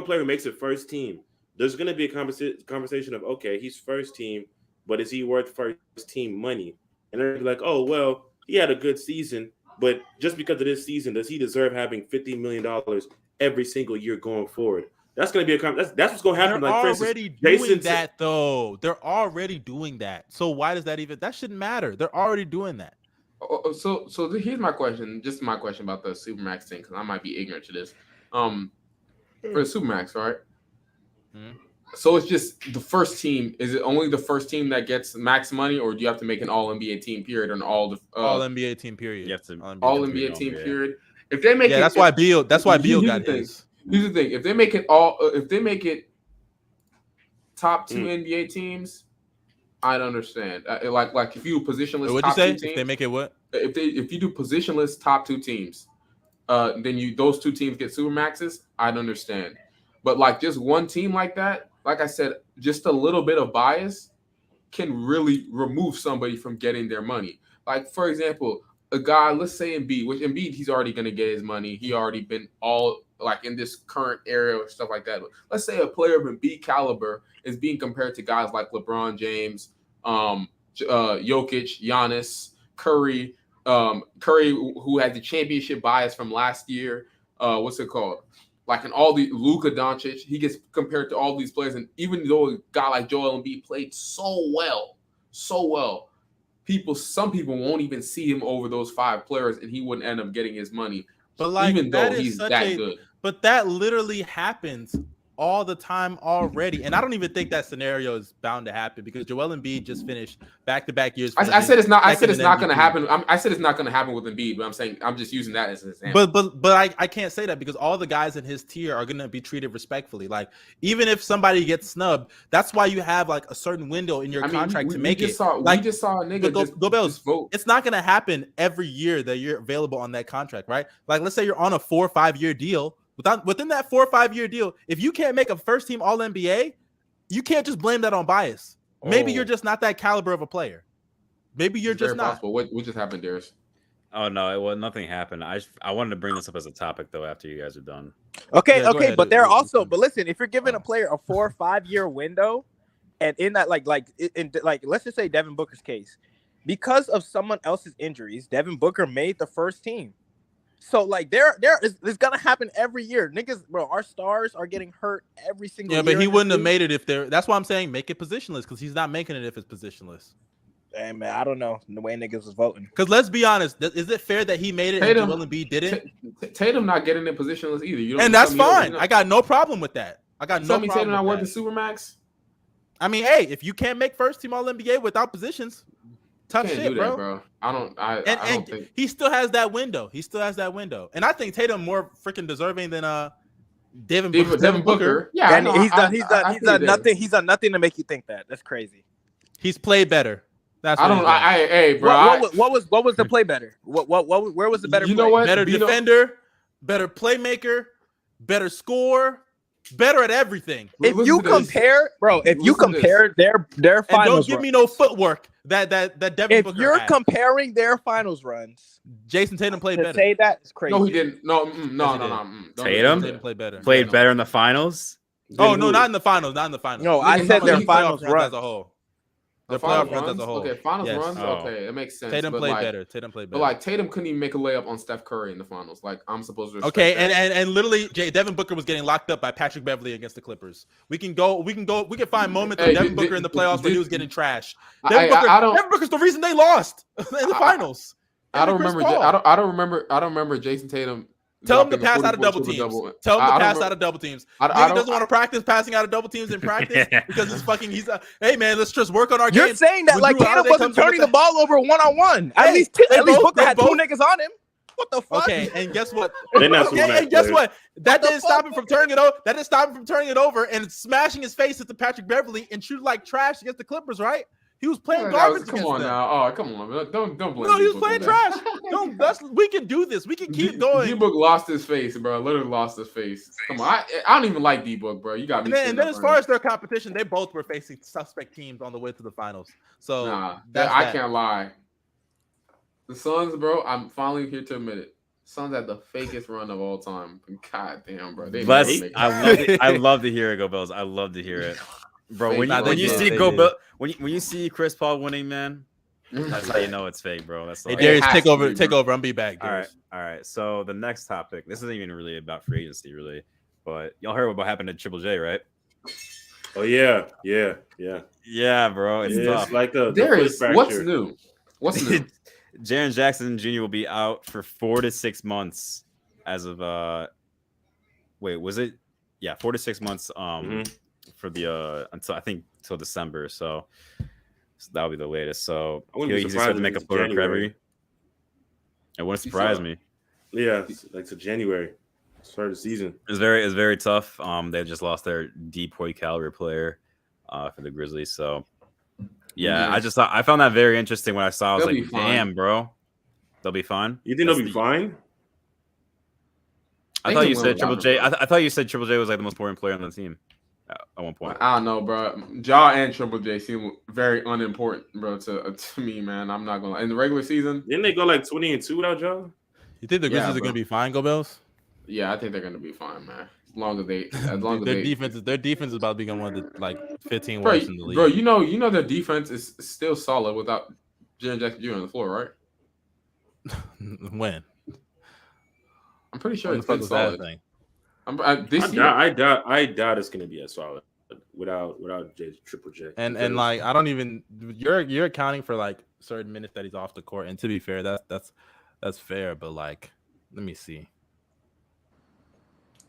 [SPEAKER 5] player who makes it first team, there's gonna be a conversation of okay, he's first team, but is he worth first team money? And they're like, oh well. He had a good season, but just because of this season, does he deserve having $50 million every single year going forward? That's going to be that's what's going to happen.
[SPEAKER 1] They're
[SPEAKER 5] like, for
[SPEAKER 1] already
[SPEAKER 5] instance,
[SPEAKER 1] doing that, though. They're already doing that. So why does that even? That shouldn't matter. They're already doing that.
[SPEAKER 2] So here's my question. Just my question about the Supermax thing, because I might be ignorant to this. For the Supermax, right? Mm-hmm. So it's just the first team. Is it only the first team that gets max money, or do you have to make an all NBA team period and all
[SPEAKER 1] NBA team period?
[SPEAKER 4] You have to
[SPEAKER 2] all NBA team period. If they make
[SPEAKER 1] that's why Beal got his.
[SPEAKER 2] Here's the thing: if they make it top two NBA teams, I'd understand. Like if you do positionless.
[SPEAKER 1] What'd you say? If they make it what?
[SPEAKER 2] If you do positionless top two teams, then those two teams get Supermaxes. I'd understand. But like just one team like that. Like I said, just a little bit of bias can really remove somebody from getting their money. Like, for example, a guy, let's say Embiid, he's already going to get his money. He already been all, like, in this current era or stuff like that. But let's say a player of Embiid caliber is being compared to guys like LeBron James, Jokic, Giannis, Curry, who had the championship bias from last year. What's it called? Like in all the Luka Doncic, he gets compared to all these players, and even though a guy like Joel Embiid played so well, some people won't even see him over those five players, and he wouldn't end up getting his money.
[SPEAKER 1] But like,
[SPEAKER 2] even though he's that good.
[SPEAKER 1] But that literally happens all the time already, and I don't even think that scenario is bound to happen because Joel Embiid just finished back-to-back years.
[SPEAKER 2] I said it's not. I said it's not going to happen. I said it's not going to happen with Embiid, but I'm just using that as an example.
[SPEAKER 1] But I can't say that because all the guys in his tier are going to be treated respectfully. Like even if somebody gets snubbed, that's why you have like a certain window in your contract to make it.
[SPEAKER 2] We just saw a nigga just vote.
[SPEAKER 1] It's not going to happen every year that you're available on that contract, right? Like let's say you're on a 4 or 5 year deal. Within that 4 or 5 year deal, if you can't make a first team All NBA, you can't just blame that on bias. Maybe you're just not that caliber of a player. Maybe you're just not.
[SPEAKER 2] Possible. What just happened, Darius?
[SPEAKER 4] Oh no, nothing happened. I wanted to bring this up as a topic though after you guys are done.
[SPEAKER 3] Okay, but they're also. But listen, if you're giving a player a 4 or 5 year window, and in that like let's just say Devin Booker's case, because of someone else's injuries, Devin Booker made the first team. So like it's gonna happen every year. Niggas, bro, our stars are getting hurt every single year.
[SPEAKER 1] Yeah, but he wouldn't have made it if they're. That's why I'm saying make it positionless because he's not making it if it's positionless.
[SPEAKER 3] Hey man, I don't know the way niggas was voting.
[SPEAKER 1] Because let's be honest, is it fair that he made it and Joel Embiid didn't?
[SPEAKER 2] Tatum not getting in positionless either.
[SPEAKER 1] And that's fine. I got no problem with that. I got no problem.
[SPEAKER 2] Tatum not worth the Supermax.
[SPEAKER 1] I mean, hey, if you can't make first team All NBA without positions. Tough shit, bro.
[SPEAKER 2] I don't think
[SPEAKER 1] he still has that window. And I think Tatum more freaking deserving than Devin Booker.
[SPEAKER 3] Yeah, he's done nothing. He's done nothing to make you think that. That's crazy.
[SPEAKER 1] He's played better. That's
[SPEAKER 2] hey, bro.
[SPEAKER 3] What was the play better? Where was the better?
[SPEAKER 2] You know what?
[SPEAKER 1] Better defender, better playmaker, better scorer. Better at everything.
[SPEAKER 3] If you compare their finals,
[SPEAKER 1] and don't give me no footwork that Devin Booker.
[SPEAKER 3] If you're
[SPEAKER 1] had.
[SPEAKER 3] Comparing their finals runs,
[SPEAKER 1] Jason Tatum played better.
[SPEAKER 3] Say that is crazy.
[SPEAKER 2] No, he didn't. No.
[SPEAKER 4] Tatum played better in the finals.
[SPEAKER 1] Oh no, not in the finals.
[SPEAKER 3] No, I said their finals run
[SPEAKER 1] as a whole. The
[SPEAKER 2] finals
[SPEAKER 1] playoff runs as
[SPEAKER 2] runs.
[SPEAKER 1] a whole.
[SPEAKER 2] Okay, finals
[SPEAKER 1] Yes.
[SPEAKER 2] runs.
[SPEAKER 4] Oh.
[SPEAKER 2] Okay, it makes sense.
[SPEAKER 1] Tatum
[SPEAKER 2] but
[SPEAKER 1] played
[SPEAKER 2] like,
[SPEAKER 1] better. Tatum played
[SPEAKER 2] But
[SPEAKER 1] better.
[SPEAKER 2] like Tatum couldn't even make a layup on Steph Curry in the finals. Like I'm supposed to.
[SPEAKER 1] Okay,
[SPEAKER 2] respect that.
[SPEAKER 1] and literally, Devin Booker was getting locked up by Patrick Beverly against the Clippers. We can find moments of Devin Booker in the playoffs where he was getting trashed. Devin Booker's the reason they lost in the finals.
[SPEAKER 2] I don't remember Jason Tatum.
[SPEAKER 1] Tell him to pass out of double teams. Tell him to pass out of double teams. Nigga doesn't want to practice passing out of double teams in practice because hey man, let's just work on our game.
[SPEAKER 3] You're saying that like Tatum wasn't turning the ball over 1-on-1. At least Booker had 2 niggas on him. What the fuck?
[SPEAKER 1] Okay, and guess what?
[SPEAKER 5] And
[SPEAKER 1] guess what? That didn't stop him from turning it over. That didn't stop him from turning it over and smashing his face into Patrick Beverly and shooting like trash against the Clippers, right? He was playing garbage.
[SPEAKER 2] Come on now. Oh, come on. Don't blame.
[SPEAKER 1] No, he was playing trash. We can do this. We can keep going.
[SPEAKER 2] D-Book lost his face, bro. Literally lost his face. Come on. I don't even like D-Book, bro. You got me.
[SPEAKER 1] And then as far as their competition, they both were facing suspect teams on the way to the finals. So
[SPEAKER 2] I can't lie. The Suns, bro. I'm finally here to admit it. Suns had the fakest run of all time. God damn, bro.
[SPEAKER 4] I love to hear it, Go Bells. I love to hear it. Bro, when you see Chris Paul winning, man, that's how you know it's fake, bro. That's
[SPEAKER 1] hey, Darius, take over. I'm be back. Darius.
[SPEAKER 4] All right. So the next topic. This isn't even really about free agency, really, but y'all heard what happened to Triple J, right?
[SPEAKER 5] Oh yeah,
[SPEAKER 4] bro. It's tough.
[SPEAKER 5] It's like the
[SPEAKER 2] Darius. What's new?
[SPEAKER 4] Jaren Jackson Jr. will be out for 4 to 6 months. As of was it? Yeah, 4 to 6 months. For the until December, so that'll be the latest. So he's going to make a full recovery. It wouldn't surprise me.
[SPEAKER 5] Yeah, like to January, start of the season.
[SPEAKER 4] It's very tough. They just lost their deep caliber player for the Grizzlies. So yeah, I found that very interesting when I saw. I was like, damn, bro, they'll be fine.
[SPEAKER 5] You think they'll be fine?
[SPEAKER 4] I thought you said Triple J. I thought you said Triple J was like the most important player on the team. At one point,
[SPEAKER 2] I don't know, bro. Ja and Triple J seem very unimportant, bro. To me, man, I'm not gonna lie. In the regular season.
[SPEAKER 5] Didn't they go like 20-2 without Ja?
[SPEAKER 1] You think the Grizzlies are gonna be fine, Go Bells?
[SPEAKER 2] Yeah, I think they're gonna be fine, man. As long as
[SPEAKER 1] their defense is about to become one of the like 15 worst in the league.
[SPEAKER 2] Bro, you know their defense is still solid without Jaren Jackson Jr. on the floor, right?
[SPEAKER 1] When?
[SPEAKER 2] I'm pretty sure it's been solid.
[SPEAKER 5] I doubt it's gonna be as solid without Triple J.
[SPEAKER 1] And like I don't even you're accounting for like certain minutes that he's off the court. And to be fair, that's fair. But like, let me see.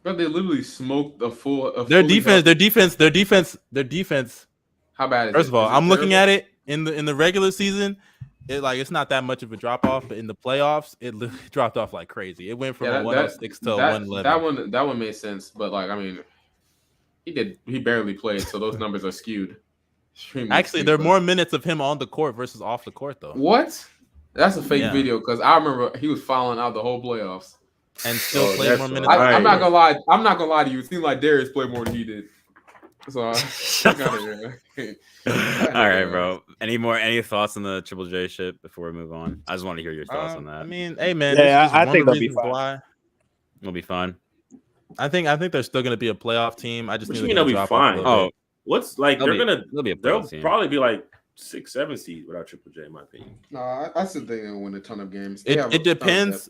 [SPEAKER 2] But they literally smoked
[SPEAKER 1] their defense.
[SPEAKER 2] How bad is it?
[SPEAKER 1] First of all, I'm looking at it in the regular season. It's not that much of a drop off, but in the playoffs, it dropped off like crazy. It went from 106 to 111.
[SPEAKER 2] That one made sense, but like I mean, he barely played, so those numbers are skewed.
[SPEAKER 1] Actually, there are more minutes of him on the court versus off the court, though.
[SPEAKER 2] What? That's a fake video because I remember he was fouling out the whole playoffs
[SPEAKER 1] and still played more minutes.
[SPEAKER 2] I'm not gonna lie. I'm not gonna lie to you. It seemed like Darius played more than he did. So I got it.
[SPEAKER 4] All right, bro. Any thoughts on the Triple J shit before we move on? I just want to hear your thoughts on that.
[SPEAKER 1] I mean, hey man,
[SPEAKER 3] I think they'll be fine.
[SPEAKER 4] We'll be fine.
[SPEAKER 1] I think they're still gonna be a playoff team. I just
[SPEAKER 5] think they'll be fine.
[SPEAKER 4] Oh,
[SPEAKER 5] what's like they'll
[SPEAKER 4] team.
[SPEAKER 5] probably be like 6-7 seed without Triple J, in my opinion.
[SPEAKER 2] No, I still think they'll win a ton of games.
[SPEAKER 1] It depends.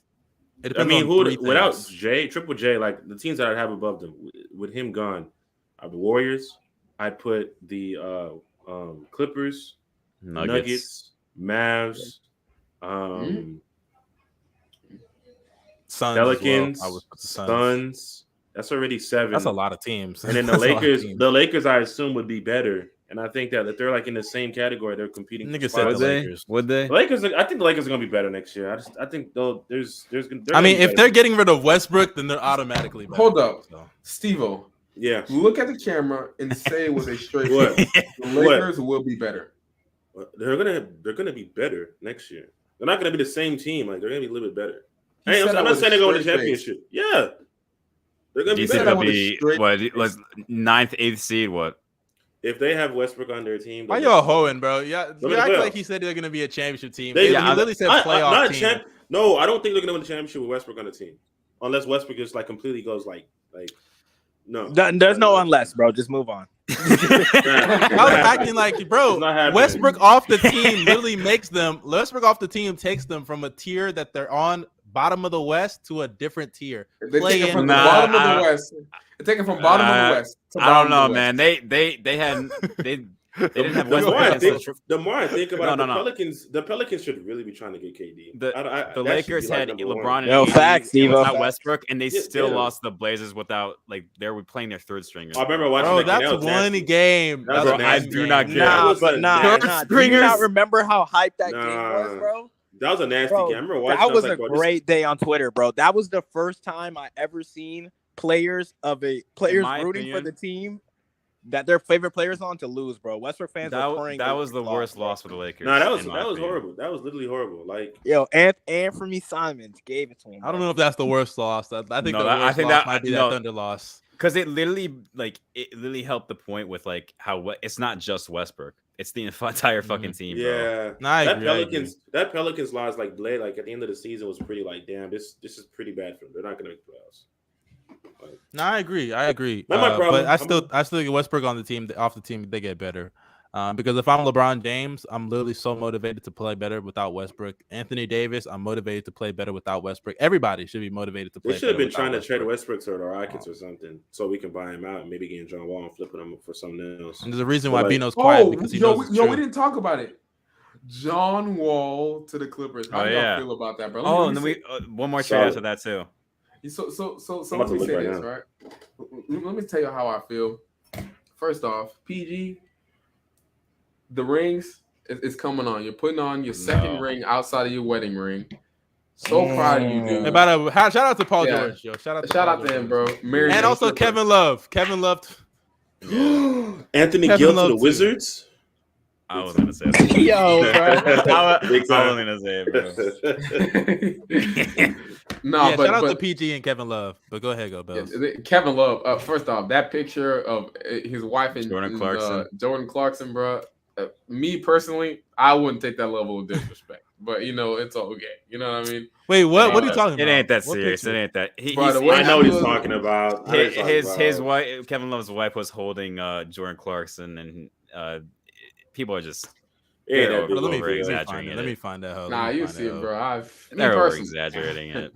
[SPEAKER 1] It depends.
[SPEAKER 5] I mean, without Triple J, like the teams that I'd have above them with him gone. The Warriors, I'd put the Clippers, Nuggets, Mavs,
[SPEAKER 1] Suns,
[SPEAKER 5] Pelicans,
[SPEAKER 1] I would put the
[SPEAKER 5] Suns. That's already 7.
[SPEAKER 1] That's a lot of teams.
[SPEAKER 5] And then the Lakers, I assume would be better. And I think that if they're like in the same category, they're competing.
[SPEAKER 1] Nigga said the Lakers.
[SPEAKER 4] Would they?
[SPEAKER 5] Lakers, I think the Lakers are going to be better next year. I think there's.
[SPEAKER 1] I mean, if they're getting rid of Westbrook, then they're automatically better.
[SPEAKER 2] Hold up, Stevo.
[SPEAKER 5] Yeah.
[SPEAKER 2] Look at the camera and say with a straight face, the Lakers will be better.
[SPEAKER 5] They're gonna be better next year. They're not gonna be the same team. Like they're gonna be a little bit better. Hey, I'm not saying they're going to the championship. Yeah. They're gonna be better.
[SPEAKER 4] They'll be what, like 9th, 8th seed? What?
[SPEAKER 5] If they have Westbrook on their team,
[SPEAKER 1] why y'all hoeing, bro? Yeah, you act like he said they're gonna be a championship team. He literally said playoff team.
[SPEAKER 5] No, I don't think they're gonna win the championship with Westbrook on the team, unless Westbrook just like completely goes like no.
[SPEAKER 3] There's no unless, bro. Just move on.
[SPEAKER 1] I was acting like, bro, Westbrook off the team literally makes them. Westbrook off the team takes them from a tier that they're on, bottom of the West, to a different tier.
[SPEAKER 2] They take it from the bottom of the West. They take it from bottom of the West.
[SPEAKER 4] I don't know, man. They didn't have Westbrook.
[SPEAKER 5] The more I think about it, the Pelicans should really be trying to get KD.
[SPEAKER 4] The Lakers had LeBron and
[SPEAKER 3] AD
[SPEAKER 4] without Westbrook, and they still lost the Blazers without they were playing their third stringer.
[SPEAKER 5] I remember watching.
[SPEAKER 1] Oh, that's one game.
[SPEAKER 4] I do not care.
[SPEAKER 3] Do you not remember how hyped that game was, bro?
[SPEAKER 5] That was a nasty game. I remember watching.
[SPEAKER 3] That was a great day on Twitter, bro. That was the first time I ever seen players rooting for the team that their favorite players on to lose, bro. Westbrook fans were praying.
[SPEAKER 4] That was the worst loss for the Lakers.
[SPEAKER 5] No, that was horrible. That was literally horrible. Like,
[SPEAKER 3] yo, Anthony Simons gave it to him.
[SPEAKER 1] I don't know if that's the worst loss. I think the worst loss might be that Thunder loss.
[SPEAKER 4] Because it literally helped the point with like how it's not just Westbrook. It's the entire fucking team, bro.
[SPEAKER 5] Yeah. That Pelicans loss, like Blade, like at the end of the season was pretty like, damn, this is pretty bad for them. They're not gonna make the playoffs.
[SPEAKER 1] No, I agree.
[SPEAKER 5] Not my problem.
[SPEAKER 1] But I still get Westbrook on the team. Off the team, they get better. Because if I'm LeBron James, I'm literally so motivated to play better without Westbrook. Anthony Davis, I'm motivated to play better without Westbrook. Everybody should be motivated to play.
[SPEAKER 5] They should have been trying to trade Westbrook to the Rockets or something, so we can buy him out and maybe getting John Wall and flipping him for something else.
[SPEAKER 1] And there's a reason why Bino's quiet because he knows.
[SPEAKER 2] We didn't talk about it. John Wall to the Clippers. How do y'all feel about that, bro?
[SPEAKER 4] And then we one more trade after that too.
[SPEAKER 2] So let me say this, right? Let me tell you how I feel. First off, PG, the rings is coming on. You're putting on your second ring outside of your wedding ring. So proud of you, dude.
[SPEAKER 1] Shout out to Paul George, yo. Shout out to him, bro. And also Kevin Love.
[SPEAKER 5] Anthony Gill to the Wizards.
[SPEAKER 4] I was gonna say that.
[SPEAKER 3] Yo, bro.
[SPEAKER 4] I was gonna say it, bro.
[SPEAKER 2] Shout
[SPEAKER 1] out to PG and Kevin Love. But go ahead, Bells.
[SPEAKER 2] Kevin Love. First off, that picture of his wife and
[SPEAKER 4] Jordan
[SPEAKER 2] Clarkson, bro. Me personally, I wouldn't take that level of disrespect. But it's okay. You know what I mean?
[SPEAKER 1] Wait, what are you talking about?
[SPEAKER 4] It ain't that serious. It ain't that.
[SPEAKER 5] I know what he's talking about.
[SPEAKER 4] His wife, Kevin Love's wife, was holding Jordan Clarkson, and people are just over-exaggerating it.
[SPEAKER 1] Let me find out.
[SPEAKER 2] Nah, you see it, bro.
[SPEAKER 4] They're over-exaggerating it.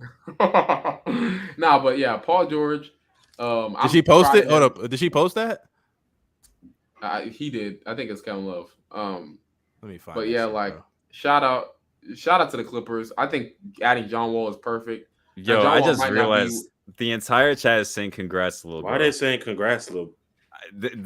[SPEAKER 2] Nah, but yeah, Paul George.
[SPEAKER 1] Did she post it? Hold up. Did she post that?
[SPEAKER 2] He did. I think it's Kevin Love.
[SPEAKER 1] Let me find.
[SPEAKER 2] But yeah, shout out to the Clippers. I think adding John Wall is perfect.
[SPEAKER 4] Yo, I just realized the entire chat is saying congrats, Lil.
[SPEAKER 5] Why are they saying congrats, Lil?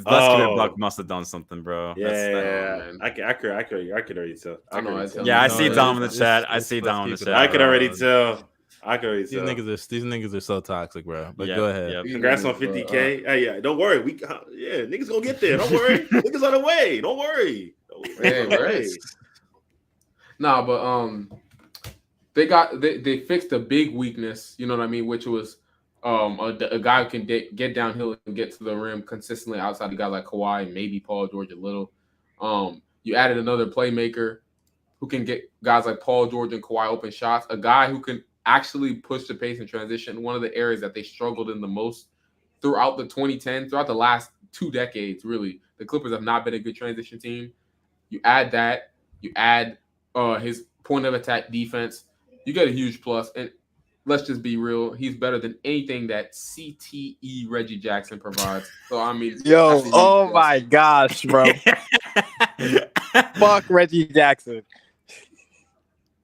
[SPEAKER 4] Buck must have done something, bro.
[SPEAKER 5] I could already tell.
[SPEAKER 4] I see Dom in the chat. I
[SPEAKER 5] could already tell. These
[SPEAKER 1] niggas are so toxic, bro. But go ahead.
[SPEAKER 5] Yep. Congrats on 50K. Hey, don't worry. Niggas gonna get there. Don't worry. Niggas on the way. Don't worry.
[SPEAKER 2] Nah, but they fixed a big weakness. You know what I mean? Which was a guy who can get downhill and get to the rim consistently outside a guy like Kawhi and maybe Paul George a little. You added another playmaker who can get guys like Paul George and Kawhi open shots. A guy who can actually push the pace and transition. One of the areas that they struggled in the most throughout the last 2 decades, really. The Clippers have not been a good transition team. You add that. You add his point of attack defense. You get a huge plus. And let's just be real. He's better than anything that CTE Reggie Jackson provides. So, I mean.
[SPEAKER 3] Yo, oh my gosh, bro. Fuck Reggie Jackson.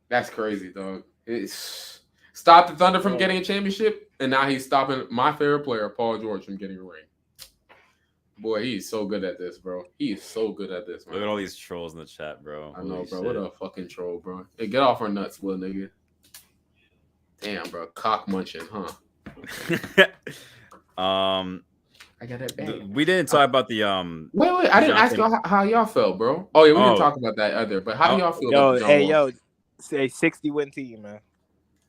[SPEAKER 2] That's crazy, dog. It's stopped the Thunder from getting a championship, and now he's stopping my favorite player, Paul George, from getting a ring. Boy, he's so good at this, bro. He is so good at this, man.
[SPEAKER 4] Look at all these trolls in the chat, bro.
[SPEAKER 2] I know, bro. What a fucking troll, bro. Hey, get off our nuts, little nigga. Damn, bro. Cock munching, huh? I got that bag.
[SPEAKER 4] We didn't talk about the
[SPEAKER 2] Wait. I didn't ask y'all how y'all felt, bro. Oh yeah, we didn't talk about that either. But how do y'all feel about John Wall?
[SPEAKER 3] Say 60-win team, man.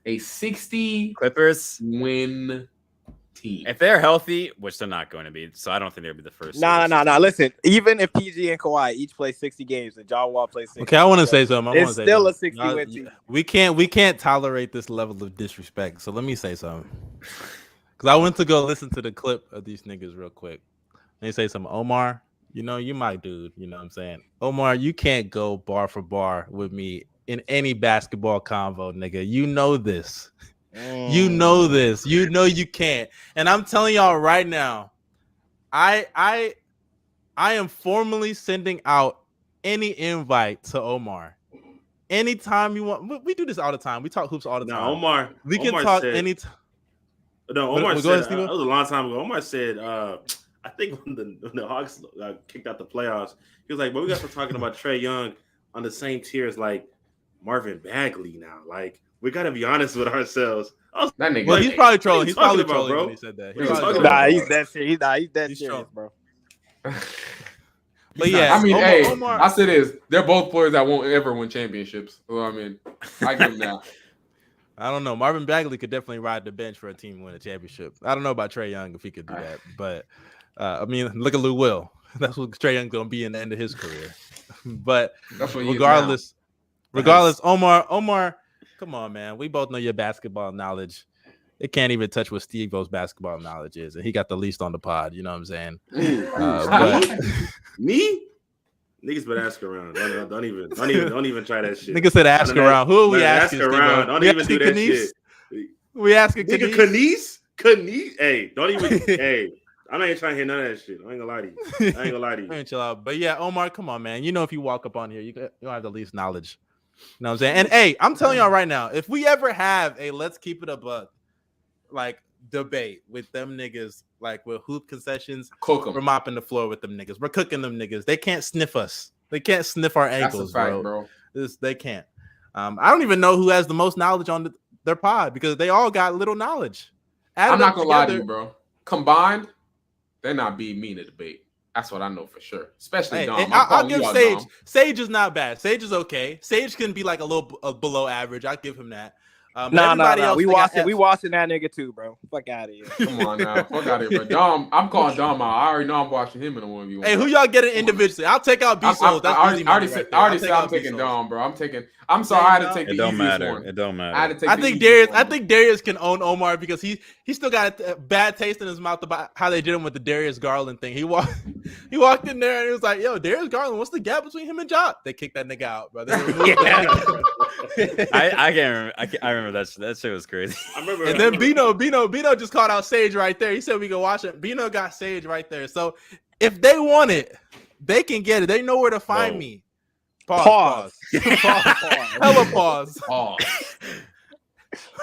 [SPEAKER 2] A 60
[SPEAKER 4] Clippers
[SPEAKER 2] win team.
[SPEAKER 4] If they're healthy, which they're not going to be, so I don't think they'll be the first.
[SPEAKER 3] No. Listen, even if PG and Kawhi each play 60 games and John Wall plays 60,
[SPEAKER 1] okay, I want to say something.
[SPEAKER 3] It's still a 60-win team.
[SPEAKER 1] We can't tolerate this level of disrespect. So let me say something. Because I went to go listen to the clip of these niggas real quick. They say something. Omar, You know, you my dude. You know what I'm saying? Omar, you can't go bar for bar with me in any basketball convo, nigga. You know this. You know this. You know you can't. And I'm telling y'all right now, I am formally sending out any invite to Omar. Anytime you want. We do this all the time. We talk hoops all the time.
[SPEAKER 5] Omar.
[SPEAKER 1] We can
[SPEAKER 5] Omar
[SPEAKER 1] talk
[SPEAKER 5] said,
[SPEAKER 1] anytime.
[SPEAKER 5] No, Omar
[SPEAKER 1] Go
[SPEAKER 5] said
[SPEAKER 1] ahead,
[SPEAKER 5] that was a long time ago. Omar said, I think when the Hawks kicked out the playoffs, he was like, "But we got to start talking about Trae Young on the same tier as like Marvin Bagley now. Like we got to be honest with ourselves."
[SPEAKER 2] That nigga.
[SPEAKER 1] Well, he's probably trolling.
[SPEAKER 5] He's
[SPEAKER 1] He's probably
[SPEAKER 5] about,
[SPEAKER 1] trolling
[SPEAKER 5] bro?
[SPEAKER 1] when he said that.
[SPEAKER 3] He's dead serious. He's dead serious, bro.
[SPEAKER 1] But yeah,
[SPEAKER 2] I mean,
[SPEAKER 1] Omar,
[SPEAKER 2] I say this: they're both players that won't ever win championships. Well, I mean, I give them that.
[SPEAKER 1] I don't know. Marvin Bagley could definitely ride the bench for a team to win a championship. I don't know about Trae Young if he could do that, but I mean, look at Lou Will. That's what Trae Young's gonna be in the end of his career. But
[SPEAKER 2] That's what
[SPEAKER 1] regardless, Omar, come on, man. We both know your basketball knowledge. It can't even touch what Stevo's basketball knowledge is, and he got the least on the pod. You know what I'm saying? But
[SPEAKER 5] me? Niggas better ask around. Don't even try that shit.
[SPEAKER 1] Nigga said ask around. Who are we asking?
[SPEAKER 5] Ask around. Don't even do that
[SPEAKER 1] Kanice?
[SPEAKER 5] shit.
[SPEAKER 1] We asking
[SPEAKER 5] Kanice? Hey, don't even. Hey, I'm not even trying to hear none of that shit. I ain't gonna lie to you.
[SPEAKER 1] Chill out. But yeah, Omar, come on, man. You know, if you walk up on here, you don't have the least knowledge. You know what I'm saying? And hey, I'm telling y'all right now, if we ever have a let's keep it a buck like debate with them niggas, like with hoop concessions, we're mopping the floor with them niggas. We're cooking them niggas. They can't sniff us. They can't sniff our ankles,
[SPEAKER 2] That's a fact, bro.
[SPEAKER 1] They can't. I don't even know who has the most knowledge on their pod because they all got little knowledge.
[SPEAKER 2] I'm not gonna lie to you, bro. Combined, they're not beating me in the debate. That's what I know for sure. Especially Dom.
[SPEAKER 1] I'll give Sage.
[SPEAKER 2] Dom.
[SPEAKER 1] Sage is not bad. Sage is okay. Sage can be like a little below average. I'll give him that.
[SPEAKER 3] No. We watching that nigga too, bro. Fuck out of here.
[SPEAKER 2] Come on now. Fuck out of here, bro. Dom, I'm calling Dom out. I already know I'm watching him in the 1v1.
[SPEAKER 1] Hey, who y'all getting individually? I'll take out B-Soul.
[SPEAKER 2] I already said I'm taking Dom, bro. I'm sorry I had to take the easiest one.
[SPEAKER 4] It don't matter.
[SPEAKER 1] I think Darius can own Omar because he still got a bad taste in his mouth about how they did him with the Darius Garland thing. He walked in there and he was like, "Yo, Darius Garland, what's the gap between him and Jock?" They kicked that nigga out, bro.
[SPEAKER 4] I can't remember. I remember that shit was crazy.
[SPEAKER 5] I remember.
[SPEAKER 1] And then Bino just called out Sage right there. He said we can watch it. Bino got Sage right there. So if they want it, they can get it. They know where to find me. Pause. Hella pause.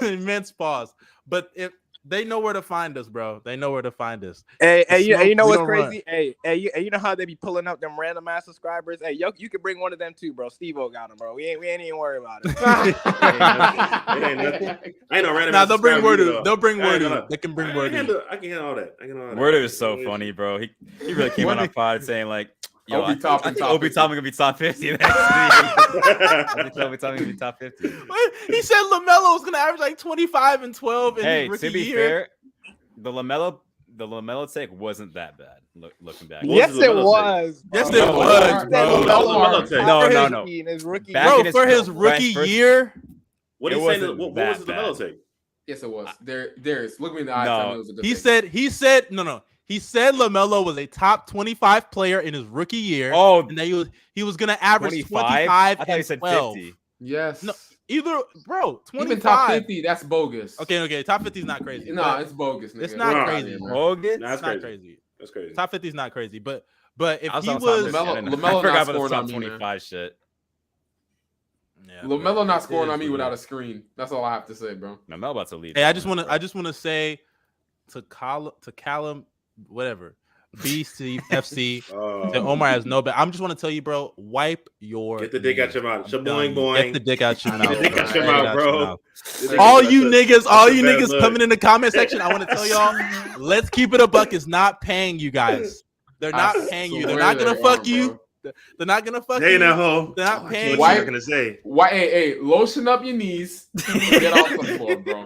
[SPEAKER 1] Immense pause. But if they know where to find us, bro. They know where to find us.
[SPEAKER 3] Hey, you know what's crazy? Hey, you know how they be pulling up them random ass subscribers? Hey, you can bring one of them too, bro. Stevo got them, bro. We ain't even worry about it.
[SPEAKER 5] It ain't nothing. I ain't no random.
[SPEAKER 1] Nah, they'll bring word. They'll bring word. They can bring word.
[SPEAKER 5] I can handle all that.
[SPEAKER 4] Word is so funny, bro. He really came on our pod saying like, "Yo, I think Obi Toppin gonna be top 50 next week." Obi Toppin gonna be top 50.
[SPEAKER 1] He said LaMelo was gonna average like 25 and 12 in his rookie
[SPEAKER 4] to be
[SPEAKER 1] year.
[SPEAKER 4] fair, the LaMelo take wasn't that bad. Looking back,
[SPEAKER 3] yes, it was.
[SPEAKER 1] Yes, it was, bro.
[SPEAKER 4] No.
[SPEAKER 1] Bro, for his rookie year,
[SPEAKER 5] what did he say? What was the LaMelo take?
[SPEAKER 2] Yes, it was. Darius, look me in the eye. Tell me it was a good
[SPEAKER 1] he
[SPEAKER 2] take.
[SPEAKER 1] said no. He said LaMelo was a top 25 player in his rookie year.
[SPEAKER 4] Oh,
[SPEAKER 1] and that he was gonna average 25.
[SPEAKER 4] I thought he said 50.
[SPEAKER 2] Yes.
[SPEAKER 1] No, either, bro. 25.
[SPEAKER 2] Even top 50, that's bogus.
[SPEAKER 1] Okay. Top 50 is not crazy.
[SPEAKER 2] No, it's bogus. Nigga.
[SPEAKER 1] It's not crazy.
[SPEAKER 4] Bogus.
[SPEAKER 1] It's not crazy.
[SPEAKER 5] That's crazy.
[SPEAKER 1] Top 50 is not crazy, but if he was
[SPEAKER 2] LaMelo
[SPEAKER 4] I forgot
[SPEAKER 2] not
[SPEAKER 4] about the
[SPEAKER 2] scoring
[SPEAKER 4] top
[SPEAKER 2] on me,
[SPEAKER 4] 25 shit.
[SPEAKER 1] Yeah,
[SPEAKER 2] LaMelo not scoring on me without a screen. That's all I have to say, bro.
[SPEAKER 4] LaMelo about to lead.
[SPEAKER 1] Hey, I just want to say to Callum, whatever. BCFC. Omar has no bad. I'm just want to tell you, bro. Wipe your.
[SPEAKER 5] Get the dick out your mouth. Boing.
[SPEAKER 1] Get the dick out your mouth.
[SPEAKER 5] Get the dick out your mouth, bro.
[SPEAKER 1] All you niggas coming in the comment section. I want to tell y'all. Let's keep it a buck. Is not paying you guys. They're not paying you. They're not gonna fuck you. They're not gonna fuck you. They're not paying you.
[SPEAKER 5] What you gonna say?
[SPEAKER 2] Hey, lotion up your knees. Get off the floor, bro.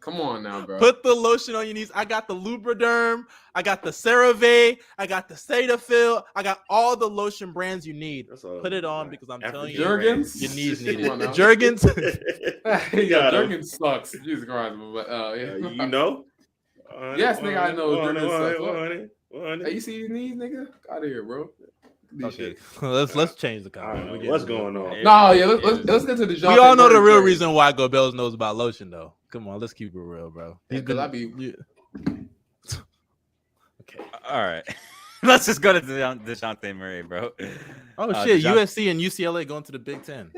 [SPEAKER 2] Come on now, bro.
[SPEAKER 1] Put the lotion on your knees. I got the Lubriderm. I got the CeraVe. I got the Cetaphil. I got all the lotion brands you need. Put it on because I'm telling you,
[SPEAKER 2] Jergens?
[SPEAKER 1] Your knees need it. Jergens?
[SPEAKER 2] Jergens sucks. Jesus Christ. But,
[SPEAKER 5] you know?
[SPEAKER 2] Yes, nigga, I know.
[SPEAKER 5] Hey,
[SPEAKER 2] Hey, you see these knees, nigga? Out of here, bro.
[SPEAKER 1] Okay, let's change the conversation.
[SPEAKER 5] What's going on?
[SPEAKER 2] No, yeah, let's get to the.
[SPEAKER 1] We all know the real reason why Gobels knows about lotion, though. Come on, let's keep it real, bro.
[SPEAKER 2] Because
[SPEAKER 1] Okay.
[SPEAKER 4] All right. Let's just go to Dejounte Murray, bro.
[SPEAKER 1] Oh shit! USC and UCLA going to the Big Ten.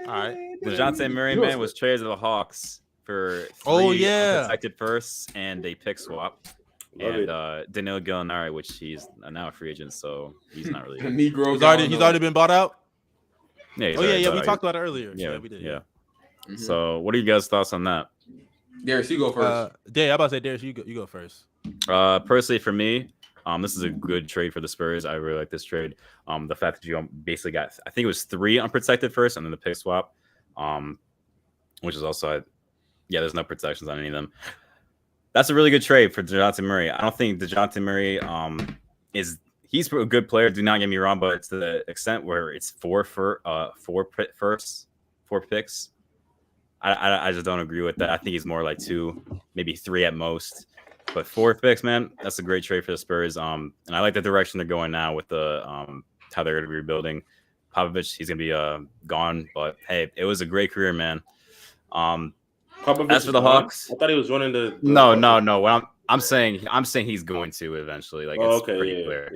[SPEAKER 1] All right.
[SPEAKER 4] Dejounte Murray, man, was traded to the Hawks for 3 unprotected firsts and a pick swap. And Danilo Gallinari, which he's now a free agent, so he's not really.
[SPEAKER 2] Negro.
[SPEAKER 1] He's already been bought out.
[SPEAKER 4] Yeah.
[SPEAKER 1] We talked about it earlier.
[SPEAKER 4] Yeah,
[SPEAKER 1] we did.
[SPEAKER 4] Yeah. Mm-hmm. So, what are you guys' thoughts on that?
[SPEAKER 2] Darius, you go first.
[SPEAKER 1] I'm about to say Darius, you go first.
[SPEAKER 4] Personally, for me, this is a good trade for the Spurs. I really like this trade. The fact that you basically got, I think it was 3 unprotected first, and then the pick swap, which is also, there's no protections on any of them. That's a really good trade for Dejounte Murray. I don't think Dejounte Murray he's a good player. Do not get me wrong, but it's to the extent where it's 4 picks. I just don't agree with that. I think he's more like 2, maybe 3 at most. But 4 picks, man, that's a great trade for the Spurs. And I like the direction they're going now with the how they're going to be rebuilding. Popovich, he's going to be gone, but hey, it was a great career, man. As for the Hawks,
[SPEAKER 5] I thought he was running the
[SPEAKER 4] no. Well, I'm saying he's going to eventually. Like, it's pretty clear.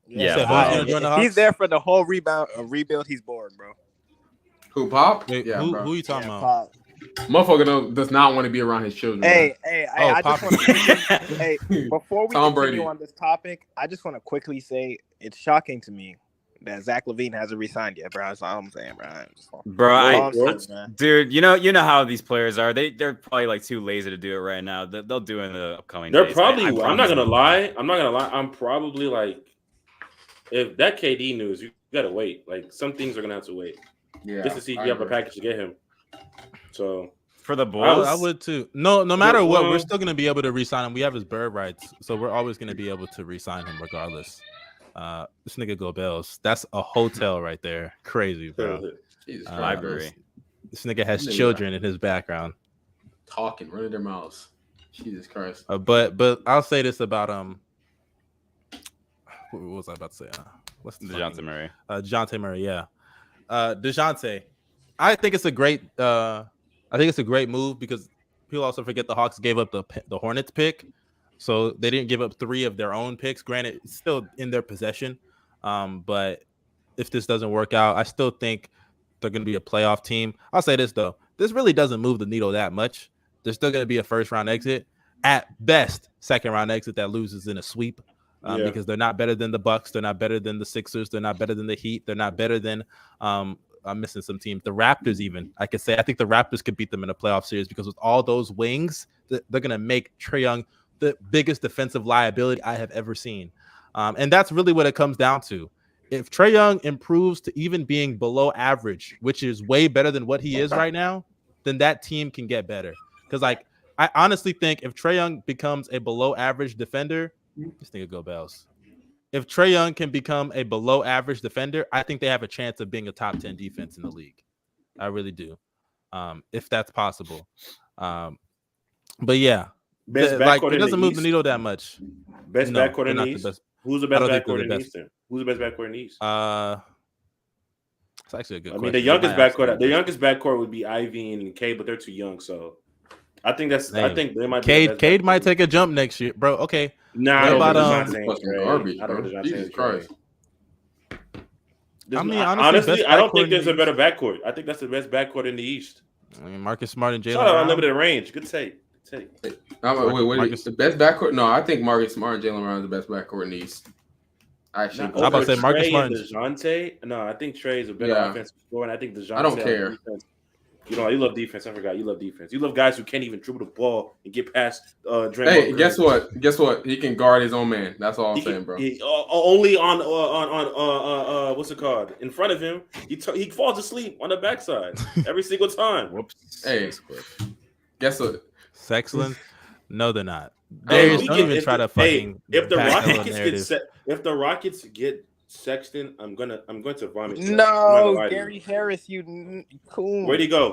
[SPEAKER 3] Yeah. He's there for the whole rebuild. He's bored, bro.
[SPEAKER 2] Who, Pop?
[SPEAKER 1] Wait,
[SPEAKER 2] yeah,
[SPEAKER 1] who
[SPEAKER 2] bro.
[SPEAKER 1] are you talking about?
[SPEAKER 3] Pop.
[SPEAKER 2] Motherfucker does not want to be around his children.
[SPEAKER 3] I just want to. Before we
[SPEAKER 2] Tom
[SPEAKER 3] continue
[SPEAKER 2] Brady.
[SPEAKER 3] on this topic, I just want to quickly say it's shocking to me that Zach LaVine hasn't resigned yet, bro. That's all I'm saying, bro.
[SPEAKER 4] Dude, you know how these players are. They're probably like too lazy to do it right now. They'll do it in the upcoming days.
[SPEAKER 5] I'm not gonna lie. I'm probably like, if that KD news, you gotta wait. Like, some things are gonna have to wait. Yeah, just to see if you have a package to get him. So
[SPEAKER 4] for the Bulls,
[SPEAKER 1] I would too. No matter what, we're still gonna be able to re-sign him. We have his bird rights, so we're always gonna be able to re-sign him regardless. This nigga Gobels, that's a hotel right there. Crazy, bro.
[SPEAKER 4] Library.
[SPEAKER 1] This nigga has children in his background,
[SPEAKER 2] talking, running their mouths. Jesus Christ.
[SPEAKER 1] But I'll say this about what was I about to say? What's
[SPEAKER 4] Dejounte Murray?
[SPEAKER 1] Dejounte Murray, yeah. Dejounte, I think it's a great move because people also forget the Hawks gave up the Hornets pick, so they didn't give up 3 of their own picks. Granted, it's still in their possession, but if this doesn't work out, I still think they're going to be a playoff team. I'll say this though, this really doesn't move the needle that much. There's still going to be a first round exit, at best second round exit that loses in a sweep. Because they're not better than the Bucks, they're not better than the Sixers, they're not better than the Heat, they're not better than I'm missing some teams. The Raptors, even I could say I think the Raptors could beat them in a playoff series because with all those wings, they're gonna make Trae Young the biggest defensive liability I have ever seen, and that's really what it comes down to. If Trae Young improves to even being below average, which is way better than what he is right now, then that team can get better. Because I honestly think if Trae Young becomes a below average defender. This nigga Gobels. If Trae Young can become a below average defender, I think they have a chance of being a top 10 defense in the league. I really do. If that's possible. But yeah, it doesn't move the needle that much.
[SPEAKER 5] Best backcourt in the East. Who's the best backcourt in the East? Who's the best backcourt in the East?
[SPEAKER 1] It's actually a good question.
[SPEAKER 5] I mean, the youngest backcourt would be Ivy and K, but they're too young, so I think they might.
[SPEAKER 1] Cade might take a jump next year, bro. Okay.
[SPEAKER 5] Nah,
[SPEAKER 1] what about
[SPEAKER 2] garbage, Jesus Christ.
[SPEAKER 5] I mean, honestly, I don't think there's a better backcourt. I think that's the best backcourt in the East.
[SPEAKER 1] I mean, Marcus Smart and Jalen.
[SPEAKER 5] Shout out unlimited range. Good take.
[SPEAKER 2] Wait, the best backcourt? No, I think Marcus Smart and Jalen Brown is the best backcourt in the East. Actually,
[SPEAKER 1] I'm about to say Marcus Smart
[SPEAKER 5] and Dejounte. No, I think Trae is a better offensive scorer, and I think Dejounte.
[SPEAKER 2] I don't care.
[SPEAKER 5] You love defense. I forgot. You love defense. You love guys who can't even dribble the ball and get past Draymond.
[SPEAKER 2] Hey, guess what? He can guard his own man. That's all I'm saying, bro.
[SPEAKER 5] Only on what's it called? In front of him, he falls asleep on the backside every single time.
[SPEAKER 2] Whoops. Hey, guess what?
[SPEAKER 1] Sexland? No, they're not. Darius, don't even try to fucking.
[SPEAKER 5] If the Rockets get Sexton, I'm going to vomit.
[SPEAKER 3] No, Gary Harris, you cool.
[SPEAKER 5] Where'd he go?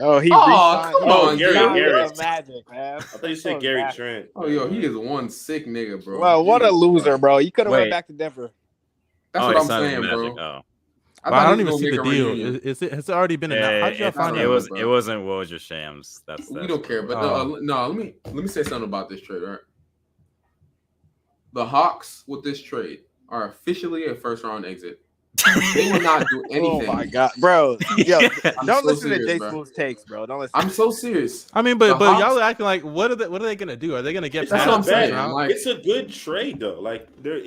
[SPEAKER 3] Oh, he
[SPEAKER 2] Oh, come on,
[SPEAKER 5] Gary Harris.
[SPEAKER 3] Magic, man.
[SPEAKER 5] I thought you said Gary Trent.
[SPEAKER 2] Oh, yo, he is one sick nigga, bro.
[SPEAKER 3] Well, what a loser, bro. You could have went
[SPEAKER 4] Wait.
[SPEAKER 3] back to Denver.
[SPEAKER 2] That's what I'm saying, bro.
[SPEAKER 4] Oh.
[SPEAKER 2] I
[SPEAKER 1] Well, I
[SPEAKER 2] thought
[SPEAKER 1] don't
[SPEAKER 2] he
[SPEAKER 1] even
[SPEAKER 2] was
[SPEAKER 1] see
[SPEAKER 2] gonna
[SPEAKER 1] the
[SPEAKER 2] make a
[SPEAKER 1] deal.
[SPEAKER 2] reunion.
[SPEAKER 1] Has it already been announced? How did y'all find
[SPEAKER 2] out?
[SPEAKER 1] out?
[SPEAKER 4] It wasn't Woj Shams. That's
[SPEAKER 2] We don't care, but no. Let me say something about this trade. Right, the Hawks with this trade are officially a first round exit. They will not do anything.
[SPEAKER 3] Oh my god, bro! Yo, don't
[SPEAKER 2] so
[SPEAKER 3] listen
[SPEAKER 2] serious,
[SPEAKER 3] to Jay
[SPEAKER 2] bro.
[SPEAKER 3] Smooth's takes, bro. Don't listen.
[SPEAKER 2] I'm so serious.
[SPEAKER 1] I mean, but
[SPEAKER 2] Hawks-
[SPEAKER 1] y'all are acting like what are they gonna do? Are they gonna get
[SPEAKER 2] That's
[SPEAKER 1] past
[SPEAKER 2] what I'm
[SPEAKER 1] the first
[SPEAKER 2] saying.
[SPEAKER 1] round?
[SPEAKER 2] Like,
[SPEAKER 5] It's a good trade though. Like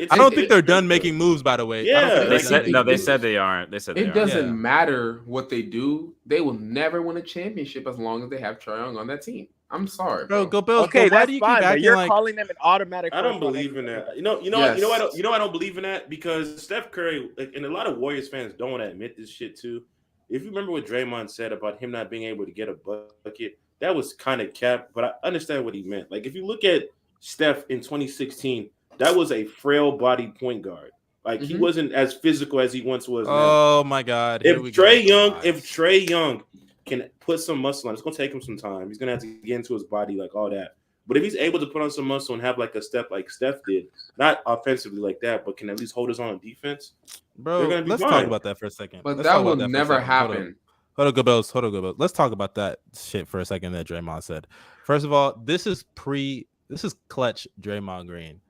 [SPEAKER 1] I don't think they're done making moves. By the way, I don't
[SPEAKER 5] Yeah,
[SPEAKER 1] think
[SPEAKER 4] They
[SPEAKER 1] they're
[SPEAKER 4] said
[SPEAKER 1] done
[SPEAKER 4] no. They
[SPEAKER 1] making
[SPEAKER 4] said
[SPEAKER 1] moves.
[SPEAKER 4] they aren't. They said they
[SPEAKER 2] it
[SPEAKER 4] aren't.
[SPEAKER 2] doesn't
[SPEAKER 1] Yeah.
[SPEAKER 2] matter what they do. They will never win a championship as long as they have Trae Young on that team. I'm sorry,
[SPEAKER 1] Bro,
[SPEAKER 2] bro.
[SPEAKER 1] go Bills.
[SPEAKER 3] Okay,
[SPEAKER 1] But why
[SPEAKER 3] that's
[SPEAKER 1] do you keep
[SPEAKER 3] fine, but
[SPEAKER 1] acting
[SPEAKER 3] you're
[SPEAKER 1] like?
[SPEAKER 3] calling them an automatic.
[SPEAKER 5] I don't
[SPEAKER 3] first round
[SPEAKER 5] believe in
[SPEAKER 3] exit.
[SPEAKER 5] that. You know
[SPEAKER 2] Yes.
[SPEAKER 5] I don't believe in that because Steph Curry, like, and a lot of Warriors fans don't want to admit this shit too. If you remember what Draymond said about him not being able to get a bucket, that was kind of cap, but I understand what he meant. Like if you look at Steph in 2016, that was a frail body point guard. Like he wasn't as physical as he once was now.
[SPEAKER 1] Oh my God! Here
[SPEAKER 5] If
[SPEAKER 1] we go.
[SPEAKER 5] Trae Young can put some muscle on, it's gonna take him some time. He's gonna have to get into his body, like all that. But if he's able to put on some muscle and have like a step like Steph did, not offensively like that, but can at least hold his own defense,
[SPEAKER 1] Bro,
[SPEAKER 5] they're gonna be
[SPEAKER 1] let's
[SPEAKER 5] fine.
[SPEAKER 1] talk about that for a second.
[SPEAKER 2] But
[SPEAKER 1] Let's
[SPEAKER 2] that
[SPEAKER 1] talk
[SPEAKER 2] will
[SPEAKER 1] about for a
[SPEAKER 2] never
[SPEAKER 1] second. Hold
[SPEAKER 2] happen.
[SPEAKER 1] Hold on, go Bills. Let's talk about that shit for a second that Draymond said. First of all, this is clutch Draymond Green.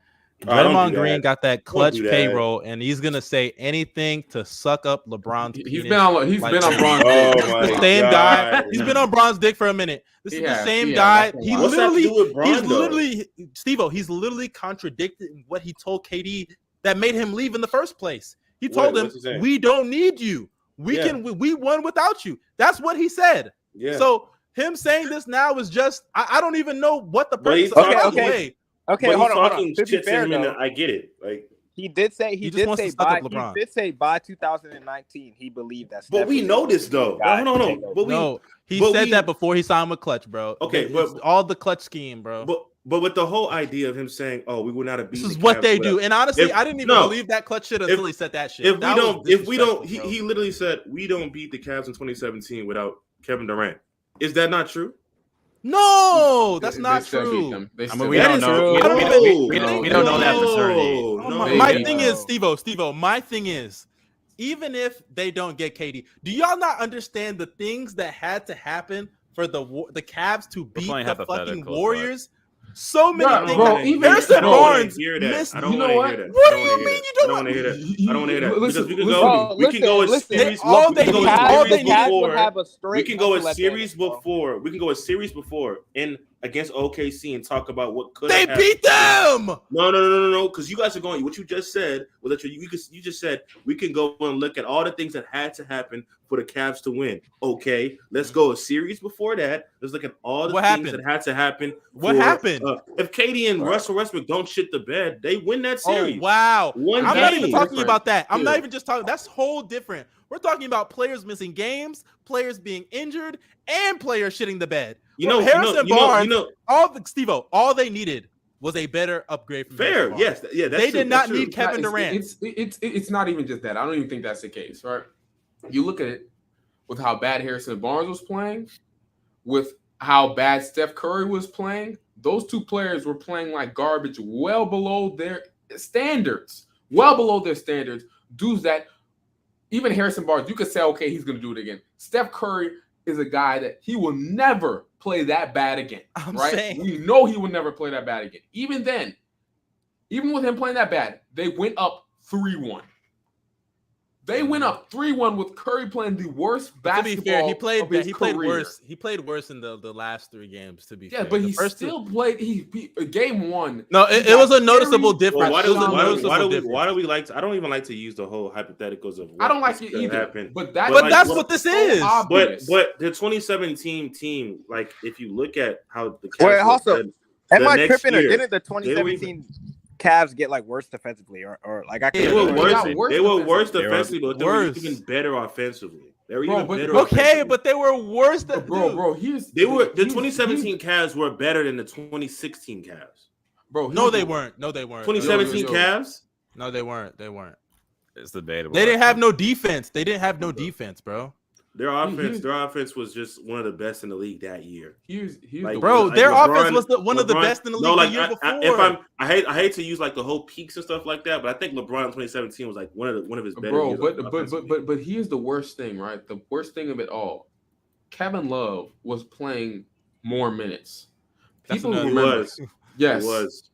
[SPEAKER 1] Draymond Green got that clutch payroll, and he's gonna say anything to suck up LeBron's penis.
[SPEAKER 2] He's been on Bron's dick.
[SPEAKER 1] The same guy. He's been on Bron's dick for a minute. This is the same guy. He
[SPEAKER 5] What's that to
[SPEAKER 1] literally,
[SPEAKER 5] do with Bron,
[SPEAKER 1] he's
[SPEAKER 5] though?
[SPEAKER 1] literally, Stevo. He's literally contradicted what he told KD that made him leave in the first place. He told him, "We don't need you. We won without you." That's what he said.
[SPEAKER 5] Yeah.
[SPEAKER 1] So him saying this now is just I don't even know what the purpose of it.
[SPEAKER 3] Okay, hold on. To be
[SPEAKER 5] Shit
[SPEAKER 3] fair,
[SPEAKER 5] to him,
[SPEAKER 3] though,
[SPEAKER 5] I get it. Like
[SPEAKER 3] he did say
[SPEAKER 1] He just wants to suck up LeBron.
[SPEAKER 3] He did say by 2019 he believed that.
[SPEAKER 5] But we know this though. No. But
[SPEAKER 1] he said that before he signed with Clutch, bro.
[SPEAKER 5] Okay,
[SPEAKER 1] but all the Clutch scheme, bro.
[SPEAKER 5] But with the whole idea of him saying, "Oh, we would not have beat,"
[SPEAKER 1] this is what they do. And honestly, I didn't even believe that Clutch shit until he said that shit.
[SPEAKER 5] If we don't, he literally said we don't beat the Cavs in 2017 without Kevin Durant. Is that not true?
[SPEAKER 1] No, that's not true.
[SPEAKER 4] We don't know. We don't know that for certainty.
[SPEAKER 1] My thing is, Stevo. My thing is, even if they don't get KD, do y'all not understand the things that had to happen for the Cavs to beat the fucking Warriors? So many things.
[SPEAKER 2] Bro, even
[SPEAKER 1] Harrison Barnes
[SPEAKER 2] missed.
[SPEAKER 5] I don't want to hear that.
[SPEAKER 1] What do you mean you don't
[SPEAKER 5] want to hear that? I don't want to hear that.
[SPEAKER 2] Listen,
[SPEAKER 5] Because we can go a series before and against OKC and talk about what could
[SPEAKER 1] they beat them.
[SPEAKER 5] No. Because you guys are going. What you just said was that you just said we can go and look at all the things that had to happen for the Cavs to win. Okay, let's go a series before that. Let's look at all the things that had to happen.
[SPEAKER 1] What happened?
[SPEAKER 5] If KD and Russell Westbrook don't shit the bed, they win that series.
[SPEAKER 1] Oh wow!
[SPEAKER 5] I'm
[SPEAKER 1] not even talking about that. I'm not even just talking. That's whole different. We're talking about players missing games, players being injured, and players shitting the bed. Harrison Barnes, all they needed was a better upgrade from
[SPEAKER 5] fair. Yes, that's
[SPEAKER 1] they did not need Kevin Durant.
[SPEAKER 2] It's not even just that. I don't even think that's the case, right? You look at it with how bad Harrison Barnes was playing, with how bad Steph Curry was playing. Those two players were playing like garbage, well below their standards. Dudes that even Harrison Barnes, you could say, okay, he's going to do it again. Steph Curry is a guy that he will never play that bad again, We know he will never play that bad again. Even then, even with him playing that bad, they went up 3-1. They went up 3-1 with Curry playing the worst basketball.
[SPEAKER 1] To be fair, he played
[SPEAKER 2] career.
[SPEAKER 1] worse. He played worse in the last 3 games. To be fair,
[SPEAKER 2] but he still played. He game 1.
[SPEAKER 1] No, it was a noticeable difference.
[SPEAKER 5] Why do we like to? I don't even like to use the whole hypotheticals of.
[SPEAKER 2] I don't like it either.
[SPEAKER 5] Happen.
[SPEAKER 2] But
[SPEAKER 1] that's what this is.
[SPEAKER 5] But the 2017 team, like if you look at how the Cavs
[SPEAKER 3] wait, also, am I tripping or didn't the 2017 Cavs get like worse defensively or like I can't.
[SPEAKER 5] They were worse defensively, but they were even better offensively. They were even better.
[SPEAKER 1] Okay, but they were worse than
[SPEAKER 5] the 2017 Cavs were better than the 2016 Cavs.
[SPEAKER 1] Bro, no, they weren't.
[SPEAKER 5] 2017 Cavs?
[SPEAKER 1] No, they weren't.
[SPEAKER 4] It's debatable.
[SPEAKER 1] They didn't have no defense. Defense, bro.
[SPEAKER 5] Their offense was just one of the best in the league that year.
[SPEAKER 2] Here's
[SPEAKER 5] Like,
[SPEAKER 1] bro,
[SPEAKER 5] like
[SPEAKER 1] their
[SPEAKER 5] LeBron,
[SPEAKER 1] offense was one of the best in the league the year before.
[SPEAKER 5] I hate to use like the whole peaks and stuff like that, but I think LeBron in 2017 was like one of his better years.
[SPEAKER 2] But here's the worst thing, right? The worst thing of it all. Kevin Love was playing more minutes. People remember. Yes,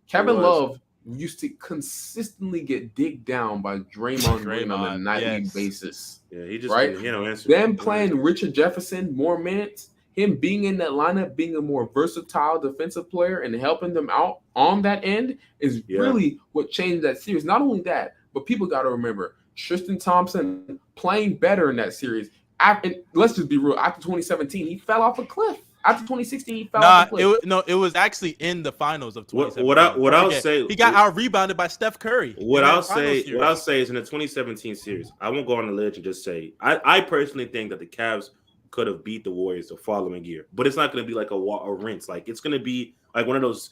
[SPEAKER 2] Kevin Love used to consistently get digged down by Draymond Green on a nightly basis.
[SPEAKER 5] Yeah, he just answer.
[SPEAKER 2] Them playing Richard Jefferson more minutes, him being in that lineup, being a more versatile defensive player and helping them out on that end is really what changed that series. Not only that, but people got to remember Tristan Thompson playing better in that series. And let's just be real. After 2017, he fell off a cliff. After 2016, he fell off a cliff.
[SPEAKER 1] It was actually in the finals of 2017.
[SPEAKER 5] What I'll say,
[SPEAKER 1] he got out rebounded by Steph Curry.
[SPEAKER 5] What I'll say is in the 2017 series, I won't go on the ledge and just say I personally think that the Cavs could have beat the Warriors the following year, but it's not going to be like a rinse. Like it's going to be like one of those,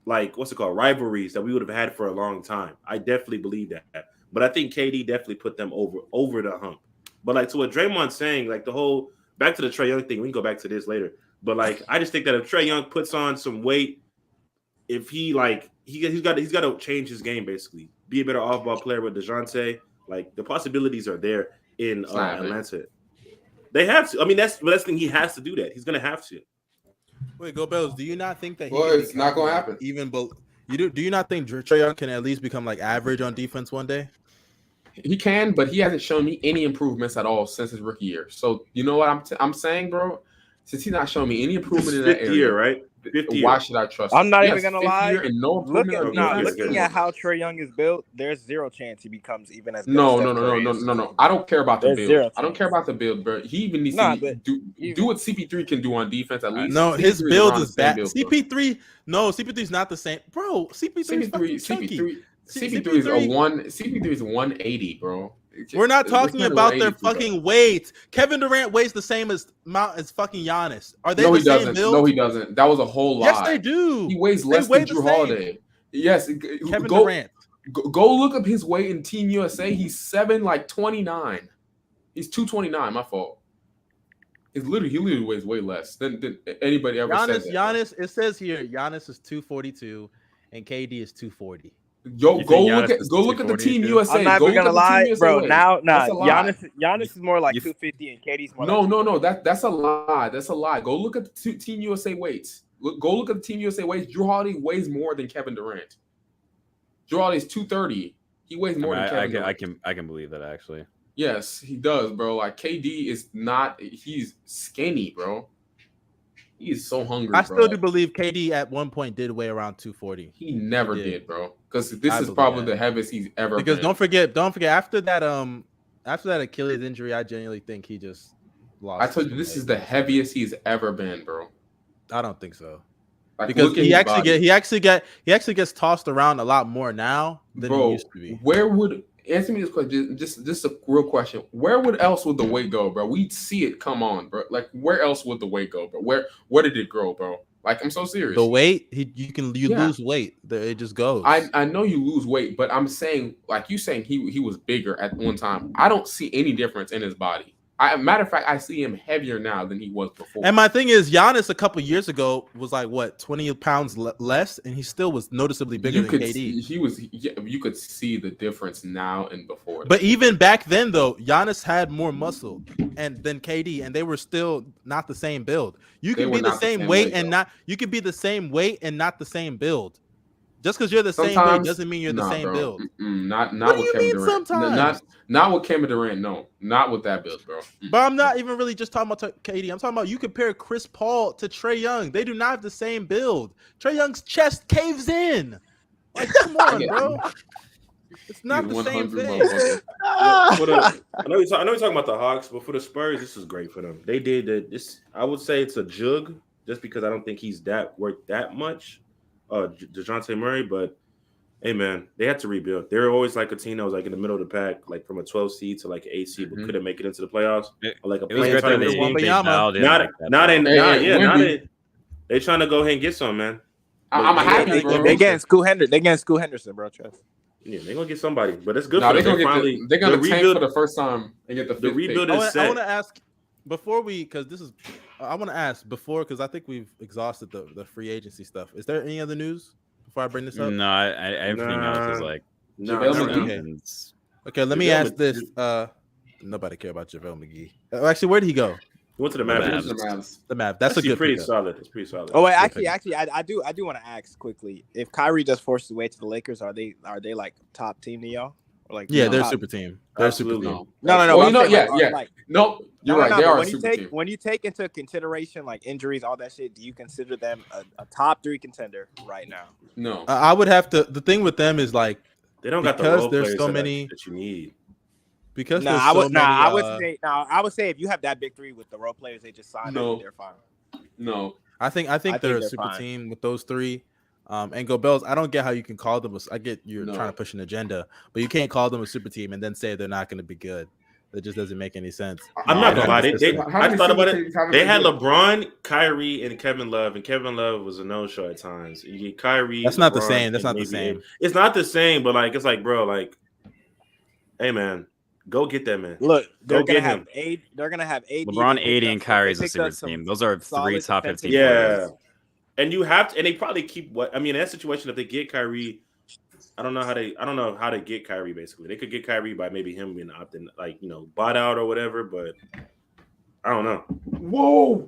[SPEAKER 5] like what's it called, rivalries that we would have had for a long time. I definitely believe that, but I think KD definitely put them over the hump. But like to what Draymond's saying, like the whole. Back to the Trae Young thing. We can go back to this later. But like, I just think that if Trae Young puts on some weight, if he like he's got to change his game basically. Be a better off-ball player with Dejounte. Like the possibilities are there in Atlanta. They have to. I mean, that's the thing. He has to do that. He's gonna have to.
[SPEAKER 1] Wait, Go Bells. Do you not think that?
[SPEAKER 2] It's not gonna happen.
[SPEAKER 1] Do you not think Trae Young can at least become like average on defense one day?
[SPEAKER 2] He can, but he hasn't shown me any improvements at all since his rookie year. So you know what I'm saying, bro? Since he's not showing me any improvement in that area,
[SPEAKER 5] year, right?
[SPEAKER 2] Why should I trust him?
[SPEAKER 3] I'm not even gonna lie.
[SPEAKER 2] Looking
[SPEAKER 3] at how Trae Young is built, there's zero chance he becomes even as good.
[SPEAKER 2] No. I don't care about the build. I don't care about the build, bro. He even needs to do what CP3 can do on defense at least.
[SPEAKER 1] No, his build is bad. CP3 is not the same, bro.
[SPEAKER 2] CP3 is 180, bro.
[SPEAKER 1] We're not talking about their fucking weight. Kevin Durant weighs the same as fucking Giannis. Are they the same build?
[SPEAKER 2] No, he doesn't. That was a whole lie.
[SPEAKER 1] Yes, they do.
[SPEAKER 2] He weighs less than Drew Holiday. Yes,
[SPEAKER 1] Kevin Durant.
[SPEAKER 2] Go look up his weight in Team USA. He's 7'29". He's 229. My fault. He literally weighs way less than anybody ever said.
[SPEAKER 1] Giannis, it says here, Giannis is 242 and KD is 240.
[SPEAKER 2] Go look at the Team USA.
[SPEAKER 3] I'm not even gonna lie, bro. Giannis is more like 250 and KD's more.
[SPEAKER 2] No. That's a lie. That's a lie. Go look at the Team USA weights. Go look at the Team USA weights. Drew Holiday weighs more than Kevin Durant. Drew Holiday is 230. He weighs more than Kevin Durant.
[SPEAKER 4] I can believe that actually.
[SPEAKER 2] Yes, he does, bro. Like KD is not. He's skinny, bro. He is so hungry.
[SPEAKER 1] I still do believe KD at one point did weigh around 240.
[SPEAKER 2] He never did, bro. Because this is probably the heaviest he's ever been.
[SPEAKER 1] Because don't forget after that Achilles injury, I genuinely think he just lost.
[SPEAKER 2] I told you this is the heaviest he's ever been, bro.
[SPEAKER 1] I don't think so.
[SPEAKER 2] Like,
[SPEAKER 1] because he actually gets tossed around a lot more now than he used to be.
[SPEAKER 2] Answer me this question, just a real question. Where would the weight go, bro? We'd see it come on, bro. Like, where else would the weight go, bro? Where did it grow, bro? Like, I'm so serious.
[SPEAKER 1] The weight, you lose weight. It just goes.
[SPEAKER 2] I know you lose weight, but I'm saying, like you saying he was bigger at one time. I don't see any difference in his body. Matter of fact, I see him heavier now than he was before.
[SPEAKER 1] And my thing is, Giannis a couple years ago was like 20 pounds less, and he still was noticeably bigger than KD.
[SPEAKER 2] You could see the difference now and before.
[SPEAKER 1] But even back then, though, Giannis had more muscle than KD, and they were still not the same build. You could be the same weight and not. You could be the same weight and not the same build. Just because you're the same weight doesn't mean you're the same build.
[SPEAKER 2] Not with Kevin Durant.
[SPEAKER 1] Sometimes?
[SPEAKER 2] Not with Kevin Durant. No, not with that build, bro.
[SPEAKER 1] But I'm not even really just talking about KD. I'm talking about you compare Chris Paul to Trae Young. They do not have the same build. Trae Young's chest caves in. Like, come on, bro. It's not the same thing.
[SPEAKER 5] I know you're talking about the Hawks, but for the Spurs, this is great for them. They did this. I would say it's a jug, just because I don't think he's worth that much. Dejounte Murray, but hey man, they had to rebuild. They were always like a team that was like in the middle of the pack, like from a 12 seed to like an 8 seed, but couldn't make it into the playoffs. Or like a play-in tournament team. They trying to go ahead and get some, man.
[SPEAKER 2] I'm happy, bro.
[SPEAKER 3] They getting Scoot Henderson, bro. Trust.
[SPEAKER 5] Yeah, they're gonna get somebody, but it's good
[SPEAKER 2] No,
[SPEAKER 5] for
[SPEAKER 2] they're
[SPEAKER 5] them.
[SPEAKER 2] gonna tank for the first time and get the
[SPEAKER 5] The rebuild
[SPEAKER 1] I
[SPEAKER 5] is set.
[SPEAKER 1] want to ask before we, because this is, I want to ask before, because I think we've exhausted the free agency stuff. Is there any other news before I bring this up?
[SPEAKER 4] No, everything else is like
[SPEAKER 1] Okay, let me ask this. Nobody care about JaVale McGee. Actually, where did he go?
[SPEAKER 5] He went to the Mavs.
[SPEAKER 1] The Mavs. That's a good
[SPEAKER 5] pretty
[SPEAKER 1] pickup.
[SPEAKER 5] solid. It's pretty solid.
[SPEAKER 3] Oh wait, actually, I do want to ask quickly. If Kyrie just forced his way to the Lakers, are they like top team to y'all? Or like
[SPEAKER 1] they're a super team. They're a super team.
[SPEAKER 3] No.
[SPEAKER 2] Well, no, you're right. They are
[SPEAKER 3] when
[SPEAKER 2] a super team.
[SPEAKER 3] When you take into consideration like injuries, all that shit, do you consider them a top 3 contender right now?
[SPEAKER 2] No,
[SPEAKER 1] I would have to. The thing with them is like
[SPEAKER 5] they don't got the role players that you need.
[SPEAKER 1] Because
[SPEAKER 3] I would say if you have that big 3 with the role players they just signed, they're fine.
[SPEAKER 2] No,
[SPEAKER 1] I think they're a super team with those 3. And Go Bells, I don't get how you can call them. I get you're trying to push an agenda, but you can't call them a super team and then say they're not going to be good. That just doesn't make any sense.
[SPEAKER 5] I'm not gonna lie. I thought about it. They had LeBron, Kyrie, and Kevin Love, and Kevin Love was a no-show at times. You get Kyrie.
[SPEAKER 1] That's not the same. That's not the same.
[SPEAKER 5] It's not the same, but like it's like, bro, like, hey man, go get that man.
[SPEAKER 3] Look,
[SPEAKER 5] go get him.
[SPEAKER 3] They're gonna have AD.
[SPEAKER 4] LeBron, AD, and Kyrie is a super team. Those are 3 top 15
[SPEAKER 5] Yeah.
[SPEAKER 4] players.
[SPEAKER 5] And you have to, and they probably keep in that situation, if they get Kyrie, I don't know how to get Kyrie. Basically, they could get Kyrie by maybe him being opting, like bought out or whatever. But I don't know.
[SPEAKER 3] Whoa!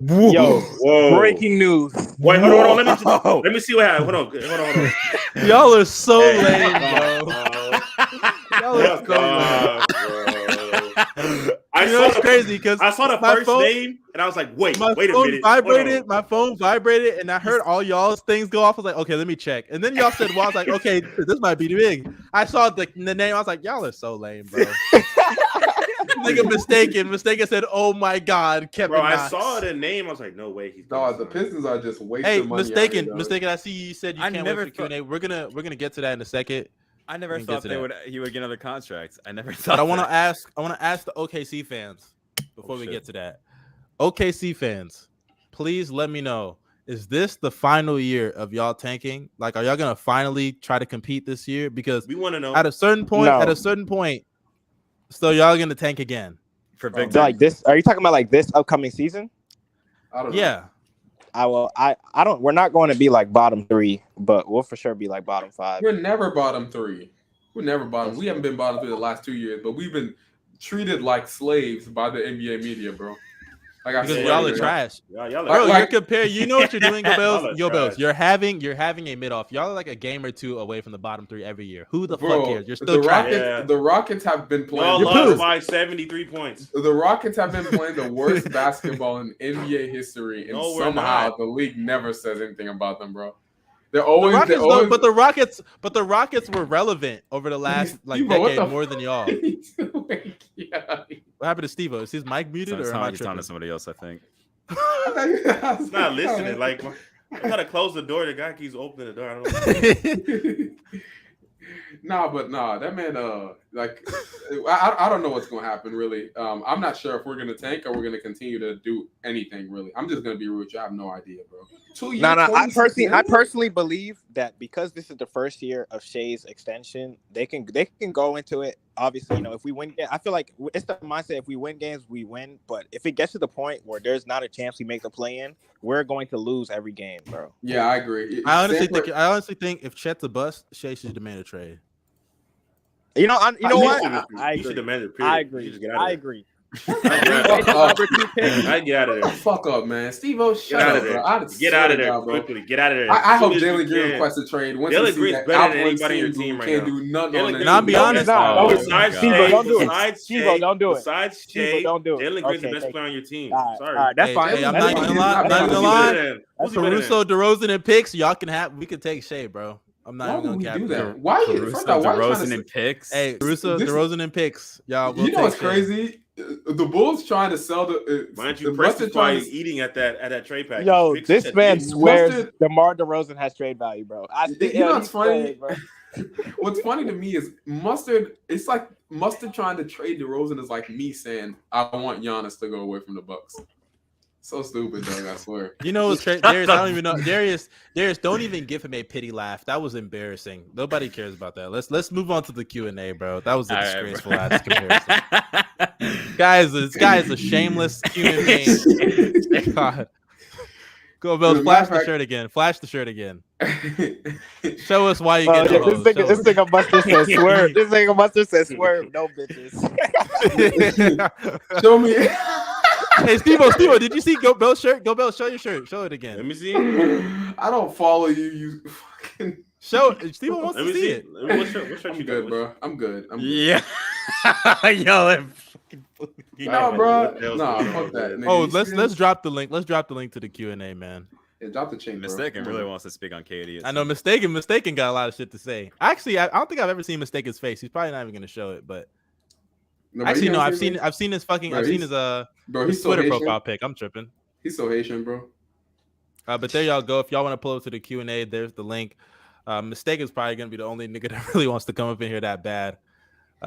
[SPEAKER 3] Breaking news.
[SPEAKER 5] Wait, hold on. Let me see what happened. Hold on.
[SPEAKER 1] Y'all are so lame, bro. Y'all are so lame. It's crazy because
[SPEAKER 5] I saw the first name and I was like, wait a minute.
[SPEAKER 1] My phone vibrated and I heard all y'all's things go off. I was like, okay, let me check. And then y'all said, well, I was like, okay, this might be big. I saw the name. I was like, y'all are so lame, bro. Nigga mistaken said, oh my God, Kevin
[SPEAKER 5] Bro,
[SPEAKER 1] Knox.
[SPEAKER 5] I saw the name. I was like, no way.
[SPEAKER 2] The Pistons are just wasting money.
[SPEAKER 1] Mistaken. I see you said you can't wait for Q&A. We're gonna get to that in a second.
[SPEAKER 4] I never thought he would get another contract. I never thought.
[SPEAKER 1] But I want to ask the OKC fans before we get to that. OKC fans, please let me know. Is this the final year of y'all tanking? Like, are y'all gonna finally try to compete this year? Because
[SPEAKER 5] we want to know
[SPEAKER 1] at a certain point, so y'all gonna tank again
[SPEAKER 4] for big
[SPEAKER 3] like this. Are you talking about like this upcoming season?
[SPEAKER 2] I don't know.
[SPEAKER 1] Yeah.
[SPEAKER 3] I don't. We're not going to be like bottom 3, but we'll for sure be like bottom 5.
[SPEAKER 2] We're never bottom 3. We're never bottom. We haven't been bottom 3 the last 2 years, but we've been treated like slaves by the NBA media, bro. Like
[SPEAKER 1] because y'all are trash.
[SPEAKER 5] Y'all
[SPEAKER 1] bro, you're comparing. You know what you're doing, Yo Bells. You're having a mid off. Y'all are like a game or 2 away from the bottom 3 every year. Who the fuck cares? You're still trash.
[SPEAKER 2] The Rockets have been playing.
[SPEAKER 5] Y'all lost by 73 points.
[SPEAKER 2] The Rockets have been playing the worst basketball in NBA history, and somehow the league never says anything about them, bro. They're always,
[SPEAKER 1] but the Rockets were relevant over the last decade more than y'all. What happened to Stevo? Is his mic muted or am I
[SPEAKER 4] he's talking to somebody else? I think.
[SPEAKER 5] It's not listening. Like I gotta close the door. The guy keeps opening the door. I don't know. That man. I don't know what's gonna happen really. I'm not sure if we're gonna tank or we're gonna continue to do anything really. I'm just gonna be real with you. I have no idea, bro. 2 years.
[SPEAKER 3] I personally believe that because this is the first year of Shea's extension, they can go into it. Obviously, if we win, I feel like it's the mindset. If we win games, we win. But if it gets to the point where there's not a chance we make the play-in, we're going to lose every game, bro.
[SPEAKER 2] Yeah, I agree.
[SPEAKER 1] I honestly think if Chet's a bust, Shea should demand a trade.
[SPEAKER 3] You know what?
[SPEAKER 5] I should demand it.
[SPEAKER 3] I agree. I agree.
[SPEAKER 5] I get out of there.
[SPEAKER 2] Fuck up, man. Stevo, shut up, bro.
[SPEAKER 5] Get out of there, quickly. Get out of there.
[SPEAKER 2] I hope Jalen Green requests a trade.
[SPEAKER 5] Jalen Green's better than anybody on your team right now.
[SPEAKER 2] Can't do nothing on that.
[SPEAKER 1] And I'll be honest.
[SPEAKER 5] Besides Shea,
[SPEAKER 3] don't do it.
[SPEAKER 5] Besides Shea,
[SPEAKER 3] don't do it.
[SPEAKER 5] Jalen Green's the best player on your team.
[SPEAKER 3] Sorry, that's fine.
[SPEAKER 1] I'm not gonna lie. Caruso, DeRozan, and picks. Y'all can have. We can take Shea, bro. I'm not even gonna
[SPEAKER 2] do that. Why you
[SPEAKER 4] DeRozan and picks?
[SPEAKER 1] Hey, Caruso, DeRozan and picks. Y'all,
[SPEAKER 2] you know what's crazy? The Bulls trying to sell the.
[SPEAKER 5] Why don't you press the eating at that trade package?
[SPEAKER 3] Yo, this man swears DeMar DeRozan has trade value, bro.
[SPEAKER 2] You know what's funny? What's funny to me is Mustard. It's like Mustard trying to trade DeRozan is like me saying I want Giannis to go away from the Bucks. So stupid, dog. I swear.
[SPEAKER 1] You know, Darius. I don't even know. Darius, don't even give him a pity laugh. That was embarrassing. Nobody cares about that. Let's move on to the Q&A, bro. That was a disgraceful ass comparison. Guys, this guy is a shameless human being. God. Go, Bill. Flash the shirt again. Flash the shirt again. Show us why you get the hoes.
[SPEAKER 3] This nigga Buster said swerve. This nigga Buster said swerve. No bitches.
[SPEAKER 2] Show me.
[SPEAKER 1] Hey, Stevo, did you see Go Bell's shirt? Go Bell, show your shirt. Show it again.
[SPEAKER 5] Let me see.
[SPEAKER 2] I don't follow you. You fucking.
[SPEAKER 1] Show. Stevo wants to see it.
[SPEAKER 5] What shirt
[SPEAKER 2] I'm
[SPEAKER 5] you
[SPEAKER 2] good,
[SPEAKER 5] got?
[SPEAKER 2] bro. I'm good.
[SPEAKER 4] Yeah. Yo,
[SPEAKER 2] No, bro. Nah, fuck that. Nigga.
[SPEAKER 1] Oh, let's drop the link. Let's drop the link to the Q&A, man.
[SPEAKER 2] Yeah, drop the chain, bro.
[SPEAKER 4] Mistaken really wants to speak on KD.
[SPEAKER 1] I know Mistaken got a lot of shit to say. Actually, I don't think I've ever seen Mistaken's face. He's probably not even gonna show it, but actually, no. I've seen his fucking. Bro, I've seen his his Twitter profile pic. I'm tripping.
[SPEAKER 2] He's so Haitian, bro.
[SPEAKER 1] But there y'all go. If y'all want to pull up to the Q&A, there's the link. Mistaken's probably gonna be the only nigga that really wants to come up in here that bad.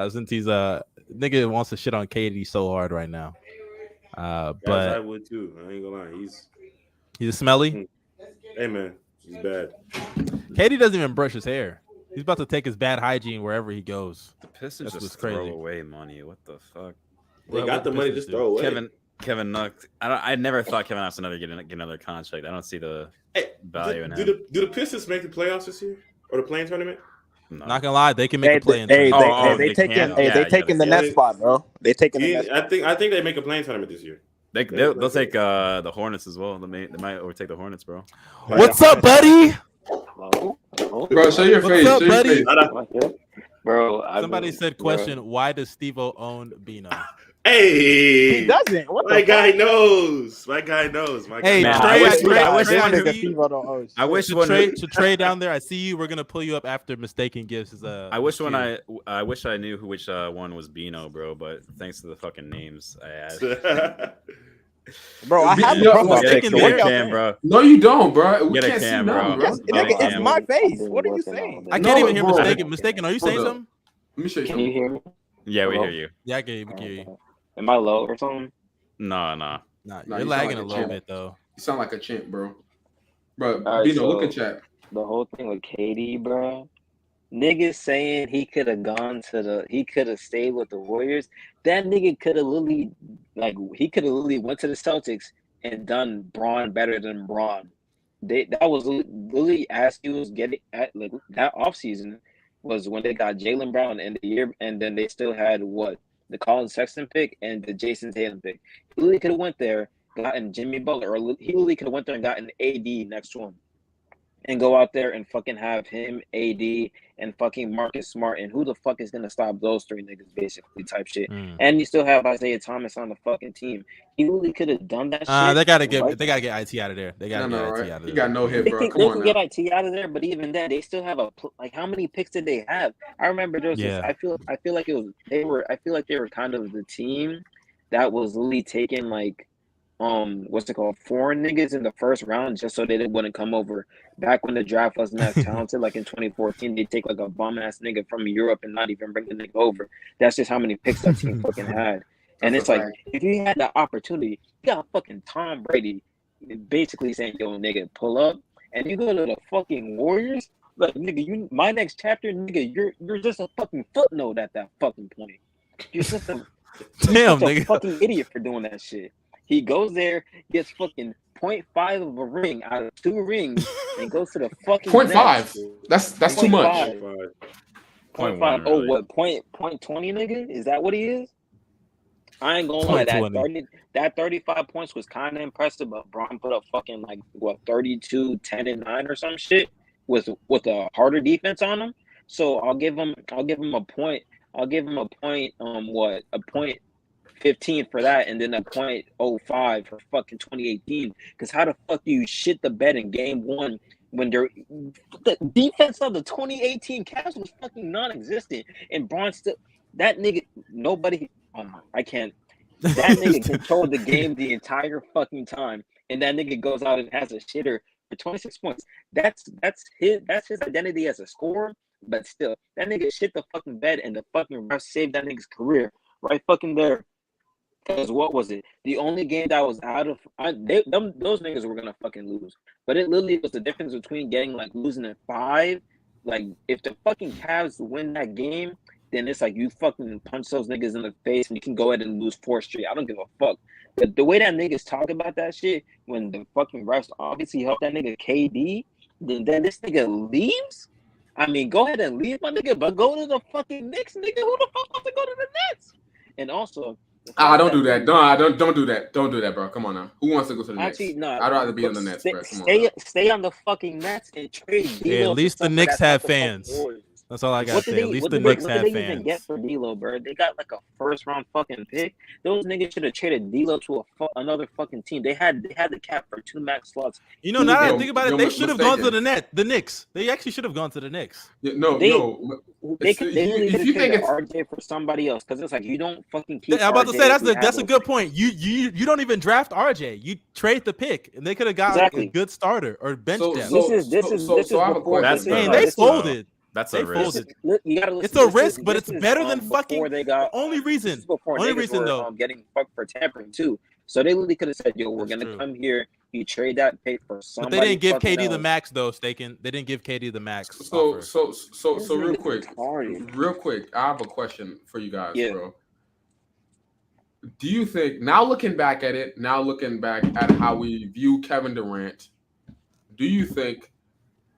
[SPEAKER 1] Since he's nigga wants to shit on KD so hard right now. But
[SPEAKER 5] I would too. I ain't gonna lie.
[SPEAKER 1] He's smelly.
[SPEAKER 5] Hey man, he's bad.
[SPEAKER 1] KD doesn't even brush his hair. He's about to take his bad hygiene wherever he goes.
[SPEAKER 4] The Pistons
[SPEAKER 1] That's
[SPEAKER 4] just
[SPEAKER 1] crazy.
[SPEAKER 4] throw away money. What the fuck?
[SPEAKER 5] They got the money, just throw away.
[SPEAKER 4] Kevin Nuck. I never thought Kevin has to get another contract. I don't see the value in him.
[SPEAKER 5] Do the Pistons make the playoffs this year or the play-in tournament?
[SPEAKER 1] No. Not gonna lie, they can make a play in.
[SPEAKER 3] They taking the next spot, bro. They taking the next spot.
[SPEAKER 5] I think they make a play-in tournament this year.
[SPEAKER 4] They'll take the Hornets as well. They might overtake the Hornets, bro.
[SPEAKER 1] What's up, buddy?
[SPEAKER 2] Bro, show your face.
[SPEAKER 1] What's up, buddy?
[SPEAKER 6] Bro,
[SPEAKER 1] somebody said, "Question: Why does Stevo own Bino?"
[SPEAKER 5] Hey,
[SPEAKER 3] he doesn't. What
[SPEAKER 5] my guy knows. My guy knows.
[SPEAKER 1] Hey,
[SPEAKER 4] man,
[SPEAKER 1] I wish Trae down there. I see you. We're gonna pull you up after Mistaken gives his.
[SPEAKER 4] I wish I knew which one was Bino, bro. But thanks to the fucking names I had.
[SPEAKER 3] Bro, I have the profile
[SPEAKER 4] Get
[SPEAKER 3] picture.
[SPEAKER 4] a cam, bro.
[SPEAKER 2] No, you don't, bro. We
[SPEAKER 4] Get a
[SPEAKER 2] can't
[SPEAKER 4] cam,
[SPEAKER 2] see
[SPEAKER 4] bro.
[SPEAKER 2] nothing, bro.
[SPEAKER 3] It's my face. What are you saying?
[SPEAKER 1] I can't even hear Mistaken. Mistaken, are you saying something?
[SPEAKER 2] Let me show you
[SPEAKER 6] Can you
[SPEAKER 2] something.
[SPEAKER 6] hear me?
[SPEAKER 4] Yeah, we hear you.
[SPEAKER 1] Yeah, I can hear you.
[SPEAKER 6] Am I low or something?
[SPEAKER 4] No.
[SPEAKER 1] Nah,
[SPEAKER 2] Nah,
[SPEAKER 1] you're
[SPEAKER 2] you
[SPEAKER 1] lagging
[SPEAKER 2] sound
[SPEAKER 1] a
[SPEAKER 2] like
[SPEAKER 1] little
[SPEAKER 2] a
[SPEAKER 1] bit though.
[SPEAKER 2] You sound like a chimp, bro. Bro,
[SPEAKER 6] All right,
[SPEAKER 2] Bino,
[SPEAKER 6] so
[SPEAKER 2] look at chat.
[SPEAKER 6] the whole thing with KD, bro. Niggas saying he could have stayed with the Warriors. That nigga could have literally went to the Celtics and done Braun better than Braun. That was literally as he was getting at like that offseason was when they got Jalen Brown in the year, and then they still had the Colin Sexton pick and the Jason Tatum pick. He literally could have went there, gotten Jimmy Butler, or he literally could have went there and gotten AD next to him, and go out there and fucking have him, AD, and fucking Marcus Smart, and who the fuck is gonna stop those three niggas, basically type shit. And you still have Isaiah Thomas on the fucking team. He literally could have done that shit.
[SPEAKER 1] They gotta get IT out of there. They gotta get IT out of there.
[SPEAKER 2] He got no hit, bro.
[SPEAKER 6] They can get IT out of there, but even then, they still have how many picks did they have? I remember there was this, I feel like they were kind of the team that was literally taking like foreign niggas in the first round just so they wouldn't come over. Back when the draft wasn't as talented, like in 2014, they take like a bum ass nigga from Europe and not even bring the nigga over. That's just how many picks that team fucking had. And it's like, if you had the opportunity, you got fucking Tom Brady basically saying, yo, nigga, pull up, and you go to the fucking Warriors, like, nigga, my next chapter, nigga, you're just a fucking footnote at that fucking point. You're just a
[SPEAKER 1] nigga,
[SPEAKER 6] fucking idiot for doing that shit. He goes there, gets fucking 0.5 of a ring out of 2 rings, and goes to the fucking
[SPEAKER 2] 0.5. That's too much.
[SPEAKER 6] 0.5. Oh, what? 0.20, nigga? Is that what he is? I ain't gonna lie. That 35 points was kind of impressive, but Braun put up fucking 32, 10, and 9 or some shit with a harder defense on him. So I'll give him a point. I'll give him a point. A point 15 for that, and then a 0.05 for fucking 2018. Because how the fuck do you shit the bed in game 1 when the defense of the 2018 Cavs was fucking non-existent, and Braun still that nigga nobody. I can't. That nigga controlled the game the entire fucking time, and that nigga goes out and has a shitter for 26 points. That's his identity as a scorer. But still, that nigga shit the fucking bed, and the fucking ref saved that nigga's career right fucking there. Because what was it? The only game that was out of those niggas were gonna fucking lose. But it literally was the difference between getting like losing at 5. Like if the fucking Cavs win that game, then it's like you fucking punch those niggas in the face and you can go ahead and lose 4 straight. I don't give a fuck. But the way that niggas talk about that shit, when the fucking refs obviously helped that nigga KD, then this nigga leaves. I mean, go ahead and leave, my nigga, but go to the fucking Knicks, nigga. Who the fuck wants to go to the Nets? And also,
[SPEAKER 2] don't do that. Don't do that. Don't do that, bro. Come on now. Who wants to go to the Nets?
[SPEAKER 6] Actually, no.
[SPEAKER 2] I'd rather be on the Nets, bro.
[SPEAKER 6] Stay on the fucking Nets and trade D'Lo.
[SPEAKER 1] Yeah, at least the Knicks have fans. That's all I got to say. At least the Knicks have fans. What did they even get for D'Lo, bro? They got like a first-round fucking pick. Those niggas should have traded D'Lo to another fucking team. They had the cap for 2 max slots. You know, now that I think about it, they should have gone to the Knicks. They actually should have gone to the Knicks.
[SPEAKER 6] They could have RJ for somebody else because it's like you don't fucking keep.
[SPEAKER 1] I'm about to say that's a good point. You don't even draft RJ. You trade the pick, and they could have got a good starter or bench depth.
[SPEAKER 6] This is before
[SPEAKER 1] they folded.
[SPEAKER 4] That's a risk.
[SPEAKER 1] It's a risk, but it's better than fucking. Only reason though,
[SPEAKER 6] getting fucked for tampering too. So they literally could have said, "Yo, we're gonna come here. You trade that pick for somebody."
[SPEAKER 1] But they didn't give KD the max though, Staken. They didn't give KD the max.
[SPEAKER 2] So real quick, I have a question for you guys, bro. Do you think now looking back at how we view Kevin Durant, do you think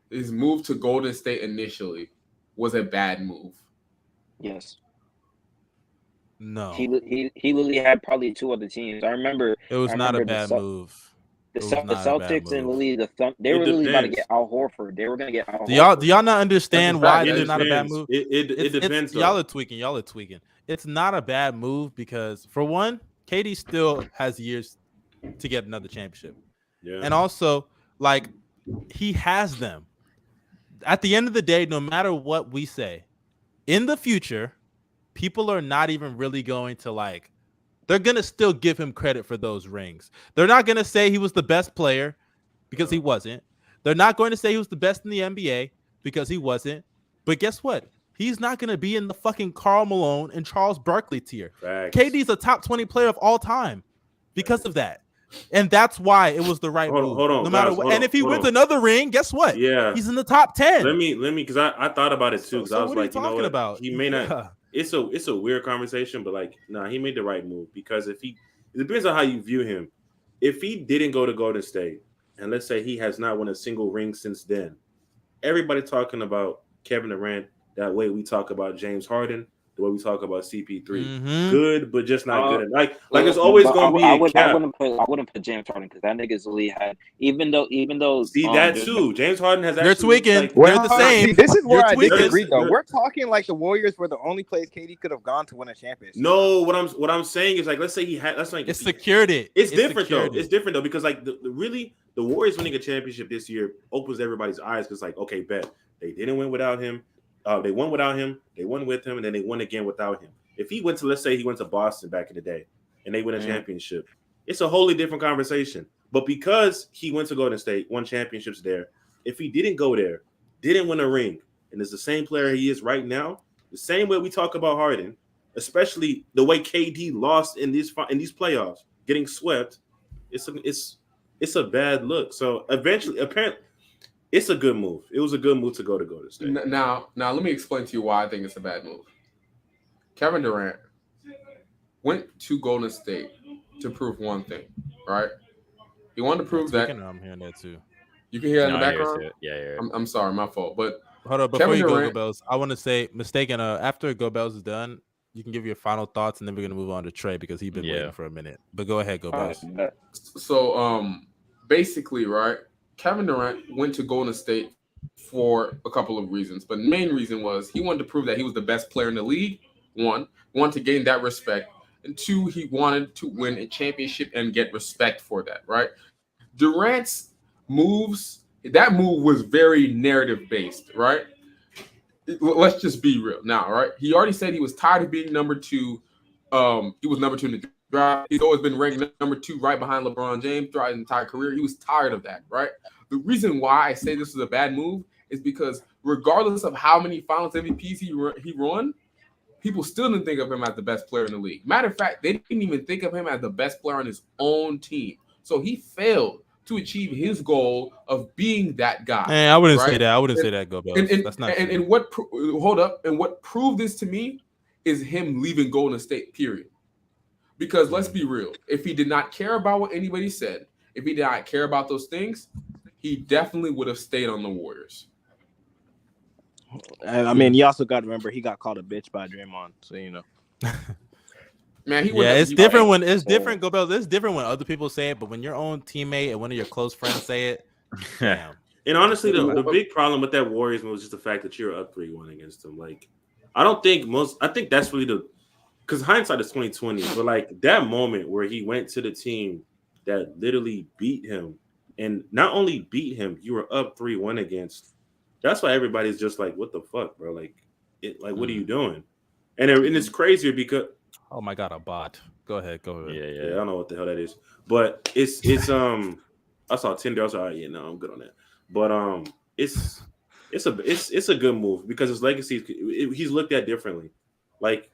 [SPEAKER 2] his move to Golden State initially was a bad move?
[SPEAKER 6] Yes.
[SPEAKER 1] No.
[SPEAKER 6] He literally had probably 2 other teams. I remember
[SPEAKER 1] it was not a bad move.
[SPEAKER 6] The Celtics and Lily, they were really about to get Al Horford. They were gonna get Al
[SPEAKER 1] Horford. Do y'all not understand why it's not a bad move?
[SPEAKER 5] It depends.
[SPEAKER 1] Y'all are tweaking. It's not a bad move because for one, KD still has years to get another championship.
[SPEAKER 5] Yeah.
[SPEAKER 1] And also, like, he has them. At the end of the day, no matter what we say, in the future, people are not even really going to they're going to still give him credit for those rings. They're not going to say he was the best player because he wasn't. They're not going to say he was the best in the NBA because he wasn't. But guess what? He's not going to be in the fucking Karl Malone and Charles Barkley tier.
[SPEAKER 5] Facts.
[SPEAKER 1] KD's a top 20 player of all time because of that. And that's why it was the right move.
[SPEAKER 5] Hold on,
[SPEAKER 1] no matter what. And if he wins another ring, guess what?
[SPEAKER 5] Yeah,
[SPEAKER 1] he's in the top 10.
[SPEAKER 5] Let me, because I thought about it too. Because I was like, you know what?
[SPEAKER 1] About?
[SPEAKER 5] He may not. It's a weird conversation, but he made the right move because it depends on how you view him. If he didn't go to Golden State, and let's say he has not won a single ring since then, everybody talking about Kevin Durant that way we talk about James Harden. The way we talk about CP3, good, but just not good. Like it's always gonna be. I
[SPEAKER 6] wouldn't put James Harden because that nigga's really had. Even though.
[SPEAKER 5] See that too. James Harden has.
[SPEAKER 1] You're tweaking. They're the same.
[SPEAKER 3] See, this is where I disagree though. We're talking like the Warriors were the only place KD could have gone to win a championship.
[SPEAKER 5] No, what I'm saying is let's say he had. That's like
[SPEAKER 1] it's security.
[SPEAKER 5] It's different though. It's different though because the Warriors winning a championship this year opens everybody's eyes because okay, bet they didn't win without him. They won without him, they won with him, and then they won again without him. If he went to, let's say he went to Boston back in the day and they win a championship, it's a wholly different conversation. But because he went to Golden State, won championships there, if he didn't go there, didn't win a ring, and is the same player he is right now, the same way we talk about Harden, especially the way KD lost in these playoffs, getting swept, it's a bad look. So eventually, apparently, it's a good move. It was a good move to go to Golden State.
[SPEAKER 2] Now, let me explain to you why I think it's a bad move. Kevin Durant went to Golden State to prove one thing, right? He wanted to prove that.
[SPEAKER 1] I'm hearing that too.
[SPEAKER 2] You can hear that in the background?
[SPEAKER 4] Yeah.
[SPEAKER 2] I'm sorry, my fault. But
[SPEAKER 1] hold up, before you go, Bells, I want to say, mistaken. After Go Bells is done, you can give your final thoughts, and then we're gonna move on to Trae because he's been waiting for a minute. But go ahead, Go Bells.
[SPEAKER 2] So, basically, right? Kevin Durant went to Golden State for a couple of reasons, but the main reason was he wanted to prove that he was the best player in the league. One, wanted to gain that respect, and two, he wanted to win a championship and get respect for that. Right? Durant's moves, that move was very narrative based. Right? Let's just be real now. Right? He already said he was tired of being number 2. He was number 2 in the draft. He's always been ranked number 2 right behind LeBron James throughout his entire career. He was tired of that, right? The reason why I say this was a bad move is because regardless of how many finals MVPs he won, people still didn't think of him as the best player in the league. Matter of fact, they didn't even think of him as the best player on his own team. So he failed to achieve his goal of being that guy.
[SPEAKER 1] Man, I wouldn't say that. I wouldn't say that, GOBBY. That's not true.
[SPEAKER 2] And what proved this to me is him leaving Golden State, period. Because let's be real, if he did not care about what anybody said, if he did not care about those things, he definitely would have stayed on the Warriors.
[SPEAKER 3] I mean, you also got to remember he got called a bitch by Draymond, so you know.
[SPEAKER 2] Man,
[SPEAKER 1] it's different when it's different. GOBBY, it's different when other people say it, but when your own teammate and one of your close friends say it, damn.
[SPEAKER 5] And honestly, the big problem with that Warriors was just the fact that you're up 3-1 against them. Like, I think that's really because hindsight is 2020, but like that moment where he went to the team that literally beat him, and not only beat him, you were up 3-1 against. That's why everybody's just like, "What the fuck, bro? Like, what are you doing?" And it's crazier because
[SPEAKER 1] oh my god, a bot. Go ahead.
[SPEAKER 5] Yeah, I don't know what the hell that is, but it's I saw Tinder. I was like, "All right, no, I'm good on that." But it's a good move because his legacy he's looked at differently. Like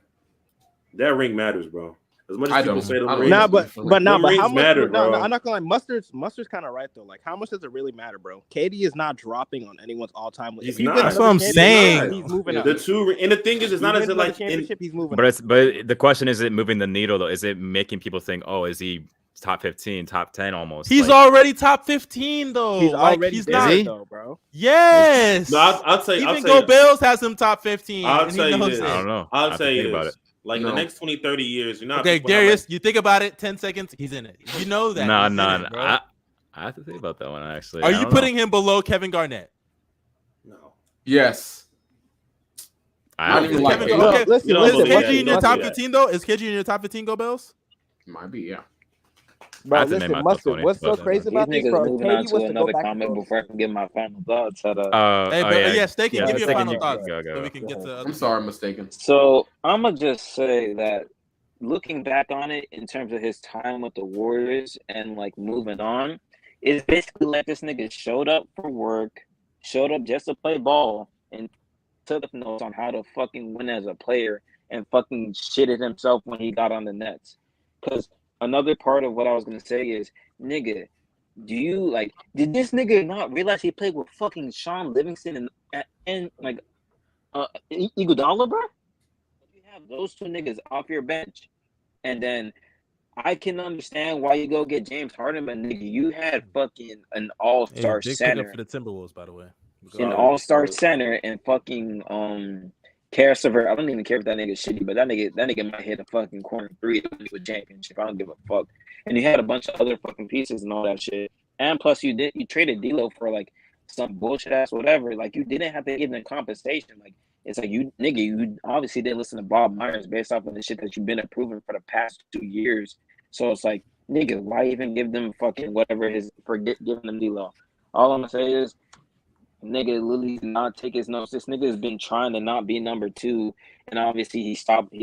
[SPEAKER 5] that ring matters, bro. As much as people say the ring,
[SPEAKER 3] but how much
[SPEAKER 5] matter, bro.
[SPEAKER 3] I'm not gonna lie. Mustard's kind of right though. Like, how much does it really matter, bro? KD is not dropping on anyone's all-time list.
[SPEAKER 5] He's not.
[SPEAKER 1] That's what I'm saying.
[SPEAKER 3] He's moving up.
[SPEAKER 5] And the thing is, it's not as if like
[SPEAKER 3] he's moving.
[SPEAKER 4] But the question is it moving the needle though? Is it making people think, oh, is he top 15, top 10 almost?
[SPEAKER 1] He's already top 15 though.
[SPEAKER 3] He's already
[SPEAKER 1] he's not
[SPEAKER 3] though, bro.
[SPEAKER 1] Yes.
[SPEAKER 5] No, I'll tell you.
[SPEAKER 1] Even GOBBY has him top 15.
[SPEAKER 5] I'll tell you this.
[SPEAKER 4] I don't know.
[SPEAKER 5] I'll tell you
[SPEAKER 4] about
[SPEAKER 5] this.
[SPEAKER 4] it.
[SPEAKER 5] Like the next 20, 30 years, you're not
[SPEAKER 1] okay. Darius, you think about it. 10 seconds, he's in it. You know that.
[SPEAKER 4] No. I have to think about that one actually.
[SPEAKER 1] Are you putting him below Kevin Garnett?
[SPEAKER 5] No.
[SPEAKER 2] Yes.
[SPEAKER 5] I don't even like it.
[SPEAKER 1] Okay.
[SPEAKER 3] Listen,
[SPEAKER 1] Is KG in your top 15 though? Is KG in your top 15, GOBBY?
[SPEAKER 2] Might be, yeah.
[SPEAKER 3] Bro, listen, Mustard. What's so crazy about this, bro?
[SPEAKER 6] Moving on to another comment before I can give my final thoughts.
[SPEAKER 1] Stay can give your final thoughts so we can get to.
[SPEAKER 2] I'm sorry, I'm mistaken.
[SPEAKER 6] So I'm gonna just say that looking back on it in terms of his time with the Warriors and like moving on, it's basically like this nigga showed up for work, showed up just to play ball, and took notes on how to fucking win as a player and fucking shitted himself when he got on the Nets. Because another part of what I was gonna say is, nigga, did this nigga not realize he played with fucking Sean Livingston and Iguodala, bro? You have those two niggas off your bench, and then I can understand why you go get James Harden, but nigga, you had fucking an all-star center
[SPEAKER 1] for the Timberwolves, by the way.
[SPEAKER 6] An all-star center and fucking Karis LeVert. I don't even care if that nigga's shitty, but that nigga might hit a fucking corner three with a championship. I don't give a fuck. And you had a bunch of other fucking pieces and all that shit. And plus you traded D'Lo for like some bullshit ass whatever. Like you didn't have to give them compensation. Like it's like you obviously didn't listen to Bob Myers based off of the shit that you've been approving for the past 2 years. So it's like, nigga, why even give them fucking whatever it is for giving them D'Lo? All I'm gonna say is, nigga, Lily did not take his notes. This nigga has been trying to not be number 2, and obviously he stopped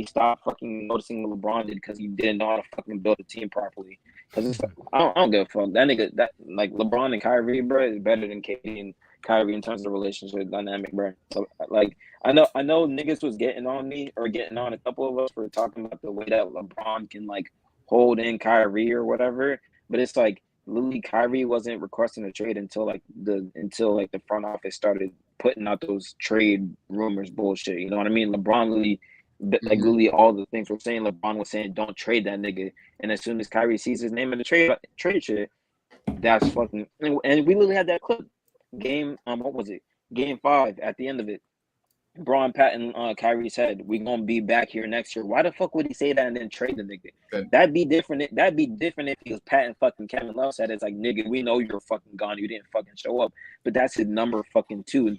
[SPEAKER 6] fucking noticing what LeBron did because he didn't know how to fucking build a team properly. Because I don't give a fuck. That nigga, that like LeBron and Kyrie, bro, is better than KD and Kyrie in terms of relationship dynamic, bro. So like, I know niggas was getting on me or getting on a couple of us for talking about the way that LeBron can like hold in Kyrie or whatever, but it's like, Lily, Kyrie wasn't requesting a trade until the front office started putting out those trade rumors bullshit. You know what I mean? LeBron, Lily, all the things we're saying, LeBron was saying, don't trade that nigga. And as soon as Kyrie sees his name in the trade shit, that's fucking. And we literally had that clip. Game 5 at the end of it. Braun patting Kyrie said, "We gonna be back here next year." Why the fuck would he say that and then trade the nigga? That'd be different. That'd be different if he was patting fucking Kevin Love said it's like, nigga, we know you're fucking gone. You didn't fucking show up. But that's his number fucking 2,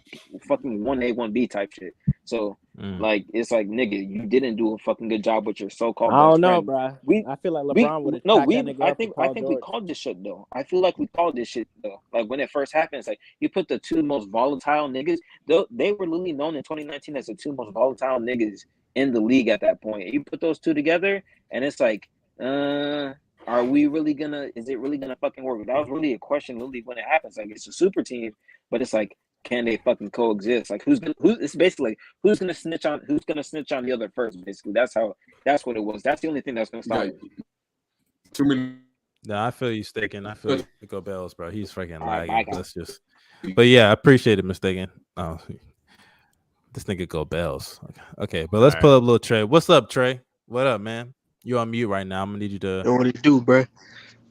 [SPEAKER 6] fucking 1A 1B type shit. So like it's like, nigga, you didn't do a fucking good job with your so-called.
[SPEAKER 3] I don't know, bro. I feel like LeBron would have.
[SPEAKER 6] No, I think we called this shit though. I feel like we called this shit though. Like when it first happened, it's like you put the 2 most volatile niggas. They were literally known in 2019 as the 2 most volatile niggas in the league at that point. You put those 2 together, and it's like, are we really gonna? Is it really gonna fucking work? That was really a question, literally, when it happens. Like it's a super team, but it's like, can they fucking coexist? Like it's basically like, who's gonna snitch on the other first? Basically, that's what it was. That's the only thing that's gonna stop it.
[SPEAKER 2] Too many.
[SPEAKER 1] No, I feel you sticking. I feel you go Bells, bro. He's freaking lagging. Let's just. But yeah, I appreciate it, mistaken. Oh, this nigga go Bells. Okay, but let's pull up little Trae. What's up, Trae? What up, man? You on mute right now. I'm gonna need you to.
[SPEAKER 7] What it do, bro?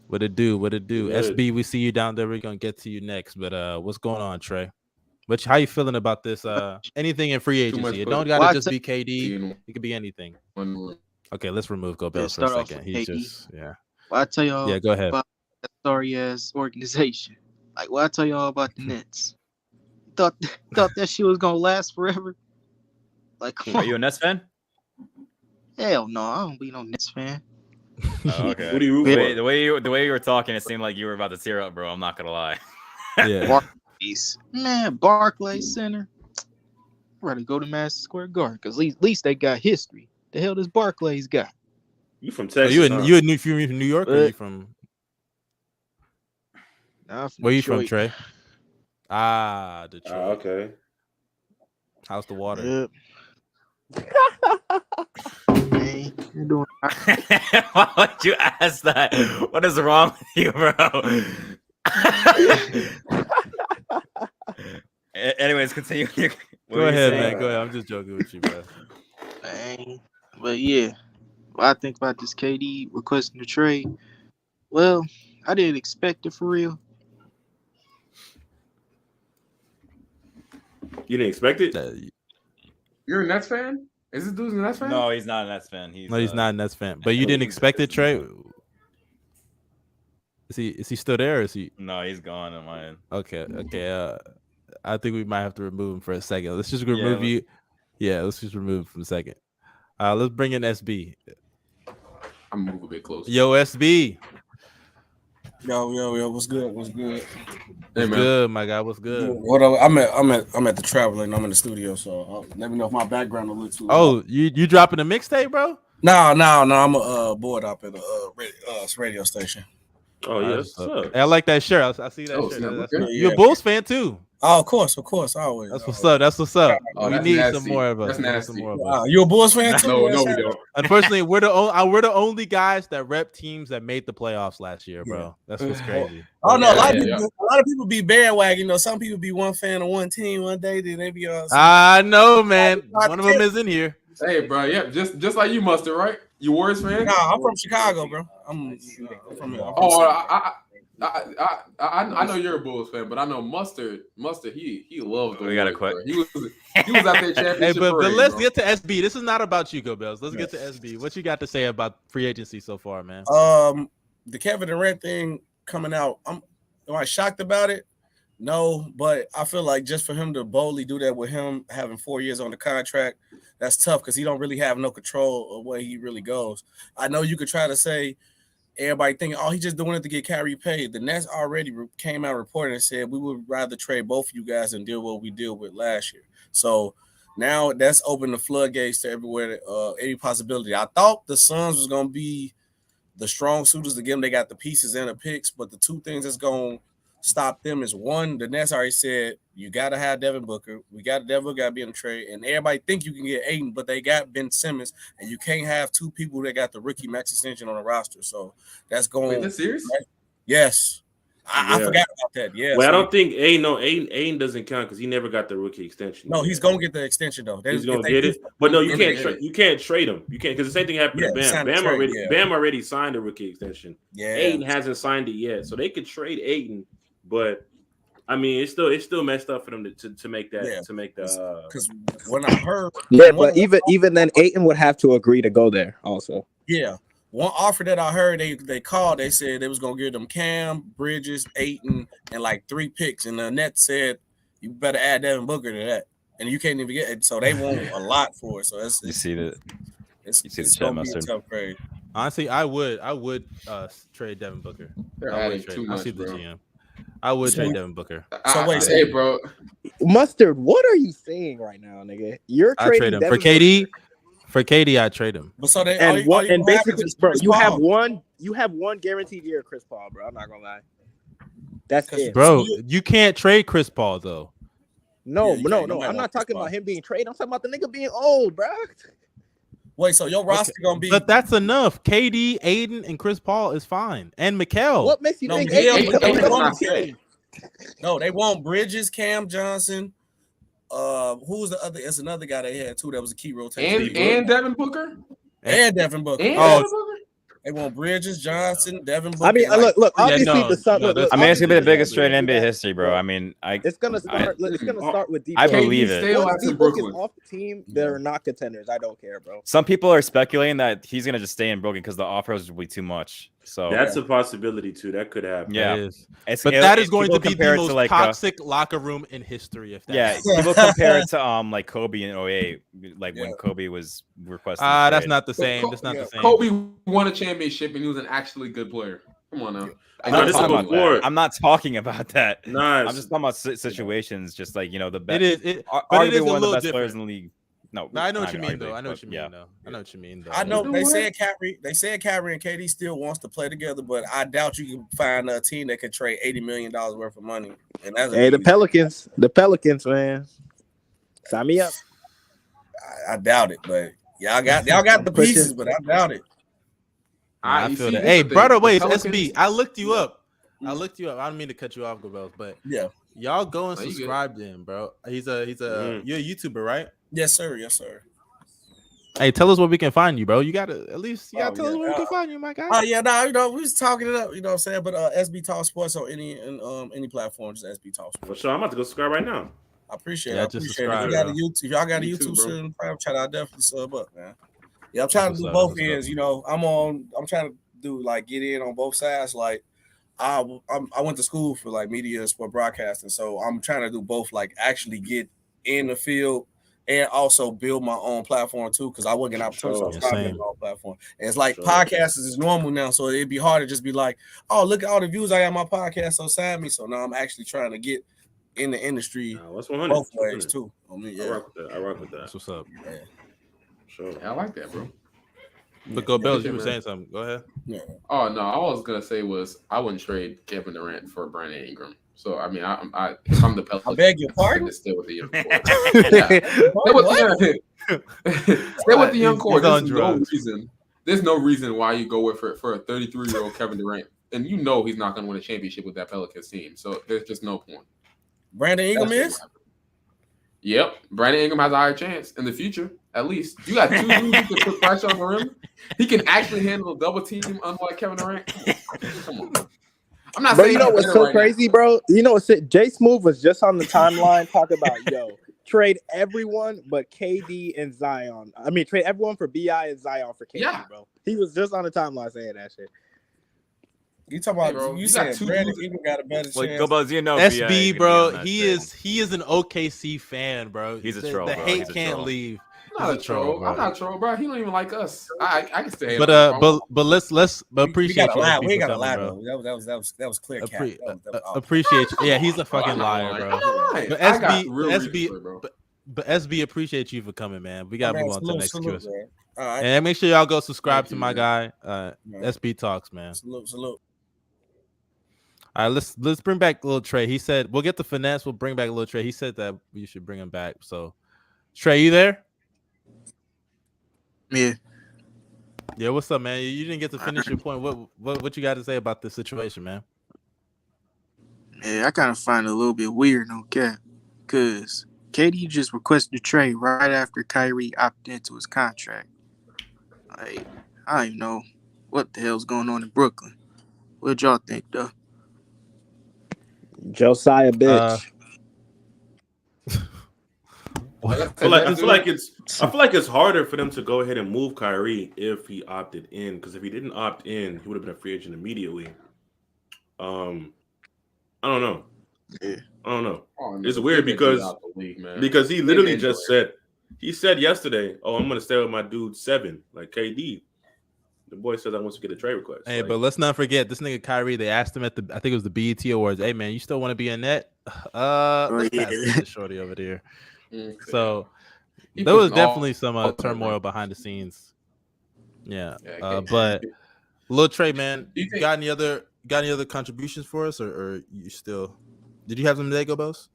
[SPEAKER 1] What it do?
[SPEAKER 5] Good.
[SPEAKER 1] SB, we see you down there. We're gonna get to you next. But what's going on, Trae? How you feeling about this? Anything in free agency? It don't gotta just be KD. It could be anything. Okay, let's remove Go Bells for a second. He's just
[SPEAKER 7] Well, I tell y'all.
[SPEAKER 1] Yeah, go ahead.
[SPEAKER 7] About that sorry ass organization. Like, what I tell y'all about the Nets? Thought that shit was gonna last forever. Like, come on.
[SPEAKER 4] Are you a Nets fan?
[SPEAKER 7] Hell no, I don't be no Nets fan.
[SPEAKER 4] Oh, okay.
[SPEAKER 5] What do you root for?
[SPEAKER 4] The way you were talking, it seemed like you were about to tear up, bro. I'm not gonna lie.
[SPEAKER 1] Yeah.
[SPEAKER 7] Barclays Center. I'd rather go to Madison Square Garden because at least they got history. The hell does Barclays got?
[SPEAKER 5] You from Texas?
[SPEAKER 1] You from New York or you from?
[SPEAKER 7] Nah,
[SPEAKER 1] Where you from, Trae? Detroit.
[SPEAKER 5] Okay.
[SPEAKER 1] How's the water?
[SPEAKER 7] Hey, you're doing
[SPEAKER 4] Why would you ask that? What is wrong with you, bro? Anyways, continue.
[SPEAKER 1] Go ahead, man. Go ahead. I'm just joking with you, bro.
[SPEAKER 7] Dang. But yeah, what I think about this KD requesting the trade, well, I didn't expect it for real.
[SPEAKER 5] You didn't expect it?
[SPEAKER 2] You're a Nets fan? Is this dude a Nets fan?
[SPEAKER 4] No, he's not a Nets fan.
[SPEAKER 1] He's not a Nets fan. But you didn't expect it, Trae? Is he still there? Or is he?
[SPEAKER 4] No, he's gone on my end.
[SPEAKER 1] Okay. I think we might have to remove him for a second. Let's just remove you. Yeah, let's just remove him for a second. Let's bring in SB.
[SPEAKER 2] I'm gonna move a bit closer.
[SPEAKER 1] Yo, SB.
[SPEAKER 8] Yo, what's good? What's good?
[SPEAKER 1] What's good, my guy? What's good?
[SPEAKER 8] What up? I'm at the Traveler and I'm in the studio, so let me know if my background will look too.
[SPEAKER 1] Oh, you dropping a mixtape, bro?
[SPEAKER 8] No. I'm a board up at a radio station.
[SPEAKER 5] Oh yeah, that's what's up.
[SPEAKER 1] Hey, I like that shirt. I see that shirt.
[SPEAKER 2] Okay.
[SPEAKER 1] You're a Bulls fan too.
[SPEAKER 8] Oh, of course, always.
[SPEAKER 1] That's what's up. That's what's up.
[SPEAKER 2] Oh,
[SPEAKER 1] we need
[SPEAKER 2] nasty.
[SPEAKER 1] some more of us.
[SPEAKER 2] That's nasty.
[SPEAKER 8] You a Bulls fan too?
[SPEAKER 2] No, we don't.
[SPEAKER 1] Unfortunately, we're the only guys that rep teams that made the playoffs last year, bro. That's what's crazy.
[SPEAKER 8] Oh no, a lot of people be bandwagon. You know, some people be one fan of one team one day, then they be
[SPEAKER 1] I know, man. One of them is in here.
[SPEAKER 2] Hey, bro. Yeah, just like you, Mustard, right? You Warriors fan?
[SPEAKER 8] Nah, I'm from Chicago, bro. I'm from here.
[SPEAKER 2] I know you're a Bulls fan, but I know Mustard, he loves the
[SPEAKER 4] We got a
[SPEAKER 2] Warriors,
[SPEAKER 4] quick.
[SPEAKER 2] bro. He was at their championship.
[SPEAKER 1] Hey, but
[SPEAKER 2] parade,
[SPEAKER 1] let's
[SPEAKER 2] bro.
[SPEAKER 1] get to SB. This is not about you, Go Bells. Let's get to SB. What you got to say about free agency so far, man?
[SPEAKER 8] The Kevin Durant thing coming out. Am I shocked about it? No, but I feel like just for him to boldly do that with him having 4 years on the contract, that's tough because he don't really have no control of where he really goes. I know you could try to say everybody thinking, oh, he just doing it to get Kyrie paid. The Nets already came out reporting and said we would rather trade both of you guys and deal what we deal with last year. So now that's opened the floodgates to everywhere, any possibility. I thought the Suns was going to be the strong suitors to give them. They got the pieces and the picks, but the two things that's going to stop them is one, the Nets already said you got to have Devin Booker. Devin Booker got to be in the trade, and everybody think you can get Ayton, but they got Ben Simmons, and you can't have two people that got the rookie max extension on the roster. So that's going.
[SPEAKER 2] Wait, that's serious?
[SPEAKER 8] Right? Yes, I forgot about that. Yeah,
[SPEAKER 5] well, I don't think Ayton doesn't count because he never got the rookie extension.
[SPEAKER 8] No, he's gonna get the extension though.
[SPEAKER 5] He's gonna get it, but no, you can't trade him. You can't because the same thing happened to Bam. Bam already signed a rookie extension.
[SPEAKER 8] Yeah,
[SPEAKER 5] Ayton hasn't signed it yet, so they could trade Ayton. But I mean, it's still messed up for them to make that
[SPEAKER 8] because when I heard
[SPEAKER 3] but even then, Ayton would have to agree to go there also.
[SPEAKER 8] Yeah, one offer that I heard they called, they said they was gonna give them Cam, Bridges, Ayton, and like 3 picks, and the Nets said you better add Devin Booker to that, and you can't even get it. So they want a lot for it. So you see the
[SPEAKER 4] chat, Mustard.
[SPEAKER 1] Honestly, I would trade Devin Booker. I would trade. I see the GM. I would trade Devin Booker.
[SPEAKER 2] So wait, hey, bro,
[SPEAKER 3] Mustard, what are you saying right now, nigga? You're trading
[SPEAKER 1] trade him
[SPEAKER 3] Devin
[SPEAKER 1] for KD.
[SPEAKER 3] Booker.
[SPEAKER 1] For KD, I trade him.
[SPEAKER 8] But so they
[SPEAKER 3] and basically, bro, you have one guaranteed year, Chris Paul, bro. I'm not gonna lie. That's it,
[SPEAKER 1] bro. You can't trade Chris Paul though.
[SPEAKER 3] No.
[SPEAKER 8] nobody
[SPEAKER 3] I'm not
[SPEAKER 8] wants
[SPEAKER 3] talking
[SPEAKER 8] Chris
[SPEAKER 3] about him being traded. I'm talking about the nigga being old, bro.
[SPEAKER 8] Wait, so your roster gonna be?
[SPEAKER 1] But that's enough. KD, Aiden, and Chris Paul is fine, and Mikal.
[SPEAKER 3] What makes you
[SPEAKER 8] No,
[SPEAKER 3] think
[SPEAKER 8] Miguel,
[SPEAKER 3] Aiden's
[SPEAKER 8] but
[SPEAKER 3] coming
[SPEAKER 8] they
[SPEAKER 3] on
[SPEAKER 8] want
[SPEAKER 3] the team?
[SPEAKER 8] No, they want Bridges, Cam Johnson. Who's the other? It's another guy they had too that was a key rotation.
[SPEAKER 2] And Devin Booker.
[SPEAKER 8] And Devin Booker.
[SPEAKER 2] And
[SPEAKER 8] Oh,
[SPEAKER 2] Devin Booker?
[SPEAKER 8] they want Bridges, Johnson, Devin Booker.
[SPEAKER 3] I mean, look. Obviously, the Sun.
[SPEAKER 4] I mean, it's gonna be the biggest trade in NBA history, bro. I mean,
[SPEAKER 3] it's gonna start. It's gonna start with D.
[SPEAKER 4] I believe it.
[SPEAKER 3] Once D Book is off the team, they're not contenders. I don't care, bro.
[SPEAKER 4] Some people are speculating that he's gonna just stay in Brooklyn because the offers will be too much. So
[SPEAKER 5] that's a possibility too. That could happen.
[SPEAKER 4] Yeah,
[SPEAKER 1] but that is going to be the most toxic locker room in history. If that
[SPEAKER 4] people compare it to like Kobe in 08, like when Kobe was requesting.
[SPEAKER 1] That's not the same. That's not the same.
[SPEAKER 2] Kobe won a championship and he was an actually good player. Come on now.
[SPEAKER 4] I'm not talking about that.
[SPEAKER 5] Nice.
[SPEAKER 4] I'm just talking about situations, just like the best.
[SPEAKER 1] It is
[SPEAKER 4] arguably one of the best
[SPEAKER 1] different.
[SPEAKER 4] players in the league. No,
[SPEAKER 1] I know what you mean, though. I know what you mean, though.
[SPEAKER 8] I know they said Kyrie and KD still wants to play together, but I doubt you can find a team that can trade $80 million worth of money. And that's
[SPEAKER 3] the Pelicans, man, sign me up.
[SPEAKER 8] I doubt it, but y'all got the pieces, but I doubt it.
[SPEAKER 1] I feel that. Hey, brother, wait, SB. I looked you up. I don't mean to cut you off, Gobels, but y'all go and subscribe to him, bro. You're a YouTuber, right?
[SPEAKER 8] Yes, sir.
[SPEAKER 1] Hey, tell us where we can find you, bro. You gotta tell us where we can find you, my guy.
[SPEAKER 8] We was talking it up, you know what I'm saying? But SB Talk Sports on any platform, just SB Talk Sports.
[SPEAKER 5] For sure, I'm about to go subscribe right now.
[SPEAKER 8] I appreciate it. If y'all got a YouTube channel, I'll definitely sub up, man. Yeah, I'm trying to do both ends. I'm trying to get in on both sides. Like I went to school for like media and sport broadcasting, so I'm trying to do both. Like actually get in the field and also build my own platform too, because I wasn't getting opportunity to build my own platform. And it's like podcasts is normal now, so it'd be hard to just be like, oh, look at all the views I got on my podcast, so sign me. So now I'm actually trying to get in the industry both ways too.
[SPEAKER 5] I rock with that.
[SPEAKER 1] That's what's up.
[SPEAKER 8] Yeah.
[SPEAKER 2] Sure. Yeah, I like that, bro.
[SPEAKER 1] But Gobels, you were saying something. Go ahead.
[SPEAKER 8] Yeah.
[SPEAKER 2] Oh no, all I was gonna say was I wouldn't trade Kevin Durant for Brandon Ingram. So I mean, if I'm the Pelicans,
[SPEAKER 8] I beg your pardon.
[SPEAKER 2] Stay with the young core. Stay with the young core. There's no reason why you go with for a 33-year-old Kevin Durant, and he's not gonna win a championship with that Pelicans team. So there's just no point.
[SPEAKER 8] Brandon Ingram is.
[SPEAKER 2] Yep, Brandon Ingram has a higher chance in the future. At least you got two dudes who can put pressure on the rim. He can actually handle a double team, unlike Kevin Durant. Come on. I'm not saying.
[SPEAKER 3] You know what's so crazy, bro? You know what's it? Jay Smooth was just on the timeline talking about trade everyone but KD and Zion. I mean, trade everyone for BI and Zion for KD, bro. He was just on the timeline saying that shit.
[SPEAKER 8] You talking about you said Brandon Ingram got a better chance.
[SPEAKER 1] SB, bro, he is an OKC fan, bro.
[SPEAKER 4] He's a troll.
[SPEAKER 1] The hate can't leave.
[SPEAKER 2] I'm not a troll. I'm not a troll, bro. He don't even like us. I can stay.
[SPEAKER 1] But let's appreciate you.
[SPEAKER 8] We ain't got to lie, bro. That was clear.
[SPEAKER 1] Appreciate you. Yeah, he's a fucking liar, bro. But SB, appreciate you for coming, man. We gotta move on to the next question. And make sure y'all go subscribe to my guy, SB Talks, man.
[SPEAKER 8] Salute.
[SPEAKER 1] All right, let's bring back little Trae. He said we'll get the finesse. We'll bring back little Trae. He said that you should bring him back. So, Trae, you there?
[SPEAKER 7] Yeah.
[SPEAKER 1] Yeah. What's up, man? You didn't get to finish your point. What you got to say about this situation, man?
[SPEAKER 7] Yeah, I kind of find it a little bit weird, okay? Because KD just requested a trade right after Kyrie opted into his contract. Like, I don't even know what the hell's going on in Brooklyn. What y'all think, though?
[SPEAKER 3] Josiah, bitch.
[SPEAKER 5] I feel like it's harder for them to go ahead and move Kyrie if he opted in, because if he didn't opt in, he would have been a free agent immediately. I don't know.
[SPEAKER 7] Yeah.
[SPEAKER 5] I don't know. It's weird because he literally just said yesterday, "Oh, I'm gonna stay with my dude 7, like KD." The boy says I want to get a trade request.
[SPEAKER 1] Hey, but let's not forget this nigga Kyrie. They asked him at I think it was the BET Awards. Hey, man, you still want to be in net? Let's pass the shorty over there. So there was definitely some turmoil behind the scenes. Yeah. But Lil Trae, man, you got any other contributions for us, or you still? Did you have them today, Gobos?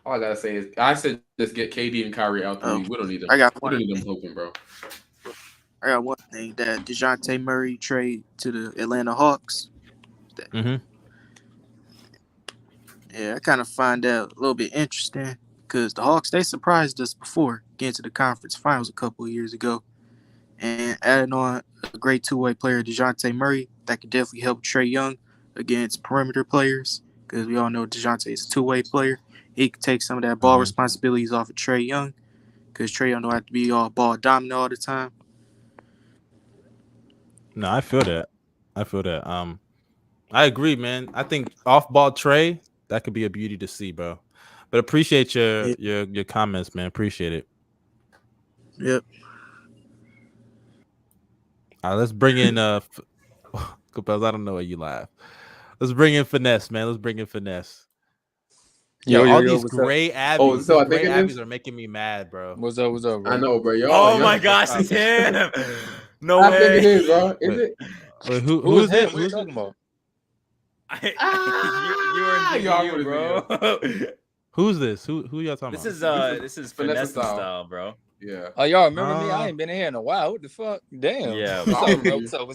[SPEAKER 2] All I gotta say is, I said just get KD and Kyrie out the league. We don't need them.
[SPEAKER 7] I got
[SPEAKER 2] We
[SPEAKER 7] one
[SPEAKER 2] don't need them
[SPEAKER 7] thing.
[SPEAKER 2] hooping, bro.
[SPEAKER 7] I got one thing that Dejounte Murray trade to the Atlanta Hawks.
[SPEAKER 1] Mm-hmm.
[SPEAKER 7] Yeah, I kind of find that a little bit interesting because the Hawks, they surprised us before getting to the conference finals a couple of years ago. And adding on a great two-way player, Dejounte Murray, that could definitely help Trae Young against perimeter players because we all know Dejounte is a two-way player. He could take some of that ball responsibilities off of Trae Young because Trae Young don't have to be all ball dominant all the time.
[SPEAKER 1] No, I feel that. I agree, man. I think off-ball Trae, that could be a beauty to see, bro. But appreciate your comments, man. Appreciate it.
[SPEAKER 7] Yep.
[SPEAKER 1] All right, let's bring in Capels, I don't know why you laugh. Let's bring in Finesse, man. Let's bring in Finesse. Yo, all these gray Abbeys.
[SPEAKER 2] so I
[SPEAKER 1] gray
[SPEAKER 2] think
[SPEAKER 1] Abbeys are making me mad, bro.
[SPEAKER 9] What's up, bro?
[SPEAKER 2] I know, bro.
[SPEAKER 4] Oh my gosh, it's him. No
[SPEAKER 2] I
[SPEAKER 4] way.
[SPEAKER 2] think it is, bro. Is it?
[SPEAKER 1] Wait, who's
[SPEAKER 9] him?
[SPEAKER 1] it?
[SPEAKER 9] What are you talking about?
[SPEAKER 4] You were in bro.
[SPEAKER 1] Who's this? Who y'all talking about?
[SPEAKER 4] This is Finesse style, bro.
[SPEAKER 2] Yeah.
[SPEAKER 9] Oh, y'all remember me? I ain't been in here in a while. What the fuck? Damn.
[SPEAKER 4] Yeah.
[SPEAKER 9] What's up?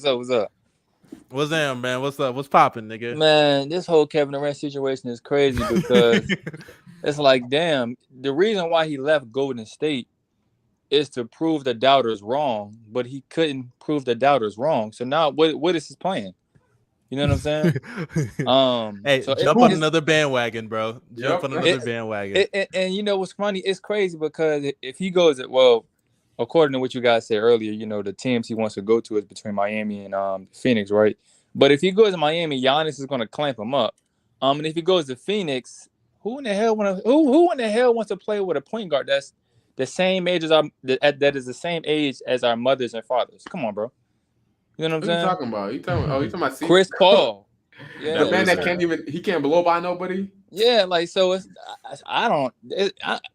[SPEAKER 1] What's up, man? What's up? What's popping, nigga?
[SPEAKER 9] Man, this whole Kevin Durant situation is crazy because it's like, damn, the reason why he left Golden State is to prove the doubters wrong, but he couldn't prove the doubters wrong. So now what is his plan? You know what I'm saying?
[SPEAKER 1] Hey,
[SPEAKER 9] so
[SPEAKER 1] jump on another bandwagon, bro. Jump on another bandwagon.
[SPEAKER 9] And you know what's funny? It's crazy because if he goes according to what you guys said earlier, you know, the teams he wants to go to is between Miami and Phoenix, right? But if he goes to Miami, Giannis is going to clamp him up. And if he goes to Phoenix, who in the hell wants to play with a point guard that's the same age as that is the same age as our mothers and fathers? Come on, bro. You know what I'm saying?
[SPEAKER 2] What you talking about? You talking about
[SPEAKER 9] Chris Paul?
[SPEAKER 2] Yeah, the man that can't blow by nobody.
[SPEAKER 9] Yeah, like so. It's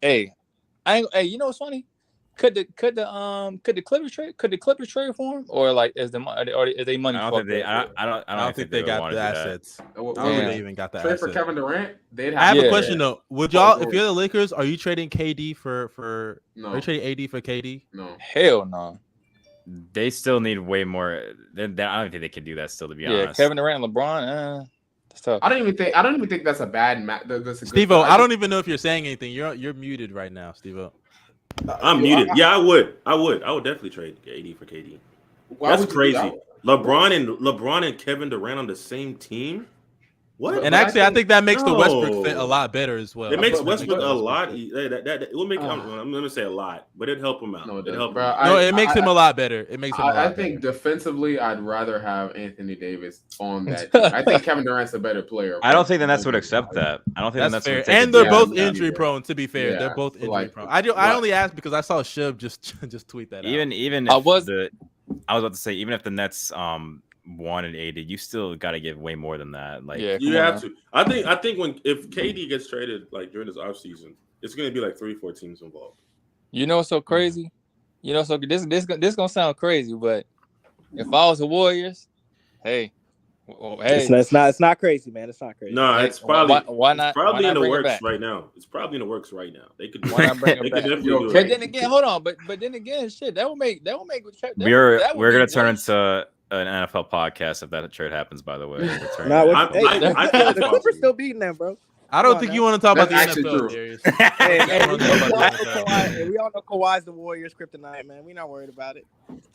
[SPEAKER 9] hey, you know what's funny? Could the Clippers trade for him, or like is they money?
[SPEAKER 4] I don't think they
[SPEAKER 1] got the assets. I don't think they even got the
[SPEAKER 2] trade
[SPEAKER 1] assets.
[SPEAKER 2] for Kevin Durant.
[SPEAKER 1] I have a question though. Would y'all, if you're the Lakers, are you trading KD for? No. Are you trading AD for KD?
[SPEAKER 2] No.
[SPEAKER 9] Hell no.
[SPEAKER 4] They still need way more. I don't think they can do that still. To be honest,
[SPEAKER 9] Kevin Durant, LeBron. That's tough.
[SPEAKER 2] I don't even think that's a bad match.
[SPEAKER 1] Stevo, I don't even know if you're saying anything. You're muted right now, Stevo.
[SPEAKER 5] I'm muted. I would definitely trade AD for KD. That's crazy. LeBron and Kevin Durant on the same team. What?
[SPEAKER 1] And actually, I think that makes the Westbrook fit a lot better as well.
[SPEAKER 5] It makes Westbrook a lot. That will make. I'm going to say a lot, but it'd help him out.
[SPEAKER 2] No,
[SPEAKER 1] it makes him a lot better. It makes him.
[SPEAKER 2] I think defensively, I'd rather have Anthony Davis on that team. I think Kevin Durant's a better player.
[SPEAKER 4] I don't think the Nets would accept that. I don't think
[SPEAKER 1] that's fair. And they're both injury prone. To be fair, they're both injury prone. I only asked because I saw Shiv just tweet that.
[SPEAKER 4] Even I was about to say, even if the Nets wanted AD, you still got to give way more than that. Like,
[SPEAKER 5] you have to. I think if KD gets traded like during this offseason, it's going to be like 3-4 teams involved.
[SPEAKER 9] You know what's so crazy? You know, so this gonna sound crazy, but if I was the Warriors, hey,
[SPEAKER 3] it's not crazy, man. It's not crazy.
[SPEAKER 5] No, it's probably
[SPEAKER 9] why not?
[SPEAKER 5] It's probably in the works
[SPEAKER 9] back?
[SPEAKER 5] right now. It's probably in the works right now. They could.
[SPEAKER 9] Why not bring it back?
[SPEAKER 5] But
[SPEAKER 9] then again, hold on. But then again, shit, that would make.
[SPEAKER 4] We're gonna turn into an NFL podcast if that trade happens. By the way,
[SPEAKER 3] the Clippers still beating them, bro.
[SPEAKER 1] I don't think you want to talk about the NFL, Darius.
[SPEAKER 3] We all know Kawhi's the Warriors kryptonite, man. We're not worried about it.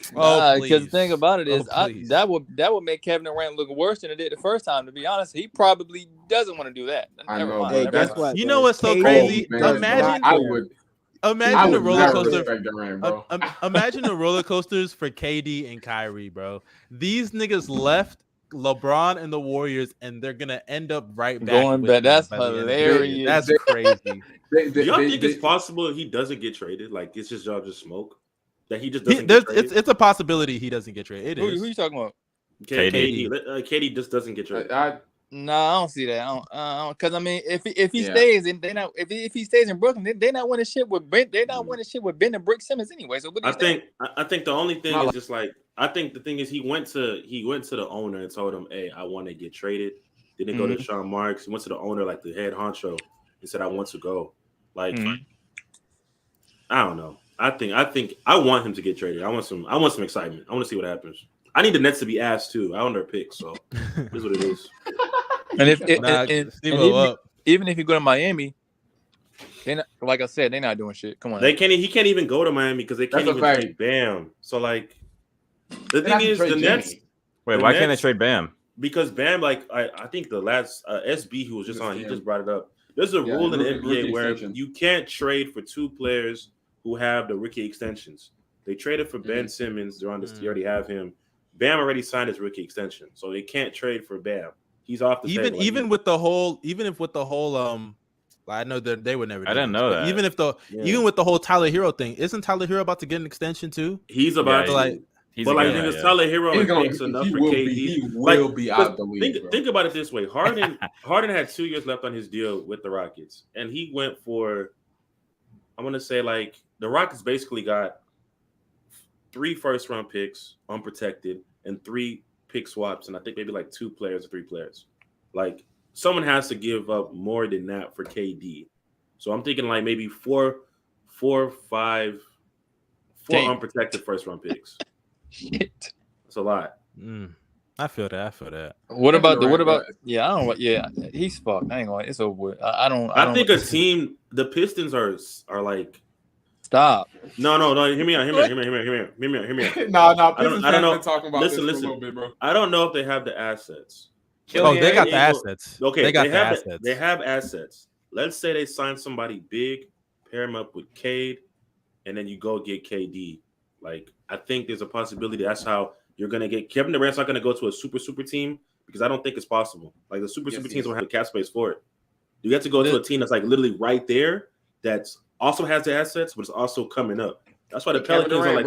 [SPEAKER 9] Because the thing about it is, that would make Kevin Durant look worse than it did the first time. To be honest, he probably doesn't want to do that.
[SPEAKER 2] I know.
[SPEAKER 3] Hey, guess what?
[SPEAKER 1] You know what's so crazy? Imagine the roller coaster. Imagine the roller coasters for KD and Kyrie, bro. These niggas left LeBron and the Warriors, and they're gonna end up right back.
[SPEAKER 9] Going back. That's hilarious.
[SPEAKER 1] That's crazy.
[SPEAKER 5] Do y'all think it's possible he doesn't get traded? Like it's just y'all just smoke that he just doesn't. Get traded?
[SPEAKER 1] It's a possibility he doesn't get traded.
[SPEAKER 9] Who you talking about?
[SPEAKER 5] KD. KD just doesn't get traded.
[SPEAKER 9] No, I don't see that. Because I mean, if he stays and if he stays in Brooklyn, they're not winning shit with Ben. They're not winning shit with Ben and Brick Simmons anyway. So
[SPEAKER 5] I think the only thing is just like I think the thing is he went to the owner and told him, "Hey, I want to get traded." Didn't go to Sean Marks. He went to the owner, like the head honcho, and said, "I want to go." Like, I don't know. I think I want him to get traded. I want some excitement. I want to see what happens. I need the Nets to be ass too. I own their pick, so this is what it is.
[SPEAKER 9] And even if you go to Miami, they not, like I said, they're not doing shit. Come on,
[SPEAKER 5] he can't even go to Miami because they can't even trade Bam. So like, the thing is, the Nets.
[SPEAKER 4] Wait, why can't they trade Bam?
[SPEAKER 5] Because Bam, like I think the last SB who was just on, he just brought it up. There's a rule in the NBA where you can't trade for two players who have the rookie extensions. They traded for Ben Simmons. They're on this. You already have him. Bam already signed his rookie extension, so they can't trade for Bam. He's off the table.
[SPEAKER 1] Even with the whole I know that they would never.
[SPEAKER 4] I didn't know that.
[SPEAKER 1] Even with the whole Tyler Hero thing, isn't Tyler Hero about to get an extension too?
[SPEAKER 5] He's about to. Tyler Hero makes enough for KD.
[SPEAKER 2] He will be out the league.
[SPEAKER 5] Think about it this way: Harden had 2 years left on his deal with the Rockets, and he went for. I'm gonna say like the Rockets basically got 3 first-round picks unprotected and 3 pick swaps, and I think maybe like 2 players or 3 players. Like someone has to give up more than that for KD. So I'm thinking like maybe 4 unprotected first-round picks.
[SPEAKER 9] Shit,
[SPEAKER 5] that's a lot.
[SPEAKER 1] I feel that.
[SPEAKER 9] What about? Yeah, I don't. Yeah, he's fucked. I ain't going. It's over with. I
[SPEAKER 5] think a team. The Pistons are like.
[SPEAKER 9] Stop.
[SPEAKER 5] No. Hear me out. Hear me out.
[SPEAKER 2] No.
[SPEAKER 5] I don't know.
[SPEAKER 2] Talking about
[SPEAKER 5] listen.
[SPEAKER 2] For a little bit, bro.
[SPEAKER 5] I don't know if they have the assets.
[SPEAKER 1] They got the assets.
[SPEAKER 5] Okay,
[SPEAKER 1] they got the assets.
[SPEAKER 5] They have assets. Let's say they sign somebody big, pair him up with Cade, and then you go get KD. Like, I think there's a possibility that's how you're going to get Kevin Durant's not going to go to a super team because I don't think it's possible. Like, the super teams don't have the cap space for it. You have to go to a team that's like literally right there that's also has the assets, but it's also coming up. That's why the Pelicans are like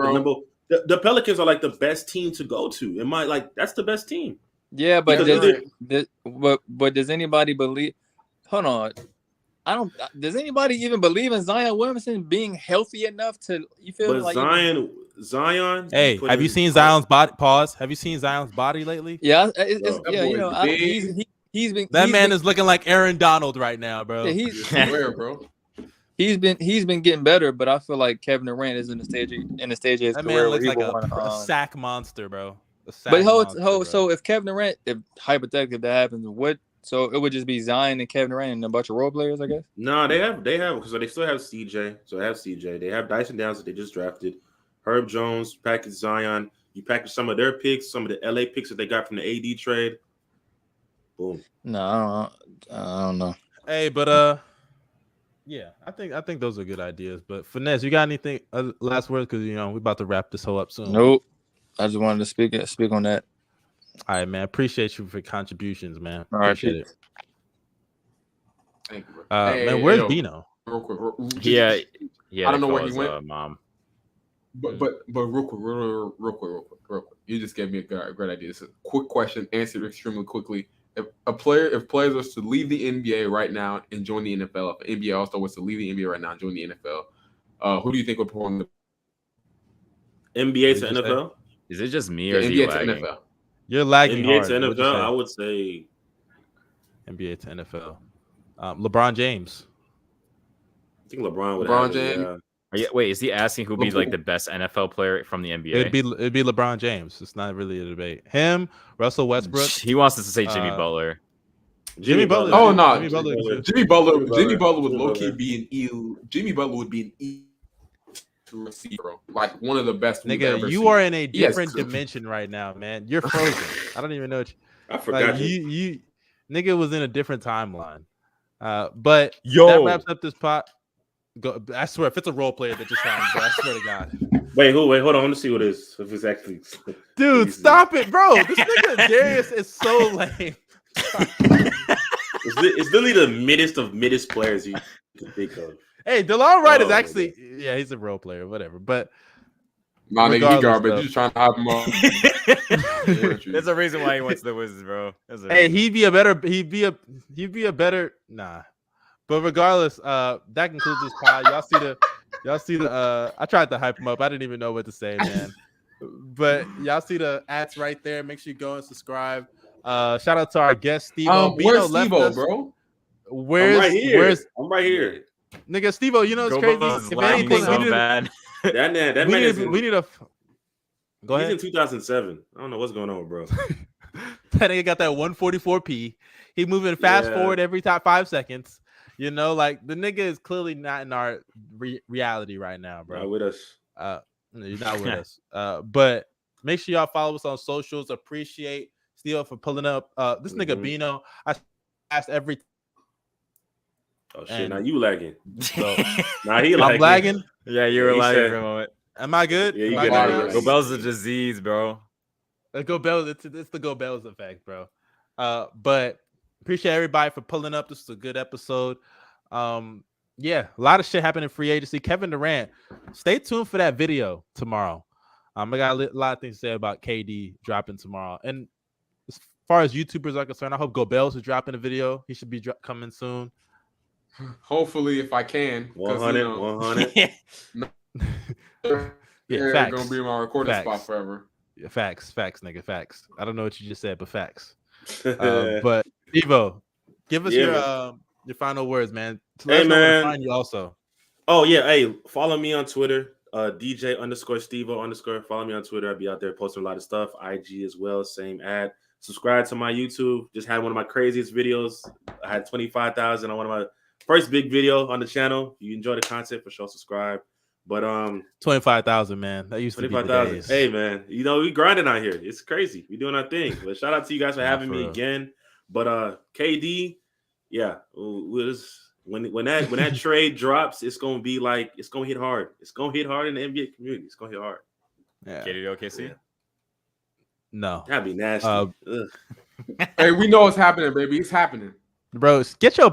[SPEAKER 5] the Pelicans are like the best team to go to. That's the best team.
[SPEAKER 9] Yeah, but but does anybody believe? Hold on. Does anybody even believe in Zion Williamson being healthy enough to? You feel
[SPEAKER 5] but
[SPEAKER 9] like
[SPEAKER 5] Zion.
[SPEAKER 1] Hey, have you seen Zion's body? Pause. Have you seen Zion's body lately?
[SPEAKER 9] Yeah, he's been.
[SPEAKER 1] That man is looking like Aaron Donald right now, bro.
[SPEAKER 9] Yeah,
[SPEAKER 2] bro.
[SPEAKER 9] He's been getting better, but I feel like Kevin Durant is in the stage of his career.
[SPEAKER 1] Man looks like a sack monster, bro.
[SPEAKER 9] So if Kevin Durant, if hypothetically that happens, so it would just be Zion and Kevin Durant and a bunch of role players, I guess.
[SPEAKER 5] No, they have because they still have CJ. So they have CJ. They have Dyson Downs that they just drafted. Herb Jones, package Zion. You package some of their picks, some of the LA picks that they got from the AD trade. Boom.
[SPEAKER 9] No, I don't know.
[SPEAKER 1] Hey, but yeah, I think those are good ideas. But Finesse, you got anything last words? Because we're about to wrap this whole up soon.
[SPEAKER 9] Nope. I just wanted to speak on that.
[SPEAKER 1] All right, man. Appreciate you for contributions, man.
[SPEAKER 9] All right,
[SPEAKER 1] appreciate it.
[SPEAKER 2] Thank you, bro.
[SPEAKER 1] Man, where's Bino?
[SPEAKER 2] Real quick.
[SPEAKER 4] Yeah.
[SPEAKER 2] I don't know where he went.
[SPEAKER 4] Mom.
[SPEAKER 2] But real quick. You just gave me a great idea. This is a quick question, answered extremely quickly. If players was to leave the NBA right now and join the NFL, if an NBA All-Star was to leave the NBA right now and join the NFL, who do you think would perform the
[SPEAKER 5] NBA to NFL?
[SPEAKER 4] Is it just me or is
[SPEAKER 2] NBA
[SPEAKER 4] he
[SPEAKER 2] to
[SPEAKER 4] lagging?
[SPEAKER 2] NFL?
[SPEAKER 1] You're lagging
[SPEAKER 5] NBA
[SPEAKER 1] hard.
[SPEAKER 5] to NFL, I would say
[SPEAKER 1] NBA to NFL. LeBron James.
[SPEAKER 5] I think LeBron would.
[SPEAKER 2] LeBron James.
[SPEAKER 4] Wait, is he asking who'd be like the best NFL player from the NBA?
[SPEAKER 1] It'd be LeBron James. It's not really a debate. Him, Russell Westbrook.
[SPEAKER 4] He wants us to say Jimmy Butler.
[SPEAKER 1] Jimmy Butler.
[SPEAKER 2] Oh no,
[SPEAKER 1] Jimmy Butler
[SPEAKER 2] would low key be an Jimmy Butler would be an receiver, like one of the best.
[SPEAKER 1] Nigga, you are in a different dimension right now, man. You're frozen. I don't even know.
[SPEAKER 5] I forgot.
[SPEAKER 1] You nigga was in a different timeline. But
[SPEAKER 4] Yo,
[SPEAKER 1] that wraps up this pot. I swear, if it's a role player that just signed, bro, I swear to God.
[SPEAKER 5] Wait, hold on. I want to see what it is. If it's actually,
[SPEAKER 1] dude, stop it, bro. This nigga Darius is so lame.
[SPEAKER 5] It's literally the middest players you can think of.
[SPEAKER 1] Hey, DeLon Wright is actually, yeah, he's a role player, whatever. But
[SPEAKER 2] nah, nigga, he garbage. You just trying to hype him up.
[SPEAKER 4] There's a reason why he went to the Wizards, bro.
[SPEAKER 1] Hey, he'd be a better. Nah. But regardless, that concludes this pod. Y'all see the. I tried to hype him up. I didn't even know what to say, man. But y'all see the ads right there. Make sure you go and subscribe. Shout out to our guest Stevo.
[SPEAKER 2] Where's Stevo, bro?
[SPEAKER 5] I'm right here.
[SPEAKER 1] Nigga, Stevo, you know it's crazy. If anything,
[SPEAKER 4] so bad.
[SPEAKER 5] That man
[SPEAKER 1] we
[SPEAKER 5] is
[SPEAKER 1] need a. Go
[SPEAKER 5] he's
[SPEAKER 1] ahead.
[SPEAKER 5] in 2007. I don't know what's going on, bro.
[SPEAKER 1] That nigga got that 144p. He moving fast forward every 5 seconds. You know, like the nigga is clearly not in our reality right now, bro.
[SPEAKER 5] Not with us.
[SPEAKER 1] You're not with us. But make sure y'all follow us on socials. Appreciate Steele for pulling up. This nigga Bino. I asked every.
[SPEAKER 5] Oh shit! Now you lagging.
[SPEAKER 1] So,
[SPEAKER 5] nah, he lagging.
[SPEAKER 1] I'm lagging.
[SPEAKER 4] Yeah, you were lagging for a moment.
[SPEAKER 1] Am I good?
[SPEAKER 5] Yeah, you
[SPEAKER 1] get
[SPEAKER 5] it.
[SPEAKER 4] GOBBY's a disease, bro.
[SPEAKER 1] It's the GOBBY's effect, bro. But appreciate everybody for pulling up. This is a good episode. Yeah, a lot of shit happened in free agency. Kevin Durant, stay tuned for that video tomorrow. I got a lot of things to say about KD dropping tomorrow. And as far as YouTubers are concerned, I hope GOBBY's is dropping a video. He should be coming soon.
[SPEAKER 2] Hopefully, if I can.
[SPEAKER 5] 100, 100.
[SPEAKER 1] Yeah,
[SPEAKER 2] It's gonna be my recording spot forever.
[SPEAKER 1] Yeah, facts, nigga, facts. I don't know what you just said, but facts. But Evo, give us your final words, man.
[SPEAKER 5] Hey, man.
[SPEAKER 1] Find you also.
[SPEAKER 5] Oh yeah, hey, follow me on Twitter, DJ_Stevo_. Follow me on Twitter. I'll be out there posting a lot of stuff. IG as well, same ad. Subscribe to my YouTube. Just had one of my craziest videos. I had 25,000 on one of my first big video on the channel. If you enjoy the content, for sure, subscribe. But
[SPEAKER 1] 25,000, man. That used to be
[SPEAKER 5] 25,000. Hey, man, you know we grinding out here. It's crazy. We doing our thing. But shout out to you guys for having me again. But KD, yeah, when that trade drops, it's gonna be like it's gonna hit hard. It's gonna hit hard in the NBA community. It's gonna hit hard.
[SPEAKER 1] Yeah.
[SPEAKER 4] KD to OKC?
[SPEAKER 5] Yeah.
[SPEAKER 1] No,
[SPEAKER 5] that'd be nasty.
[SPEAKER 2] Hey, we know what's happening, baby. It's happening.
[SPEAKER 1] Bro, get your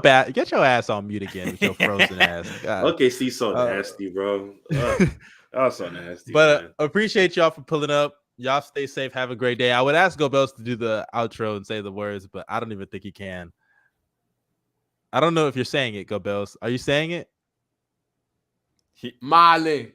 [SPEAKER 1] ass on mute again with your frozen ass. God.
[SPEAKER 5] OKC so nasty, bro. That was so nasty.
[SPEAKER 1] But
[SPEAKER 5] man.
[SPEAKER 1] Appreciate y'all for pulling up. Y'all stay safe. Have a great day. I would ask GOBBY's to do the outro and say the words, but I don't even think he can. I don't know if you're saying it, GOBBY's. Are you saying it?
[SPEAKER 2] Male.